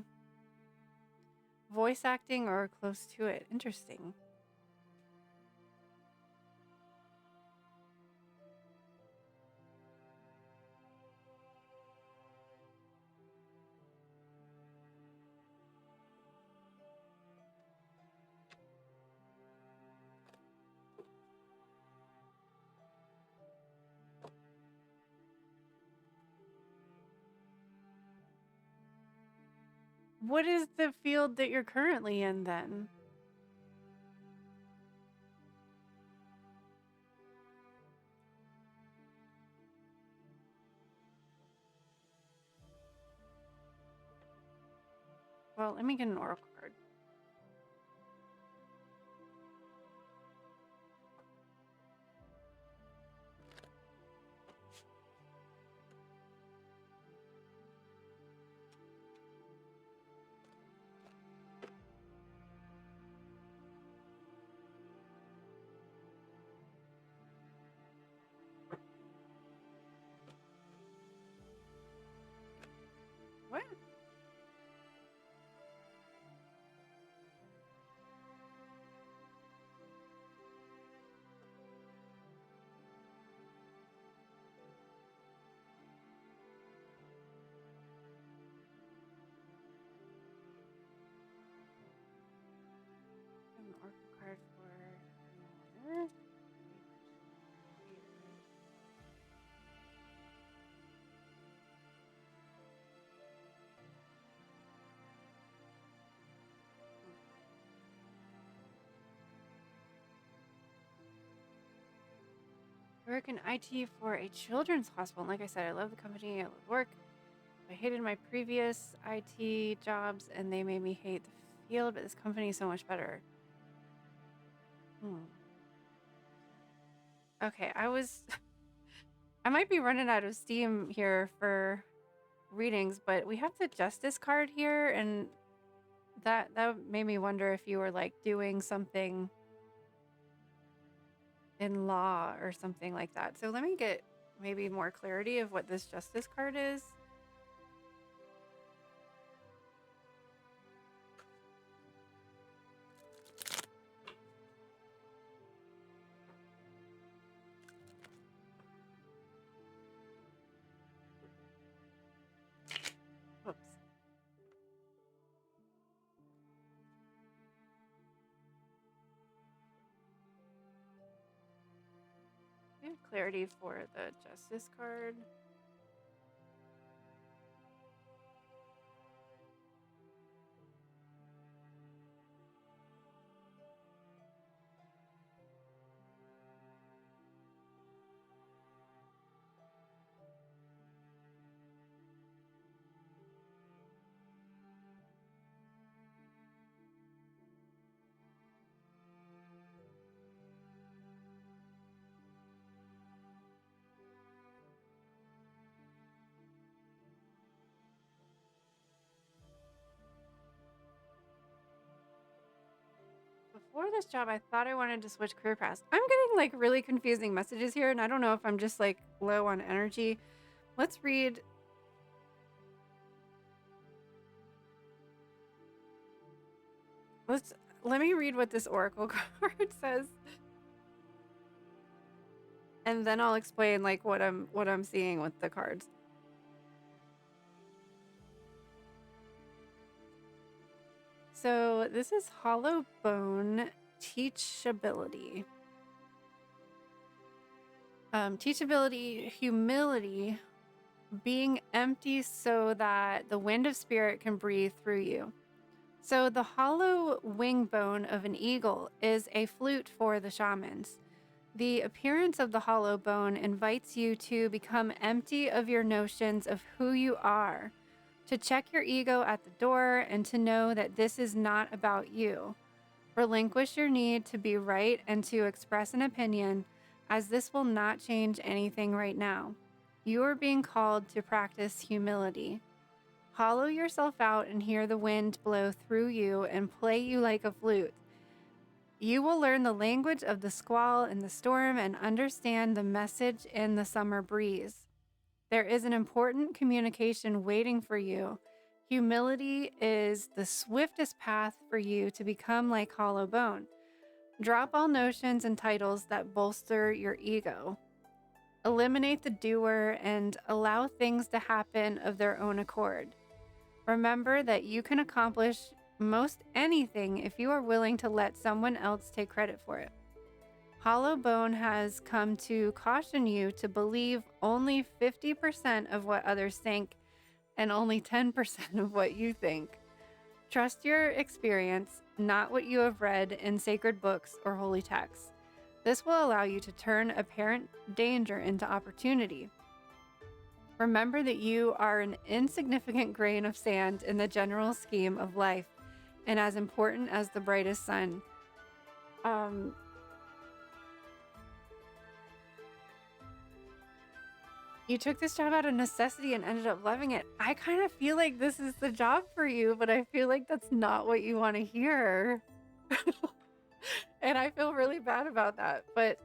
Voice acting or close to it. Interesting. What is the field that you're currently in then? Well, let me get an oracle card. What? An oracle card for Earth. I work in IT for a children's hospital. And like I said, I love the company, I love work. I hated my previous IT jobs and they made me hate the field, but this company is so much better. Okay, I might be running out of steam here for readings, but we have the Justice card here, and that made me wonder if you were like doing something in law or something like that. So let me get maybe more clarity of what this justice card is. Oops. I have clarity for the justice card. Before this job, I thought I wanted to switch career paths. I'm getting like really confusing messages here, and I don't know if I'm just like low on energy. Let's read. Let me read what this oracle card says, and then I'll explain like what I'm seeing with the cards. So this is hollow bone teachability. Teachability, humility, being empty so that the wind of spirit can breathe through you. So the hollow wing bone of an eagle is a flute for the shamans. The appearance of the hollow bone invites you to become empty of your notions of who you are, to check your ego at the door, and to know that this is not about you. Relinquish your need to be right and to express an opinion, as this will not change anything right now. You are being called to practice humility. Hollow yourself out and hear the wind blow through you and play you like a flute. You will learn the language of the squall and the storm and understand the message in the summer breeze. There is an important communication waiting for you. Humility is the swiftest path for you to become like hollow bone. Drop all notions and titles that bolster your ego. Eliminate the doer and allow things to happen of their own accord. Remember that you can accomplish most anything if you are willing to let someone else take credit for it. Hollow Bone has come to caution you to believe only 50% of what others think and only 10% of what you think. Trust your experience, not what you have read in sacred books or holy texts. This will allow you to turn apparent danger into opportunity. Remember that you are an insignificant grain of sand in the general scheme of life, and as important as the brightest sun. You took this job out of necessity and ended up loving it. I kind of feel like this is the job for you, but I feel like that's not what you want to hear. And I feel really bad about that. But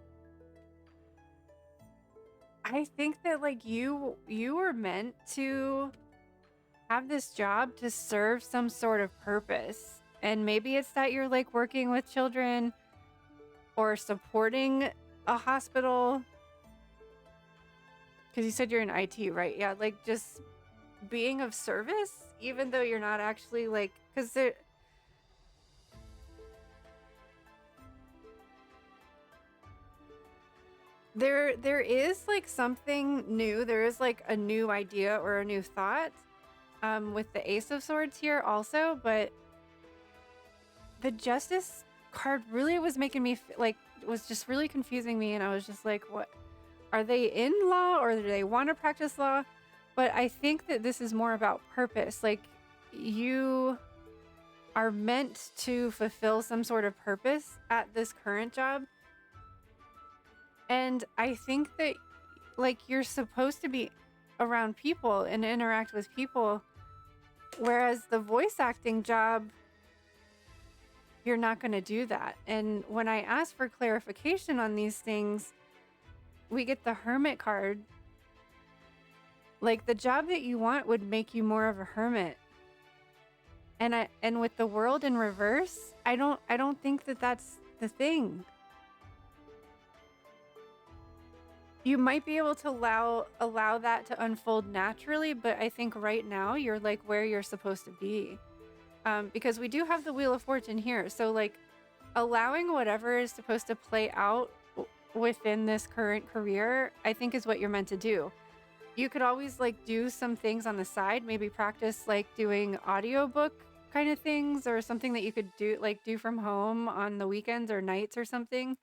I think that like you were meant to have this job to serve some sort of purpose. And maybe it's that you're like working with children or supporting a hospital. Because you said you're in IT, right? Yeah, like just being of service, even though you're not actually like, because there is like something new. There is like a new idea or a new thought with the Ace of Swords here also, but the Justice card really was making me like, was just really confusing me, and I was just like, what? Are they in law or do they want to practice law? But I think that this is more about purpose. Like you are meant to fulfill some sort of purpose at this current job. And I think that like you're supposed to be around people and interact with people. Whereas the voice acting job, you're not going to do that. And when I ask for clarification on these things, we get the hermit card. Like, the job that you want would make you more of a hermit. And with the world in reverse, I don't think that that's the thing. You might be able to allow that to unfold naturally, but I think right now you're like where you're supposed to be. Because we do have the Wheel of Fortune here. So like allowing whatever is supposed to play out within this current career, I think is what you're meant to do. You could always like do some things on the side, maybe practice like doing audiobook kind of things or something that you could do from home on the weekends or nights or something.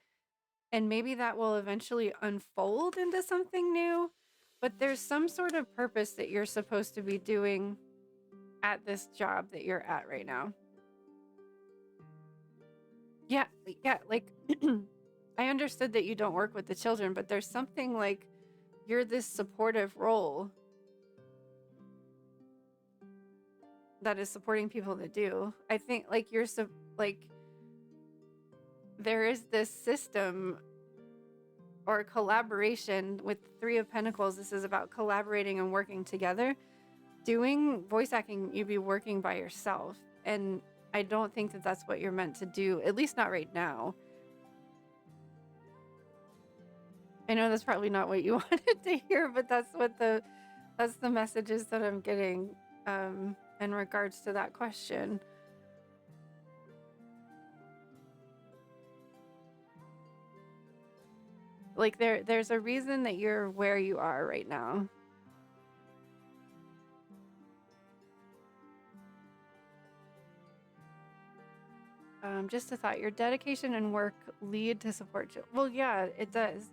And maybe that will eventually unfold into something new. But there's some sort of purpose that you're supposed to be doing at this job that you're at right now. Yeah, like I understood that you don't work with the children, but there's something like you're this supportive role that is supporting people that do. I think like there is this system or collaboration with Three of Pentacles. This is about collaborating and working together. Doing voice acting, you'd be working by yourself. And I don't think that that's what you're meant to do, at least not right now. I know that's probably not what you wanted to hear, but that's the messages that I'm getting in regards to that question. Like there's a reason that you're where you are right now. Just a thought, your dedication and work lead to support you. Well, yeah, it does.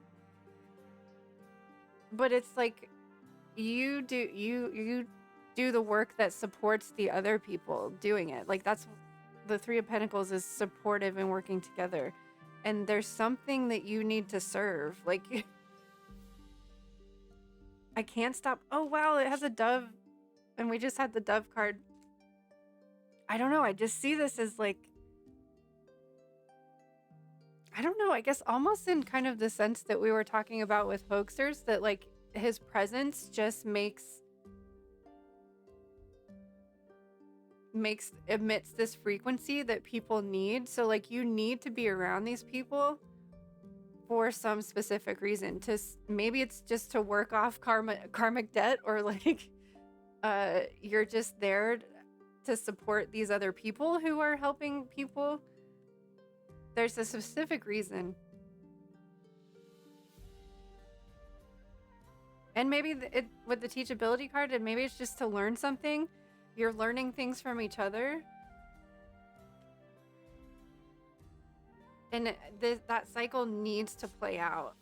But it's like you do the work that supports the other people doing it. Like that's the Three of Pentacles is supportive and working together. And there's something that you need to serve. Like I can't stop. Oh wow, it has a dove and we just had the dove card. I don't know. I just see this as like, I don't know, I guess almost in kind of the sense that we were talking about with Hoaxers, that like his presence just emits this frequency that people need. So like you need to be around these people for some specific reason. Maybe it's just to work off karmic debt, or like you're just there to support these other people who are helping people. There's a specific reason. And maybe with the teachability card, and maybe it's just to learn something. You're learning things from each other. And that cycle needs to play out.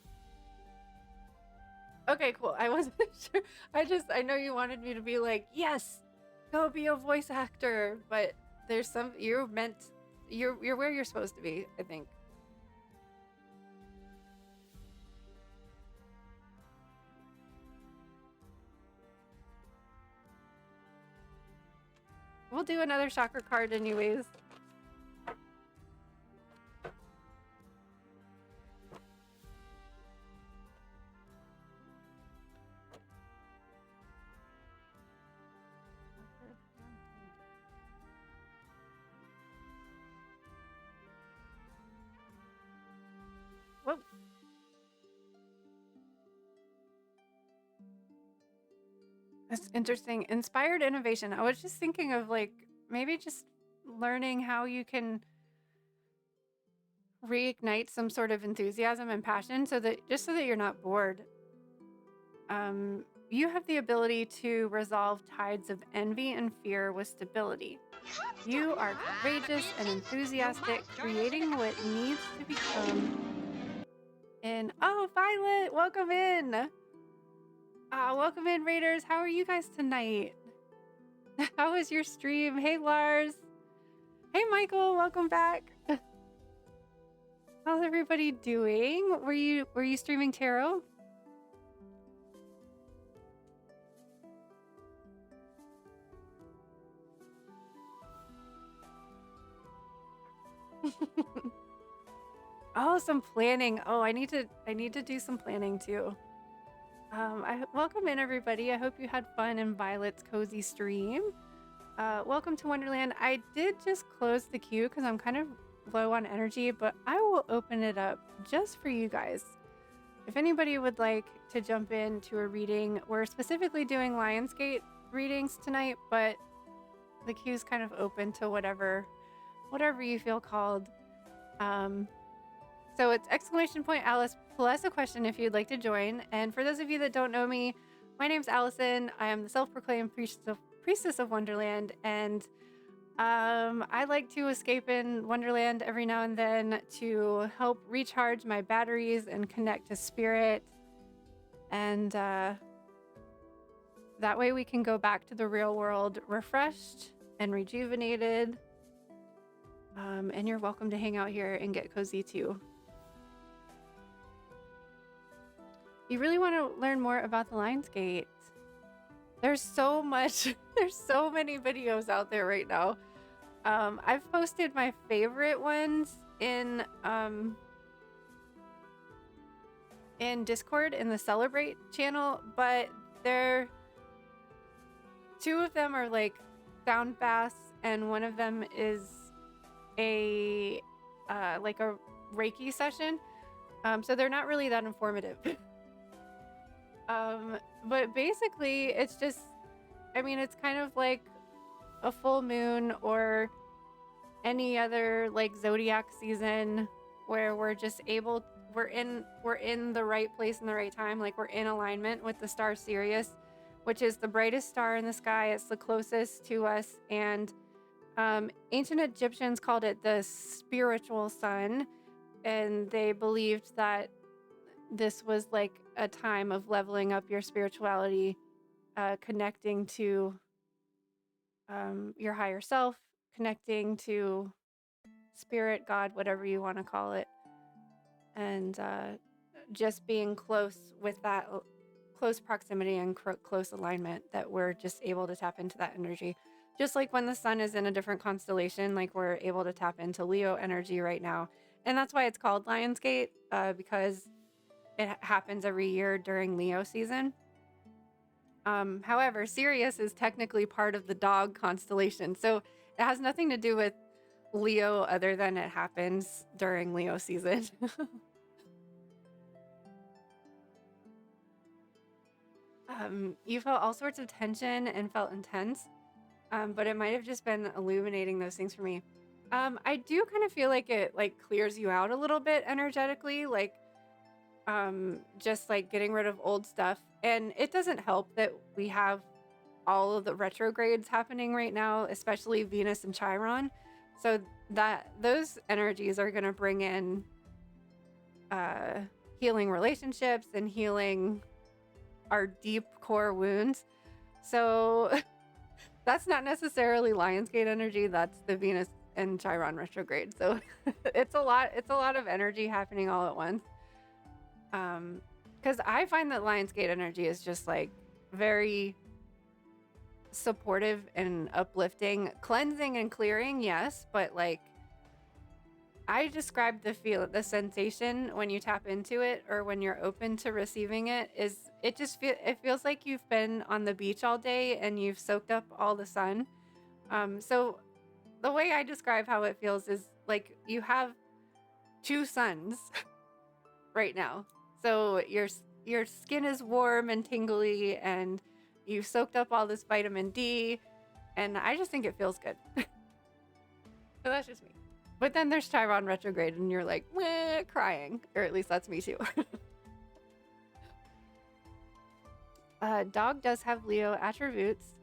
Okay, cool. I wasn't sure. I know you wanted me to be like, yes, go be a voice actor. But there's you're where you're supposed to be, I think. We'll do another chakra card anyways. Whoa. That's interesting. Inspired innovation. I was just thinking of like maybe just learning how you can reignite some sort of enthusiasm and passion so that you're not bored. You have the ability to resolve tides of envy and fear with stability. You are courageous and enthusiastic, creating what needs to become. And oh, Violet, welcome in. Welcome in, Raiders. How are you guys tonight? How was your stream? Hey, Lars. Hey, Michael. Welcome back. How's everybody doing? Were you streaming tarot? Oh, some planning. Oh, I need to do some planning too. Welcome in everybody. I hope you had fun in Violet's cozy stream. Welcome to Wonderland. I did just close the queue because I'm kind of low on energy, but I will open it up just for you guys. If anybody would like to jump into a reading, we're specifically doing Lionsgate readings tonight, but the queue's kind of open to whatever you feel called. So it's !Alice plus a question if you'd like to join. And for those of you that don't know me, my name's Allison. I am the self-proclaimed priestess of Wonderland, and I like to escape in Wonderland every now and then to help recharge my batteries and connect to spirit. And that way we can go back to the real world refreshed and rejuvenated. And you're welcome to hang out here and get cozy too. You really want to learn more about the Lionsgate? There's so much, there's so many videos out there right now. I've posted my favorite ones in Discord in the Celebrate channel, but two of them are like sound baths, and one of them is a like a Reiki session. So they're not really that informative. But basically it's just, I mean, it's kind of like a full moon or any other like zodiac season where we're in the right place in the right time. Like we're in alignment with the star Sirius, which is the brightest star in the sky. It's the closest to us, and ancient Egyptians called it the spiritual sun, and they believed that this was like a time of leveling up your spirituality, connecting to your higher self, connecting to spirit, God, whatever you want to call it, and just being close with that close proximity and close alignment, that we're just able to tap into that energy. Just like when the sun is in a different constellation, like we're able to tap into Leo energy right now. And that's why it's called Lionsgate, because it happens every year during Leo season. However, Sirius is technically part of the dog constellation, so it has nothing to do with Leo other than it happens during Leo season. You felt all sorts of tension and felt intense, but it might have just been illuminating those things for me. I do kind of feel like it like clears you out a little bit energetically, like just like getting rid of old stuff. And it doesn't help that we have all of the retrogrades happening right now, especially Venus and Chiron. So that those energies are going to bring in healing relationships and healing our deep core wounds. So that's not necessarily Lionsgate energy. That's the Venus and Chiron retrograde. So it's a lot of energy happening all at once. Because I find that Lionsgate energy is just like very supportive and uplifting, cleansing and clearing, yes, but like I describe the sensation when you tap into it or when you're open to receiving it is it feels like you've been on the beach all day and you've soaked up all the sun. So the way I describe how it feels is like you have two suns right now. So your skin is warm and tingly, and you've soaked up all this vitamin D, and I just think it feels good. So that's just me. But then there's Chiron retrograde, and you're like, meh, crying. Or at least that's me too. Dog does have Leo attributes.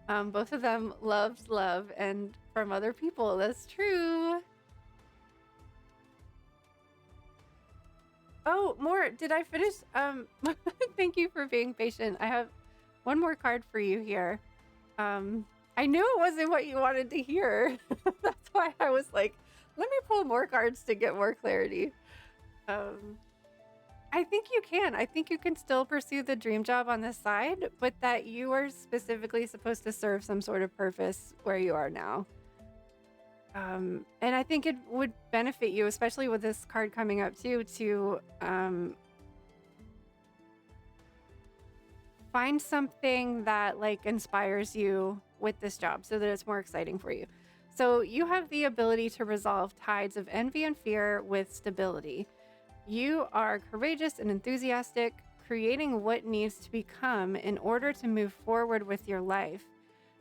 Both of them loves love and from other people. That's true. Oh, more. Did I finish? Thank you for being patient. I have one more card for you here. I knew it wasn't what you wanted to hear. That's why I was like, let me pull more cards to get more clarity. I think you can. I think you can still pursue the dream job on this side, but that you are specifically supposed to serve some sort of purpose where you are now. And I think it would benefit you, especially with this card coming up too, to find something that like inspires you with this job so that it's more exciting for you. So you have the ability to resolve tides of envy and fear with stability. You are courageous and enthusiastic, creating what needs to become in order to move forward with your life.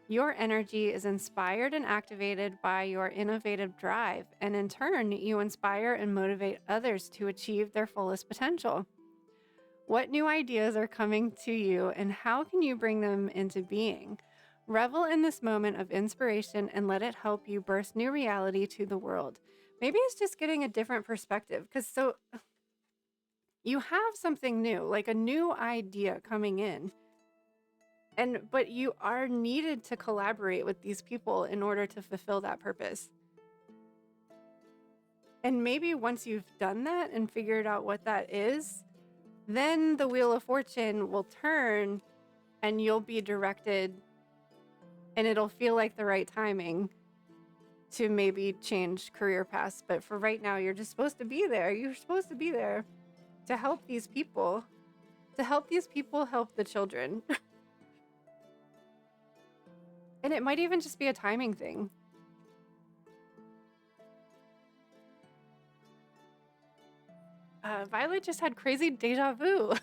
Your energy is inspired and activated by your innovative drive, and in turn, you inspire and motivate others to achieve their fullest potential. What new ideas are coming to you, and how can you bring them into being? Revel in this moment of inspiration and let it help you burst new reality to the world. Maybe it's just getting a different perspective, because so you have something new, like a new idea coming in. But you are needed to collaborate with these people in order to fulfill that purpose. And maybe once you've done that and figured out what that is, then the Wheel of Fortune will turn and you'll be directed and it'll feel like the right timing to maybe change career paths. But for right now, you're just supposed to be there. You're supposed to be there to help these people, help the children. And it might even just be a timing thing. Violet just had crazy deja vu.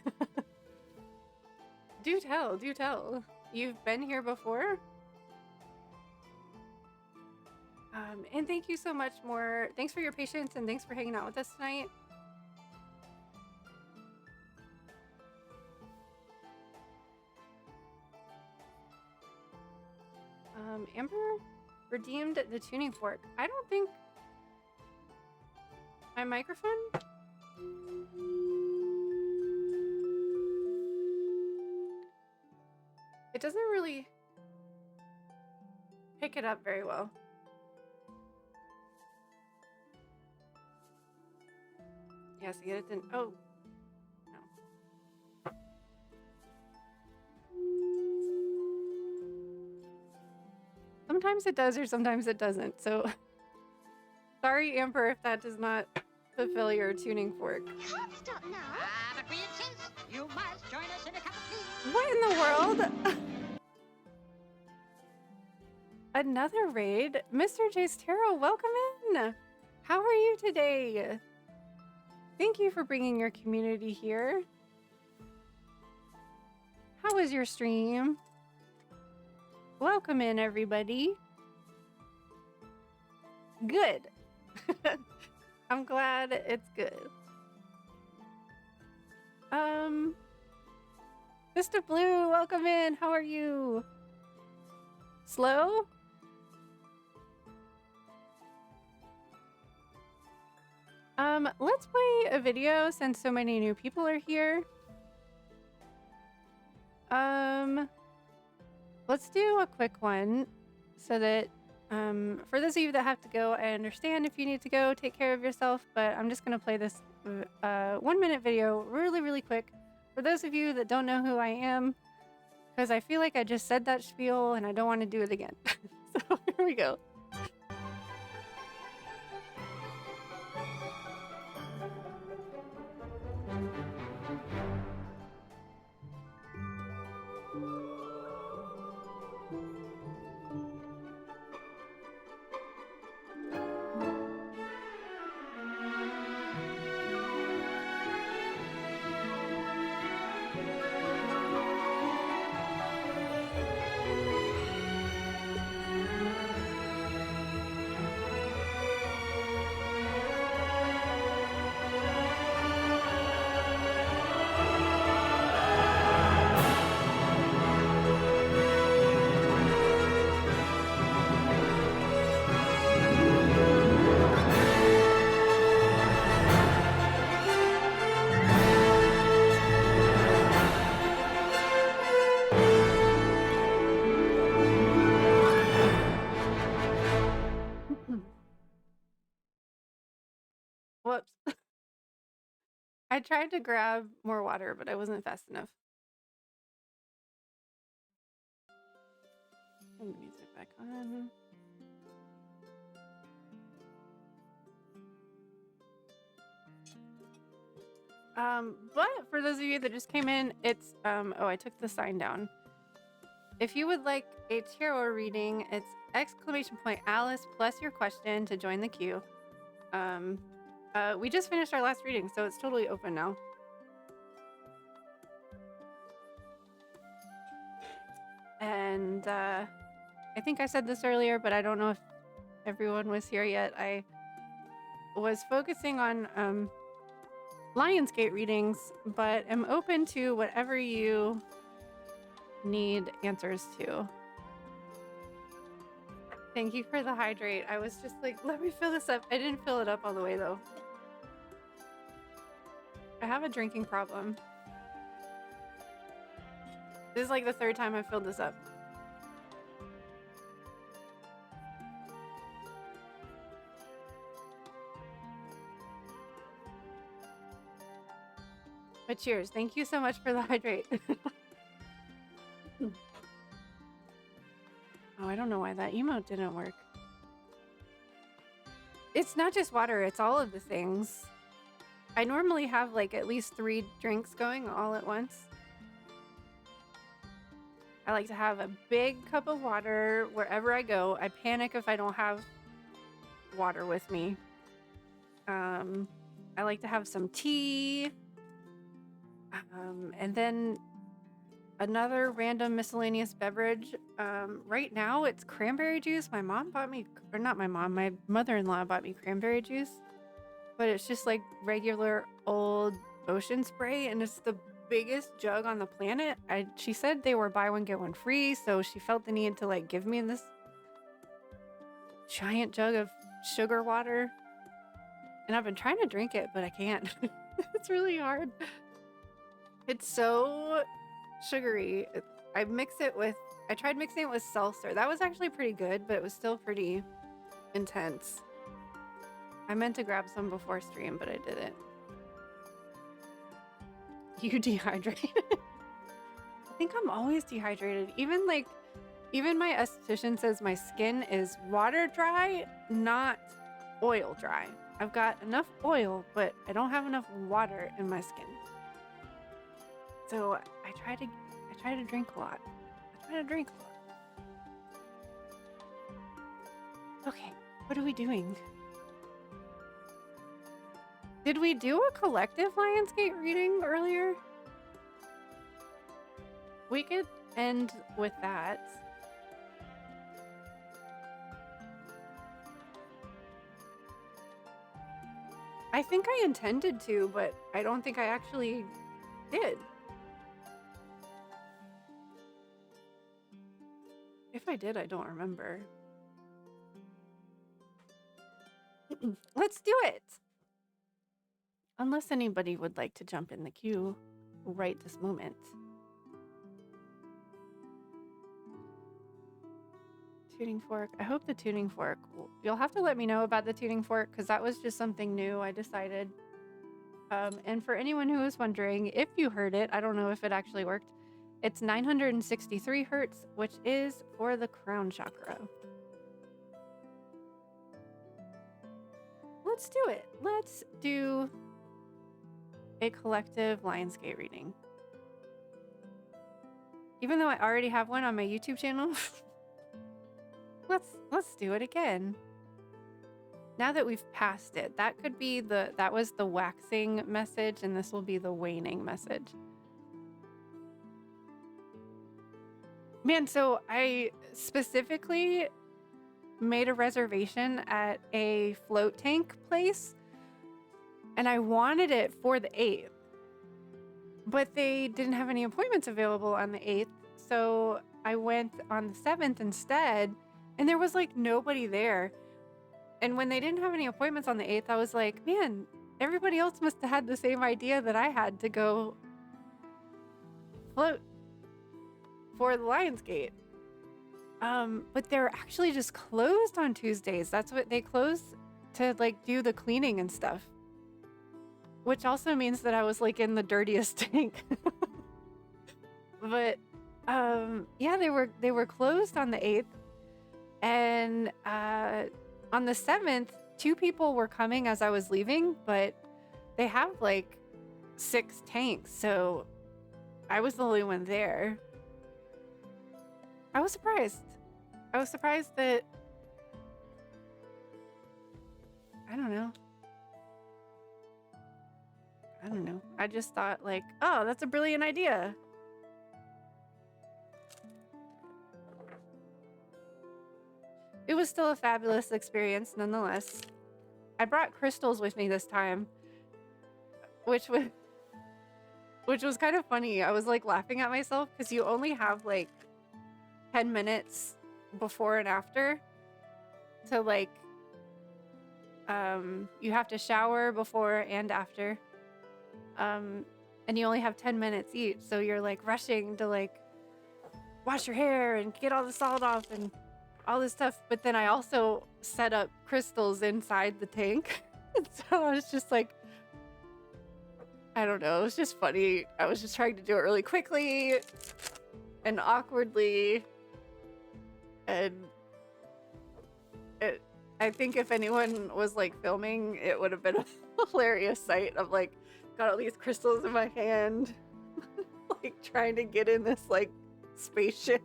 Do tell, do tell. You've been here before? And thank you so much more. Thanks for your patience and thanks for hanging out with us tonight. Amber redeemed the tuning fork. I don't think my microphone. It doesn't really pick it up very well. Yeah, see, it didn't. Oh, no. Sometimes it does or sometimes it doesn't. So sorry, Amber, if that does not fulfill your tuning fork. Can't stop now. But princess, you must join us in a cup of tea. What in the world? Another raid? Mr. Jace Tarot, welcome in. How are you today? Thank you for bringing your community here. How was your stream? Welcome in, everybody. Good. I'm glad it's good. Mr. Blue, welcome in. How are you? Slow? Let's play a video since so many new people are here. Let's do a quick one so that for those of you that have to go, I understand if you need to go, take care of yourself, but I'm just gonna play this 1 minute video really quick for those of you that don't know who I am, because I feel like I just said that spiel and I don't want to do it again. So here we go. Whoops. I tried to grab more water, but I wasn't fast enough. Turn the music back on. But for those of you that just came in, it's oh, I took the sign down. If you would like a tarot reading, it's !Alice plus your question to join the queue. We just finished our last reading, so it's totally open now. And I think I said this earlier, but I don't know if everyone was here yet. I was focusing on Lionsgate readings, but am open to whatever you need answers to. Thank you for the hydrate. I was just like, let me fill this up. I didn't fill it up all the way though. I have a drinking problem. This is like the third time I've filled this up. But cheers. Thank you so much for the hydrate. Oh, I don't know why that emote didn't work. It's not just water, it's all of the things. I normally have like at least 3 drinks going all at once. I like to have a big cup of water wherever I go. I panic if I don't have water with me. I like to have some tea. And then another random miscellaneous beverage. Right now it's cranberry juice. My mom bought me, or not my mom, my mother-in-law bought me cranberry juice. But it's just like regular old ocean spray, and it's the biggest jug on the planet. She said they were buy one get one free, so she felt the need to like give me this giant jug of sugar water. And I've been trying to drink it, but I can't. It's really hard. It's so sugary. I tried mixing it with seltzer. That was actually pretty good, but it was still pretty intense. I meant to grab some before stream, but I didn't. You dehydrated? I think I'm always dehydrated. Even my esthetician says my skin is water dry, not oil dry. I've got enough oil, but I don't have enough water in my skin. So I try to drink a lot. Okay, what are we doing? Did we do a collective Lionsgate reading earlier? We could end with that. I think I intended to, but I don't think I actually did. If I did, I don't remember. Let's do it! Unless anybody would like to jump in the queue right this moment. Tuning fork. I hope the tuning fork. You'll have to let me know about the tuning fork because that was just something new I decided. And for anyone who is wondering if you heard it, I don't know if it actually worked. It's 963 hertz, which is for the crown chakra. Let's do it. Let's do a collective Lionsgate reading. Even though I already have one on my YouTube channel, let's do it again. Now that we've passed it, that was the waxing message, and this will be the waning message. Man, so I specifically made a reservation at a float tank place, and I wanted it for the 8th, but they didn't have any appointments available on the 8th, so I went on the 7th instead, and there was like nobody there. And when they didn't have any appointments on the 8th, I was like, man, everybody else must have had the same idea that I had to go float for the Lionsgate. But they're actually just closed on Tuesdays. That's what they close to like do the cleaning and stuff. Which also means that I was like in the dirtiest tank. But yeah, they were closed on the 8th. And on the 7th, 2 people were coming as I was leaving, but they have like 6 tanks, so I was the only one there. I was surprised. I was surprised that, I don't know. I just thought like, oh, that's a brilliant idea. It was still a fabulous experience nonetheless. I brought crystals with me this time, which was kind of funny. I was like laughing at myself because you only have like 10 minutes before and after to like you have to shower before and after. And you only have 10 minutes each, so you're like rushing to like wash your hair and get all the salt off and all this stuff. But then I also set up crystals inside the tank. And so I was just like, I don't know, it was just funny. I was just trying to do it really quickly and awkwardly. And I think if anyone was like filming, it would have been a hilarious sight of like, got all these crystals in my hand, like trying to get in this like spaceship.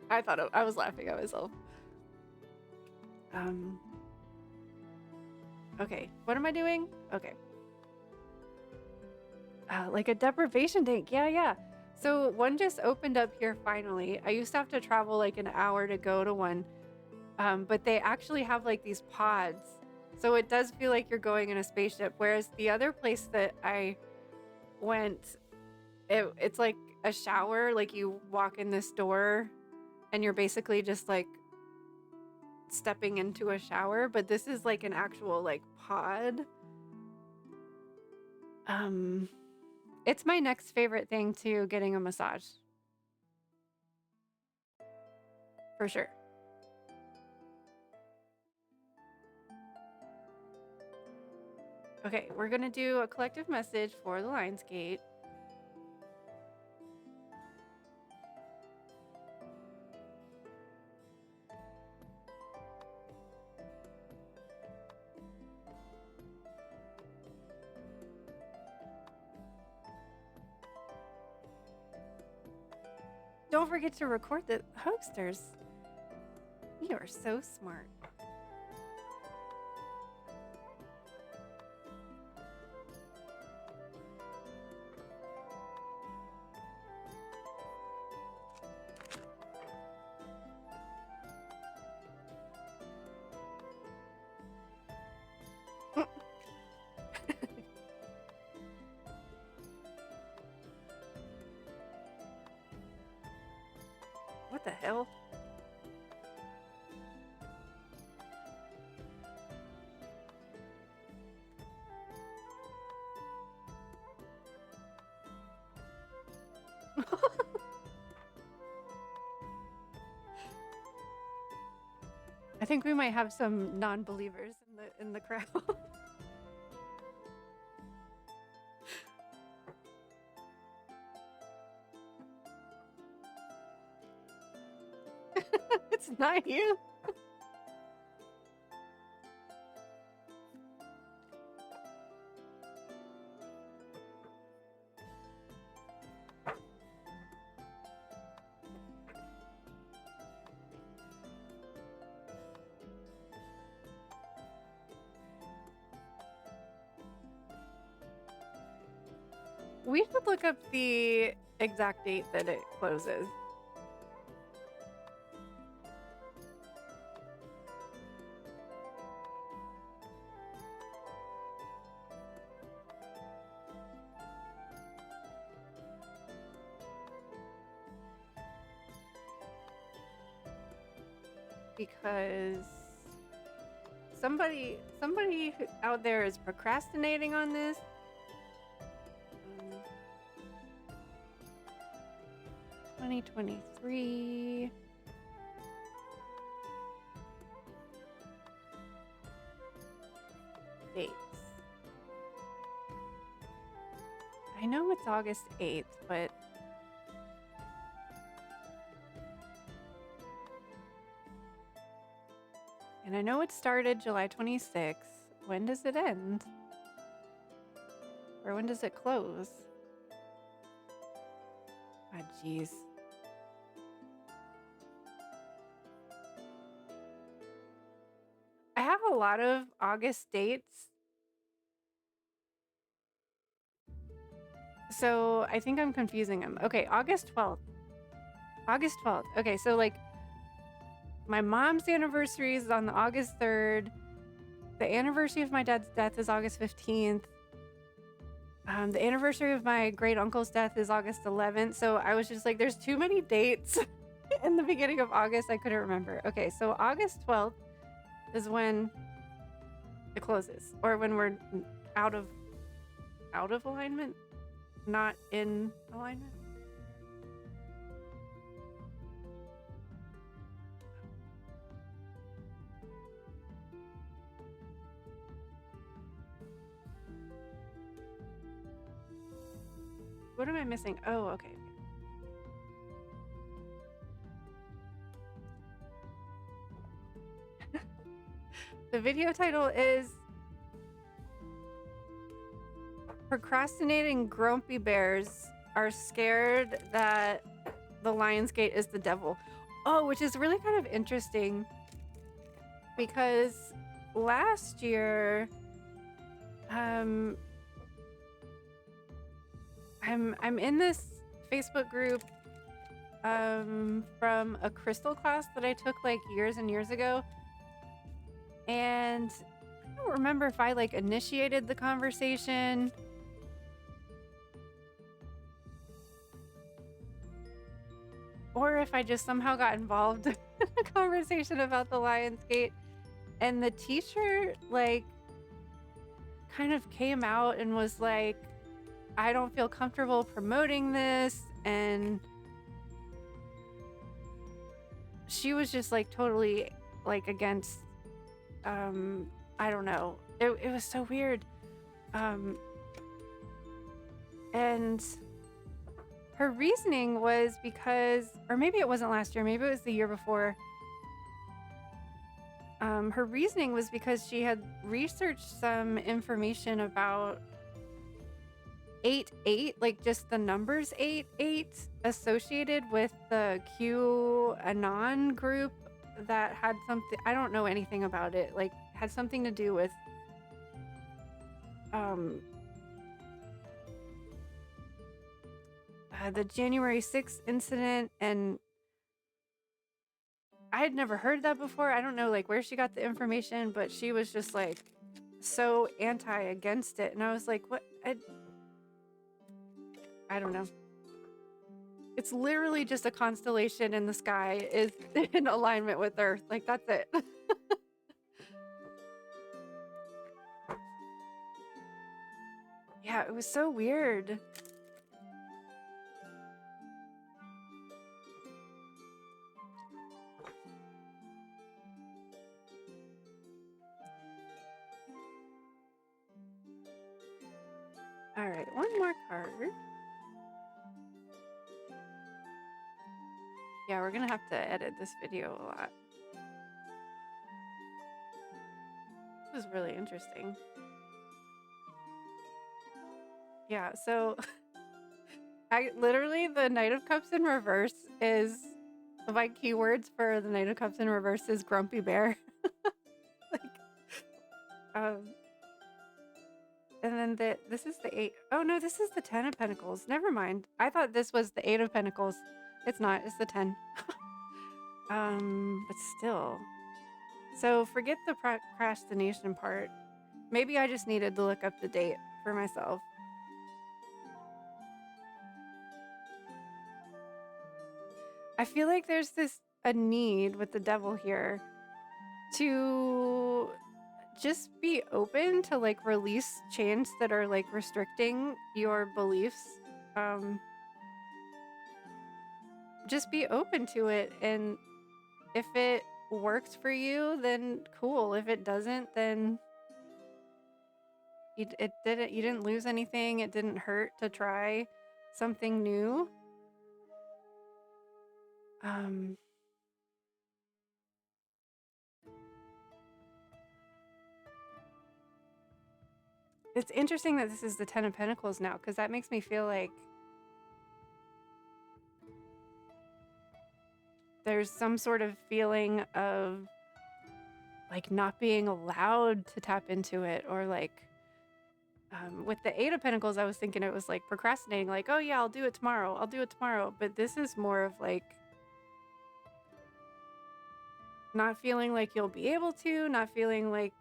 I was laughing at myself. Okay, what am I doing? Okay. Like a deprivation tank. Yeah. So one just opened up here finally. I used to have to travel like an hour to go to one. But they actually have like these pods. So it does feel like you're going in a spaceship. Whereas the other place that I went, it's like a shower. Like you walk in this door and you're basically just like stepping into a shower. But this is like an actual like pod. It's my next favorite thing to getting a massage. For sure. Okay, we're gonna do a collective message for the Lionsgate. Don't forget to record the hosters. You are so smart. What the hell? I think we might have some non-believers in the crowd. It's not you. We should look up the exact date that it closes. Because somebody out there is procrastinating on this. 2023. Dates. I know it's August 8th, but and I know it started July 26th. When does it end? Or when does it close? Ah, jeez. I have a lot of August dates. So I think I'm confusing them. Okay, August 12th. August 12th. Okay, so like my mom's anniversary is on the August 3rd. The anniversary of my dad's death is August 15th. The anniversary of my great uncle's death is August 11th. So I was just like, there's too many dates in the beginning of August. I couldn't remember. Okay, so August 12th is when it closes, or when we're out of alignment, not in alignment. What am I missing? Oh, okay. The video title is Procrastinating Grumpy Bears Are Scared That the Lionsgate is the Devil. Oh, which is really kind of interesting because last year, I'm in this Facebook group from a crystal class that I took like years and years ago. And I don't remember if I like initiated the conversation or if I just somehow got involved in a conversation about the Lionsgate. And the teacher like kind of came out and was like, I don't feel comfortable promoting this, and she was just like totally like against I don't know, it was so weird. And her reasoning was because, or maybe it wasn't last year, maybe it was the year before, her reasoning was because she had researched some information about 8-8, like just the numbers 8-8 associated with the QAnon group that had something, I don't know anything about it, like had something to do with the January 6th incident. And I had never heard that before. I don't know like where she got the information, but she was just like so against it. And I was like, what? I don't know. It's literally just a constellation in the sky is in alignment with Earth. Like, that's it. Yeah, it was so weird. All right, one more card. Yeah, we're gonna have to edit this video a lot. This was really interesting. Yeah, so literally the Knight of Cups in reverse is, my keywords for the Knight of Cups in reverse is grumpy bear. Like, and then this is the 8. Oh no, this is the 10 of Pentacles. Never mind. I thought this was the 8 of Pentacles. It's not, it's the 10. But still. So forget the procrastination part. Maybe I just needed to look up the date for myself. I feel like there's a need with the devil here to just be open to like release chains that are like restricting your beliefs. Just be open to it, and if it works for you, then cool. If it doesn't, then you didn't lose anything. It didn't hurt to try something new. It's interesting that this is the Ten of Pentacles now, because that makes me feel like there's some sort of feeling of like not being allowed to tap into it, or like with the Eight of Pentacles, I was thinking it was like procrastinating, like, oh yeah, I'll do it tomorrow. I'll do it tomorrow. But this is more of like not feeling like you'll be able to, not feeling like,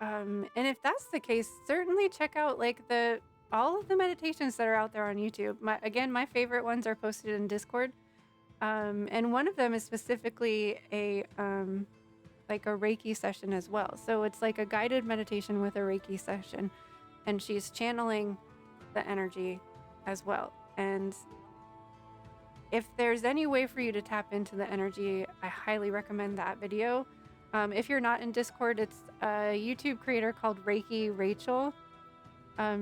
and if that's the case, certainly check out like all of the meditations that are out there on YouTube. My favorite ones are posted in Discord. And one of them is specifically like a Reiki session as well. So it's like a guided meditation with a Reiki session, and she's channeling the energy as well. And if there's any way for you to tap into the energy, I highly recommend that video. If you're not in Discord, it's a YouTube creator called Reiki Rachel.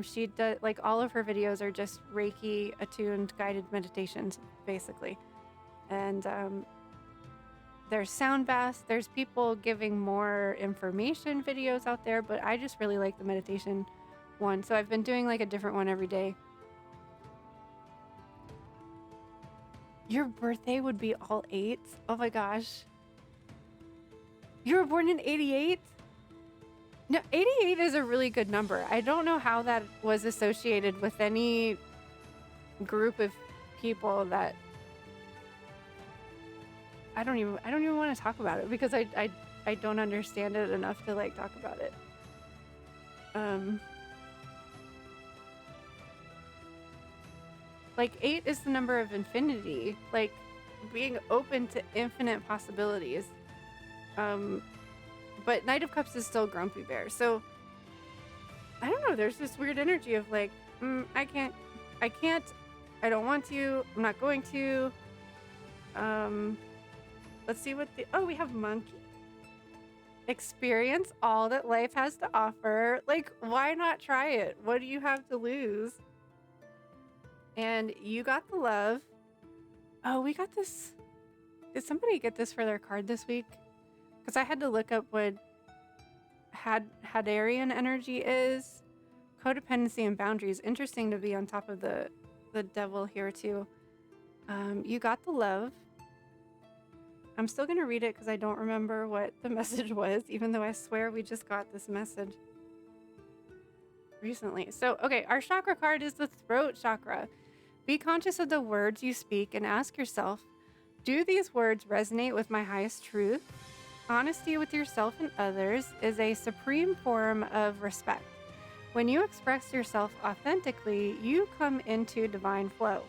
She does, like, all of her videos are just Reiki attuned guided meditations, basically. And there's sound baths, there's people giving more information videos out there, but I just really like the meditation one. So I've been doing like a different one every day. Your birthday would be all 8? Oh my gosh. You were born in 88? No, 88 is a really good number. I don't know how that was associated with any group of people that I don't even want to talk about it, because I don't understand it enough to like talk about it. Like 8 is the number of infinity, like being open to infinite possibilities. But Knight of Cups is still Grumpy Bear. So I don't know, there's this weird energy of like, I can't, I don't want to, I'm not going to. Let's see what we have Monkey. Experience all that life has to offer. Like, why not try it? What do you have to lose? And you got the love. Oh, we got this. Did somebody get this for their card this week? Because I had to look up what Hadarian energy is. Codependency and boundaries. Interesting to be on top of the devil here too. You got the love. I'm still going to read it because I don't remember what the message was, even though I swear we just got this message recently. So, okay, our chakra card is the throat chakra. Be conscious of the words you speak and ask yourself, do these words resonate with my highest truth? Honesty with yourself and others is a supreme form of respect. When you express yourself authentically, you come into divine flow.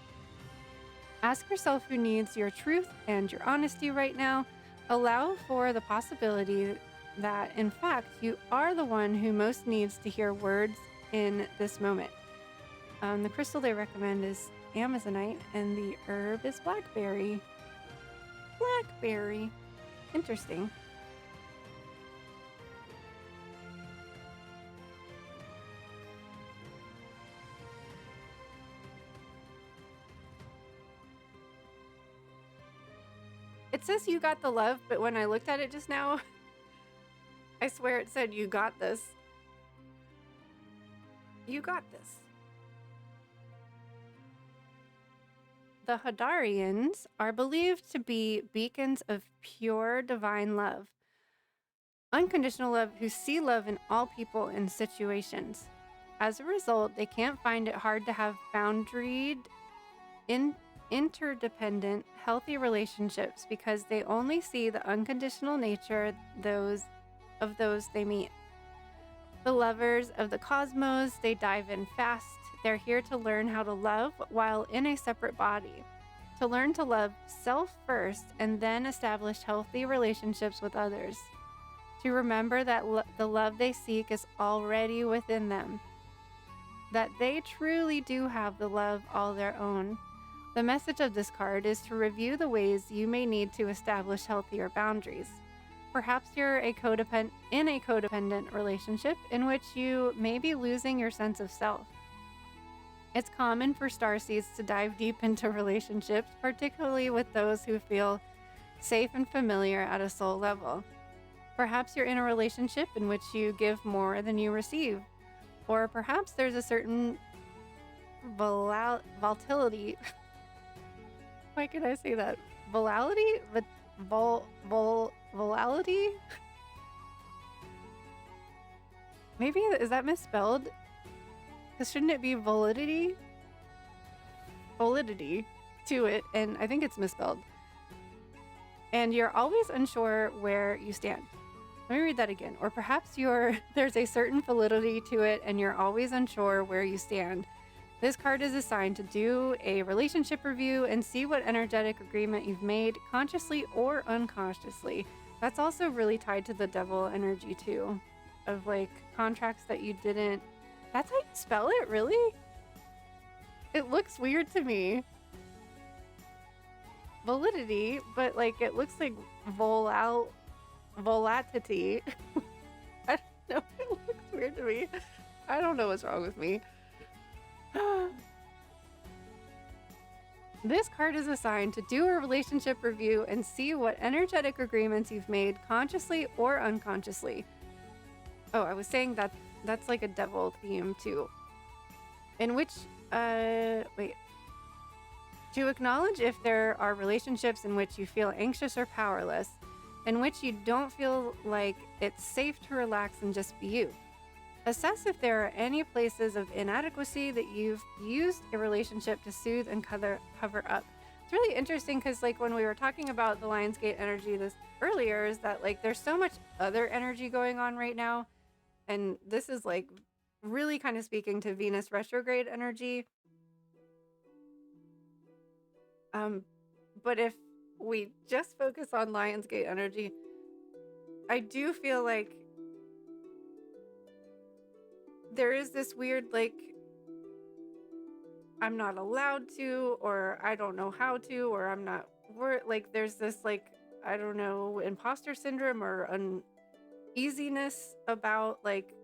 Ask yourself who needs your truth and your honesty right now. Allow for the possibility that, in fact, you are the one who most needs to hear words in this moment. The crystal they recommend is Amazonite, and the herb is blackberry. Blackberry. Interesting. It says you got the love, but when I looked at it just now, I swear it said you got this. You got this. The Hadarians are believed to be beacons of pure divine love. Unconditional love who see love in all people and situations. As a result, they can't find it hard to have boundaried, interdependent, healthy relationships because they only see the unconditional nature of those they meet. The lovers of the cosmos, they dive in fast. They're here to learn how to love while in a separate body. To learn to love self first and then establish healthy relationships with others. To remember that the love they seek is already within them. That they truly do have the love all their own. The message of this card is to review the ways you may need to establish healthier boundaries. Perhaps you're in a codependent relationship in which you may be losing your sense of self. It's common for starseeds to dive deep into relationships, particularly with those who feel safe and familiar at a soul level. Perhaps you're in a relationship in which you give more than you receive. Or perhaps there's a certain volatility. Why could I say that? Volatility? Volatility? Maybe, is that misspelled? Because shouldn't it be validity? Validity to it, and I think it's misspelled. And you're always unsure where you stand. Let me read that again. Or perhaps there's a certain validity to it and you're always unsure where you stand. This card is assigned to do a relationship review and see what energetic agreement you've made, consciously or unconsciously. That's also really tied to the devil energy too, of like contracts that you didn't. That's how you spell it, really? It looks weird to me. Validity, but like it looks like volatility. I don't know. It looks weird to me. I don't know what's wrong with me. This card is assigned to do a relationship review and see what energetic agreements you've made consciously or unconsciously. Oh, I was saying that that's like a devil theme too. In which, wait. To acknowledge if there are relationships in which you feel anxious or powerless, in which you don't feel like it's safe to relax and just be you. Assess if there are any places of inadequacy that you've used a relationship to soothe and cover up. It's really interesting because like when we were talking about the Lionsgate energy this earlier, is that like there's so much other energy going on right now. And this is like really kind of speaking to Venus retrograde energy. But if we just focus on Lionsgate energy, I do feel like there is this weird, like, I'm not allowed to, or I don't know how to, or I'm not, like, there's this, like, I don't know, imposter syndrome or uneasiness about, like,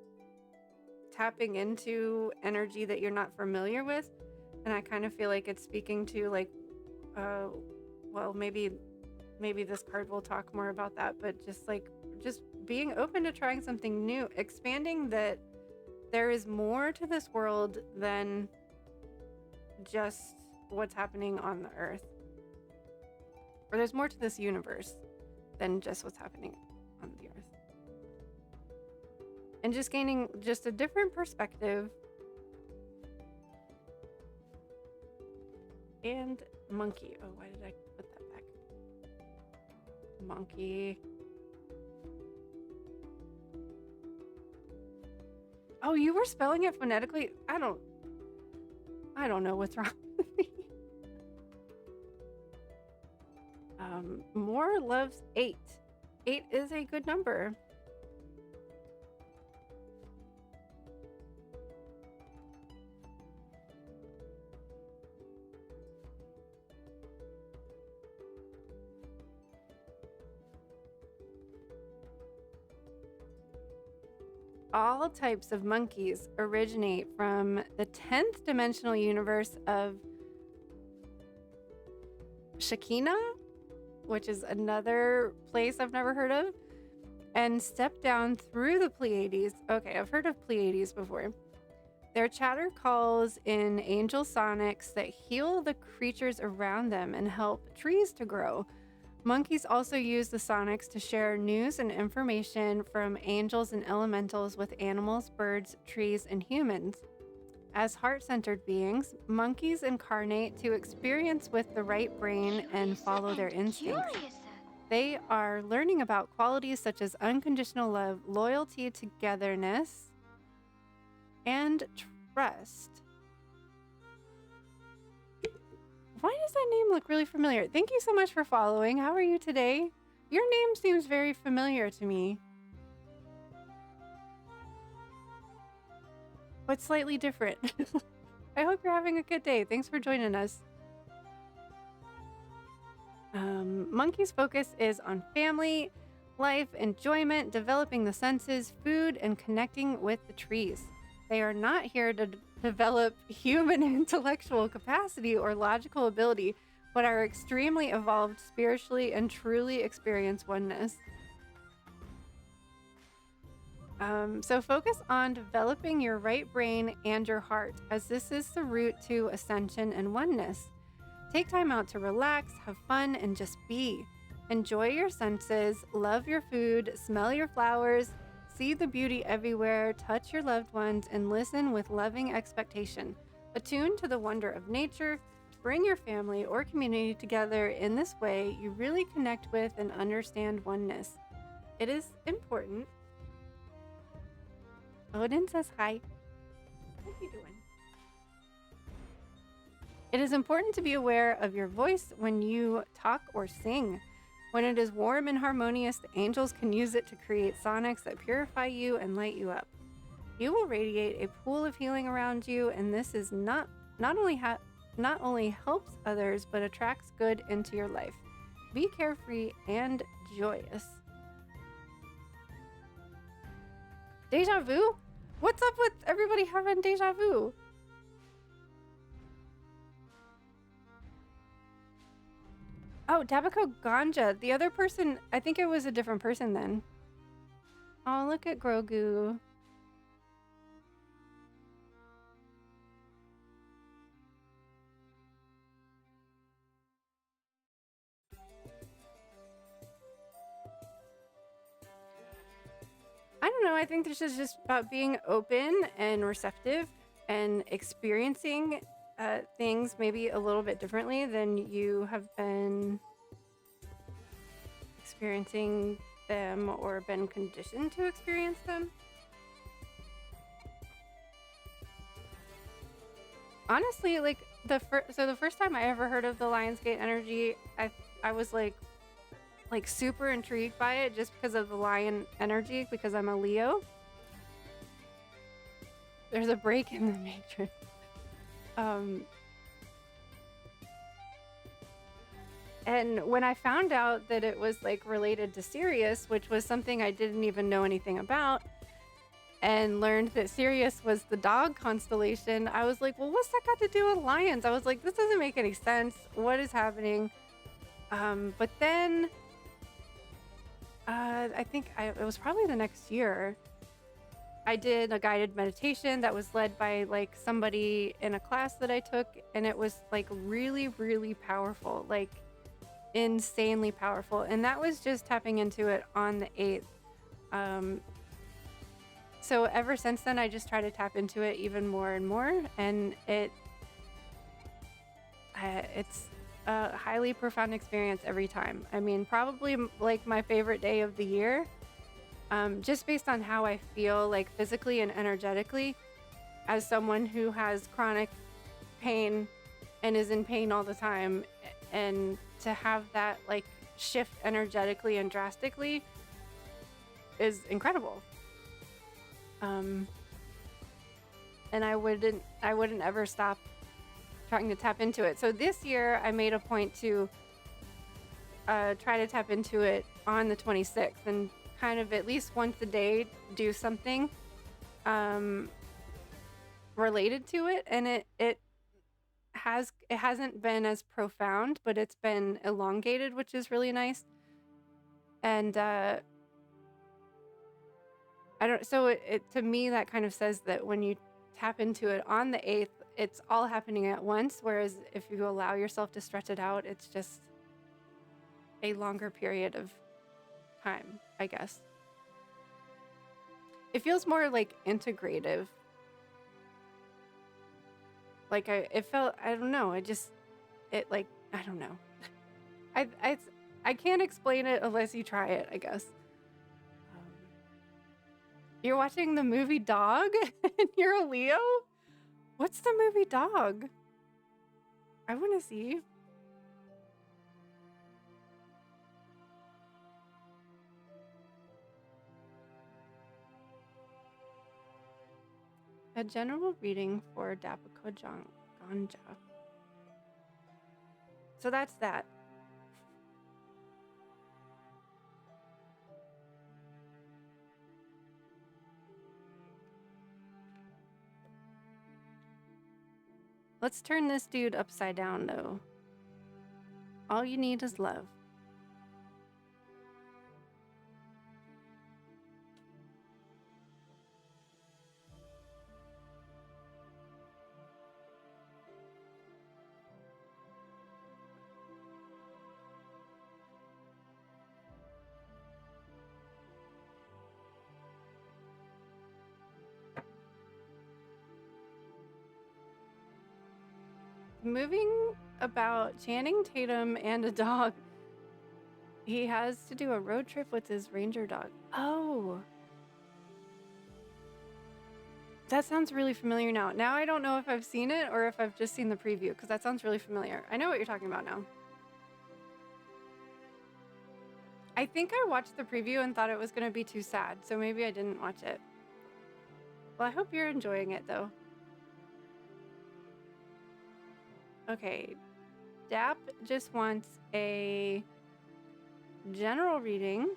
tapping into energy that you're not familiar with. And I kind of feel like it's speaking to, like, well, maybe this card will talk more about that, but just being open to trying something new, expanding that there is more to this world than just what's happening on the earth. Or there's more to this universe than just what's happening on the earth. And just gaining just a different perspective. And monkey. Oh, why did I put that back? Monkey. Oh, you were spelling it phonetically? I don't know what's wrong with me. Moore loves 8. 8 is a good number. All types of monkeys originate from the 10th dimensional universe of Shekinah, which is another place I've never heard of, and step down through the Pleiades. Okay, I've heard of Pleiades before. Their chatter calls in angel sonics that heal the creatures around them and help trees to grow. Monkeys also use the sonics to share news and information from angels and elementals with animals, birds, trees, and humans. As heart-centered beings, monkeys incarnate to experience with the right brain and follow their instincts. They are learning about qualities such as unconditional love, loyalty, togetherness, and trust. Why does that name look really familiar? Thank you so much for following. How are you today? Your name seems very familiar to me, but slightly different. I hope you're having a good day. Thanks for joining us. Monkey's focus is on family, life, enjoyment, developing the senses, food, and connecting with the trees. They are not here to develop human intellectual capacity or logical ability, but are extremely evolved spiritually and truly experience oneness. So focus on developing your right brain and your heart, as this is the route to ascension and oneness. Take time out to relax, have fun, and just be. Enjoy your senses, love your food, smell your flowers, see the beauty everywhere, touch your loved ones, and listen with loving expectation. Attune to the wonder of nature. Bring your family or community together. In this way, you really connect with and understand oneness. It is important. Odin says hi. What are you doing? It is important to be aware of your voice when you talk or sing. When it is warm and harmonious, the angels can use it to create sonics that purify you and light you up. You will radiate a pool of healing around you, and this is not only helps others, but attracts good into your life. Be carefree and joyous. Deja vu? What's up with everybody having deja vu? Oh, Tabako Ganja. The other person, I think it was a different person then. Oh, look at Grogu. I don't know. I think this is just about being open and receptive and experiencing things maybe a little bit differently than you have been experiencing them or been conditioned to experience them. Honestly, like the first time I ever heard of the Lionsgate energy, I was like super intrigued by it just because of the lion energy, because I'm a Leo. There's a break in the matrix. And when I found out that it was like related to Sirius, which was something I didn't even know anything about, and learned that Sirius was the dog constellation, I was like, well, what's that got to do with lions? I was like, this doesn't make any sense. What is happening? But then I think it was probably the next year, I did a guided meditation that was led by like somebody in a class that I took, and it was like really, really powerful, like insanely powerful. And that was just tapping into it on the 8th. So ever since then, I just try to tap into it even more and more, and it's a highly profound experience every time. I mean, probably like my favorite day of the year, just based on how I feel like physically and energetically as someone who has chronic pain and is in pain all the time, and to have that like shift energetically and drastically is incredible. And I wouldn't ever stop trying to tap into it. So this year I made a point to try to tap into it on the 26th and kind of at least once a day do something related to it. And it hasn't been as profound, but it's been elongated, which is really nice. And to me, that kind of says that when you tap into it on the 8th, it's all happening at once. Whereas if you allow yourself to stretch it out, it's just a longer period of time, I guess. It feels more like integrative. Like I don't know. I don't know. I can't explain it unless you try it, I guess. You're watching the movie Dog and you're a Leo? What's the movie Dog? I want to see. A general reading for Dapako Ganja. So that's that. Let's turn this dude upside down, though. All you need is love. moving about Channing Tatum and a dog. He has to do a road trip with his ranger dog. Oh. That sounds really familiar now. Now I don't know if I've seen it or if I've just seen the preview, because that sounds really familiar. I know what you're talking about now. I think I watched the preview and thought it was going to be too sad, so maybe I didn't watch it. Well, I hope you're enjoying it, though. Okay. Dap just wants a general reading.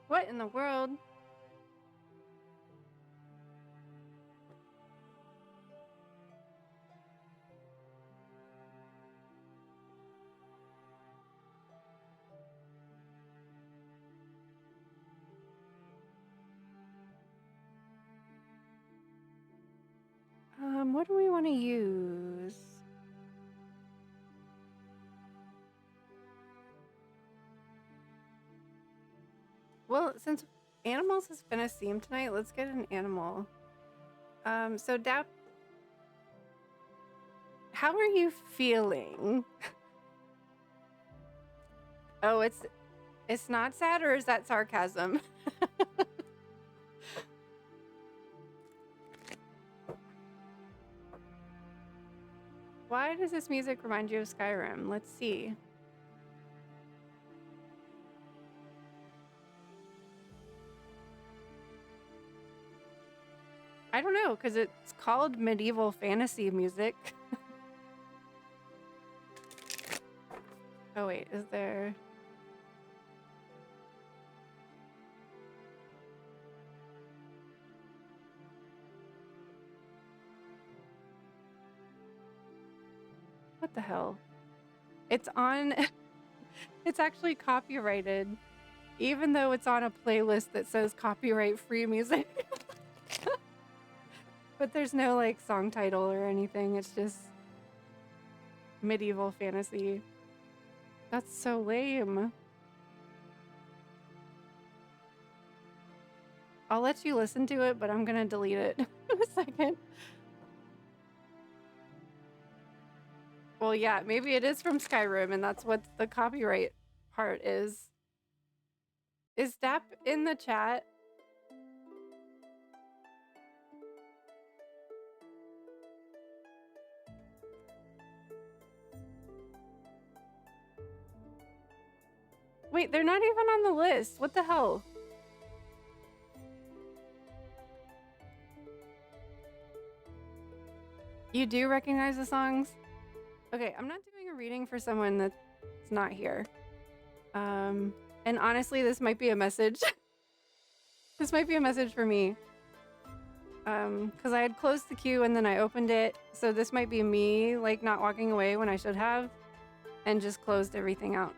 What in the world? What do we want to use? Well, since animals has been a theme tonight, let's get an animal. So Dap, how are you feeling? Oh, it's not sad, or is that sarcasm? Why does this music remind you of Skyrim? Let's see. I don't know, because it's called medieval fantasy music. Oh wait, is there... What the hell? It's on... It's actually copyrighted, even though it's on a playlist that says copyright-free music. But there's no, like, song title or anything. It's just medieval fantasy. That's so lame. I'll let you listen to it, but I'm gonna delete it in a second. Well, yeah, maybe it is from Skyrim, and that's what the copyright part is. Is Dap in the chat? Wait, they're not even on the list. What the hell? You do recognize the songs? Okay, I'm not doing a reading for someone that's not here. And honestly, this might be a message. This might be a message for me. Because I had closed the queue and then I opened it. So this might be me, like, not walking away when I should have. And just closed everything out.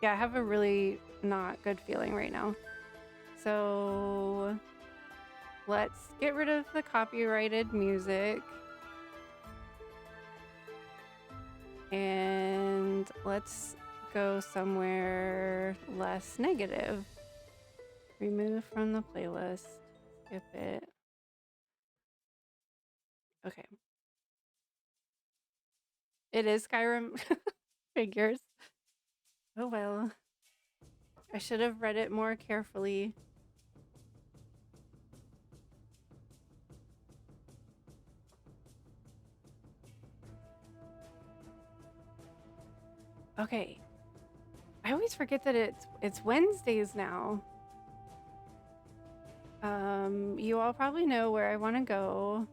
Yeah, I have a really not good feeling right now. So let's get rid of the copyrighted music. And let's go somewhere less negative. Remove from the playlist. skip it. Okay. It is Skyrim. Figures. Oh well. I should have read it more carefully. Okay. I always forget that it's Wednesdays now. You all probably know where I want to go.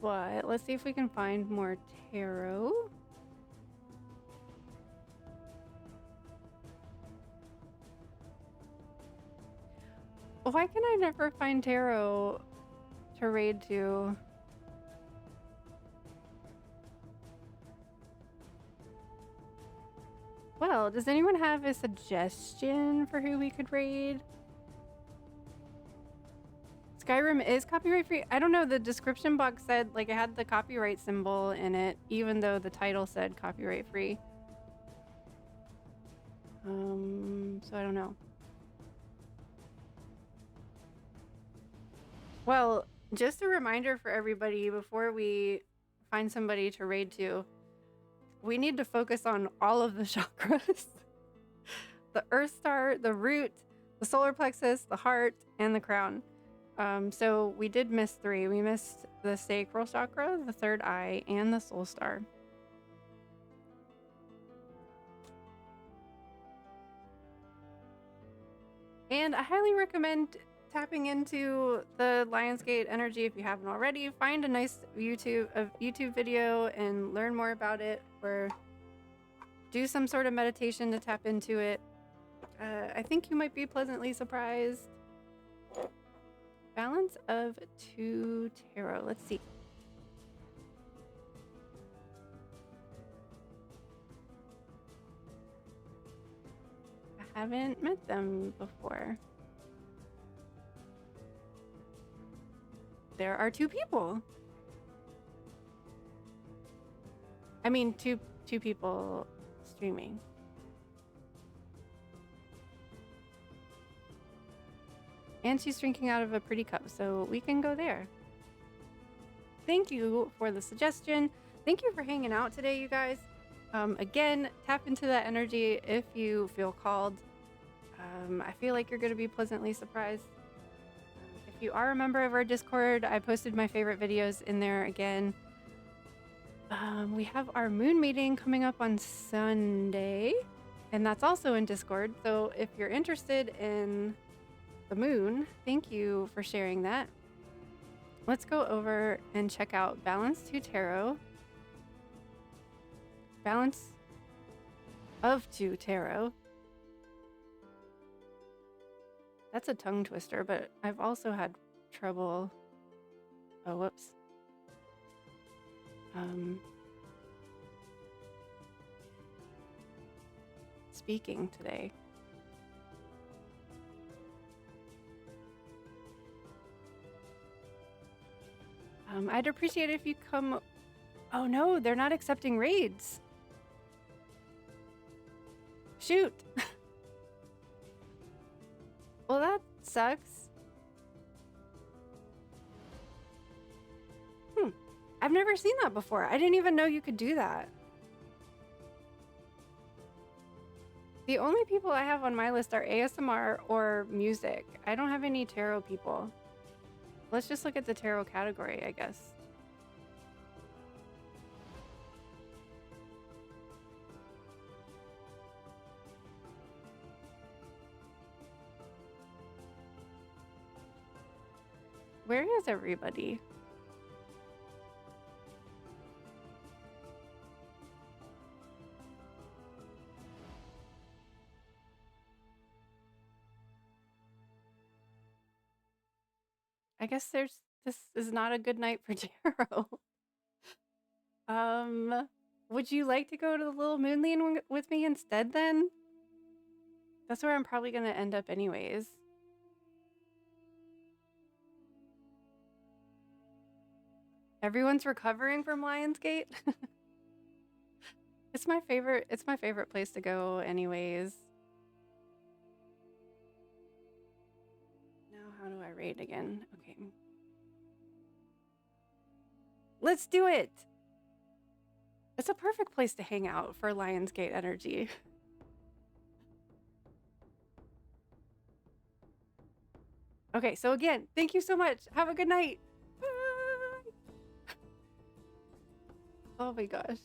But let's see if we can find more tarot. Why can I never find tarot to raid to? Well, does anyone have a suggestion for who we could raid? Skyrim is copyright free. I don't know. The description box said, like, it had the copyright symbol in it, even though the title said copyright free. So I don't know. Well, just a reminder for everybody before we find somebody to raid to, we need to focus on all of the chakras. The Earth Star, the Root, the Solar Plexus, the Heart, and the Crown. So we did miss 3. We missed the Sacral Chakra, the Third Eye, and the Soul Star. And I highly recommend tapping into the Lionsgate energy if you haven't already. Find a nice YouTube video and learn more about it, or do some sort of meditation to tap into it. I think you might be pleasantly surprised. Balance of 2 tarot. Let's see. I haven't met them before. There are 2 people. I mean, two people streaming. And she's drinking out of a pretty cup, so we can go there. Thank you for the suggestion. Thank you for hanging out today, you guys. Again, tap into that energy if you feel called. I feel like you're going to be pleasantly surprised. If you are a member of our Discord, I posted my favorite videos in there again. We have our moon meeting coming up on Sunday, and that's also in Discord. So if you're interested in the moon, thank you for sharing that. Let's go over and check out Balance 2 Tarot. Balance of 2 Tarot. That's a tongue twister, but I've also had trouble. Oh, whoops. Speaking today. I'd appreciate it if you come. Oh no, they're not accepting raids. Shoot. Well, that sucks. I've never seen that before. I didn't even know you could do that. The only people I have on my list are ASMR or music. I don't have any tarot people. Let's just look at the tarot category, I guess. Where is everybody? I guess this is not a good night for tarot. Would you like to go to the little moonlight with me instead then? That's where I'm probably gonna end up anyways. Everyone's recovering from Lionsgate. It's my favorite place to go anyways. Now how do I raid again. Okay. Let's do it. It's a perfect place to hang out for Lionsgate energy. Okay, so again, thank you so much. Have a good night. Bye. Oh my gosh.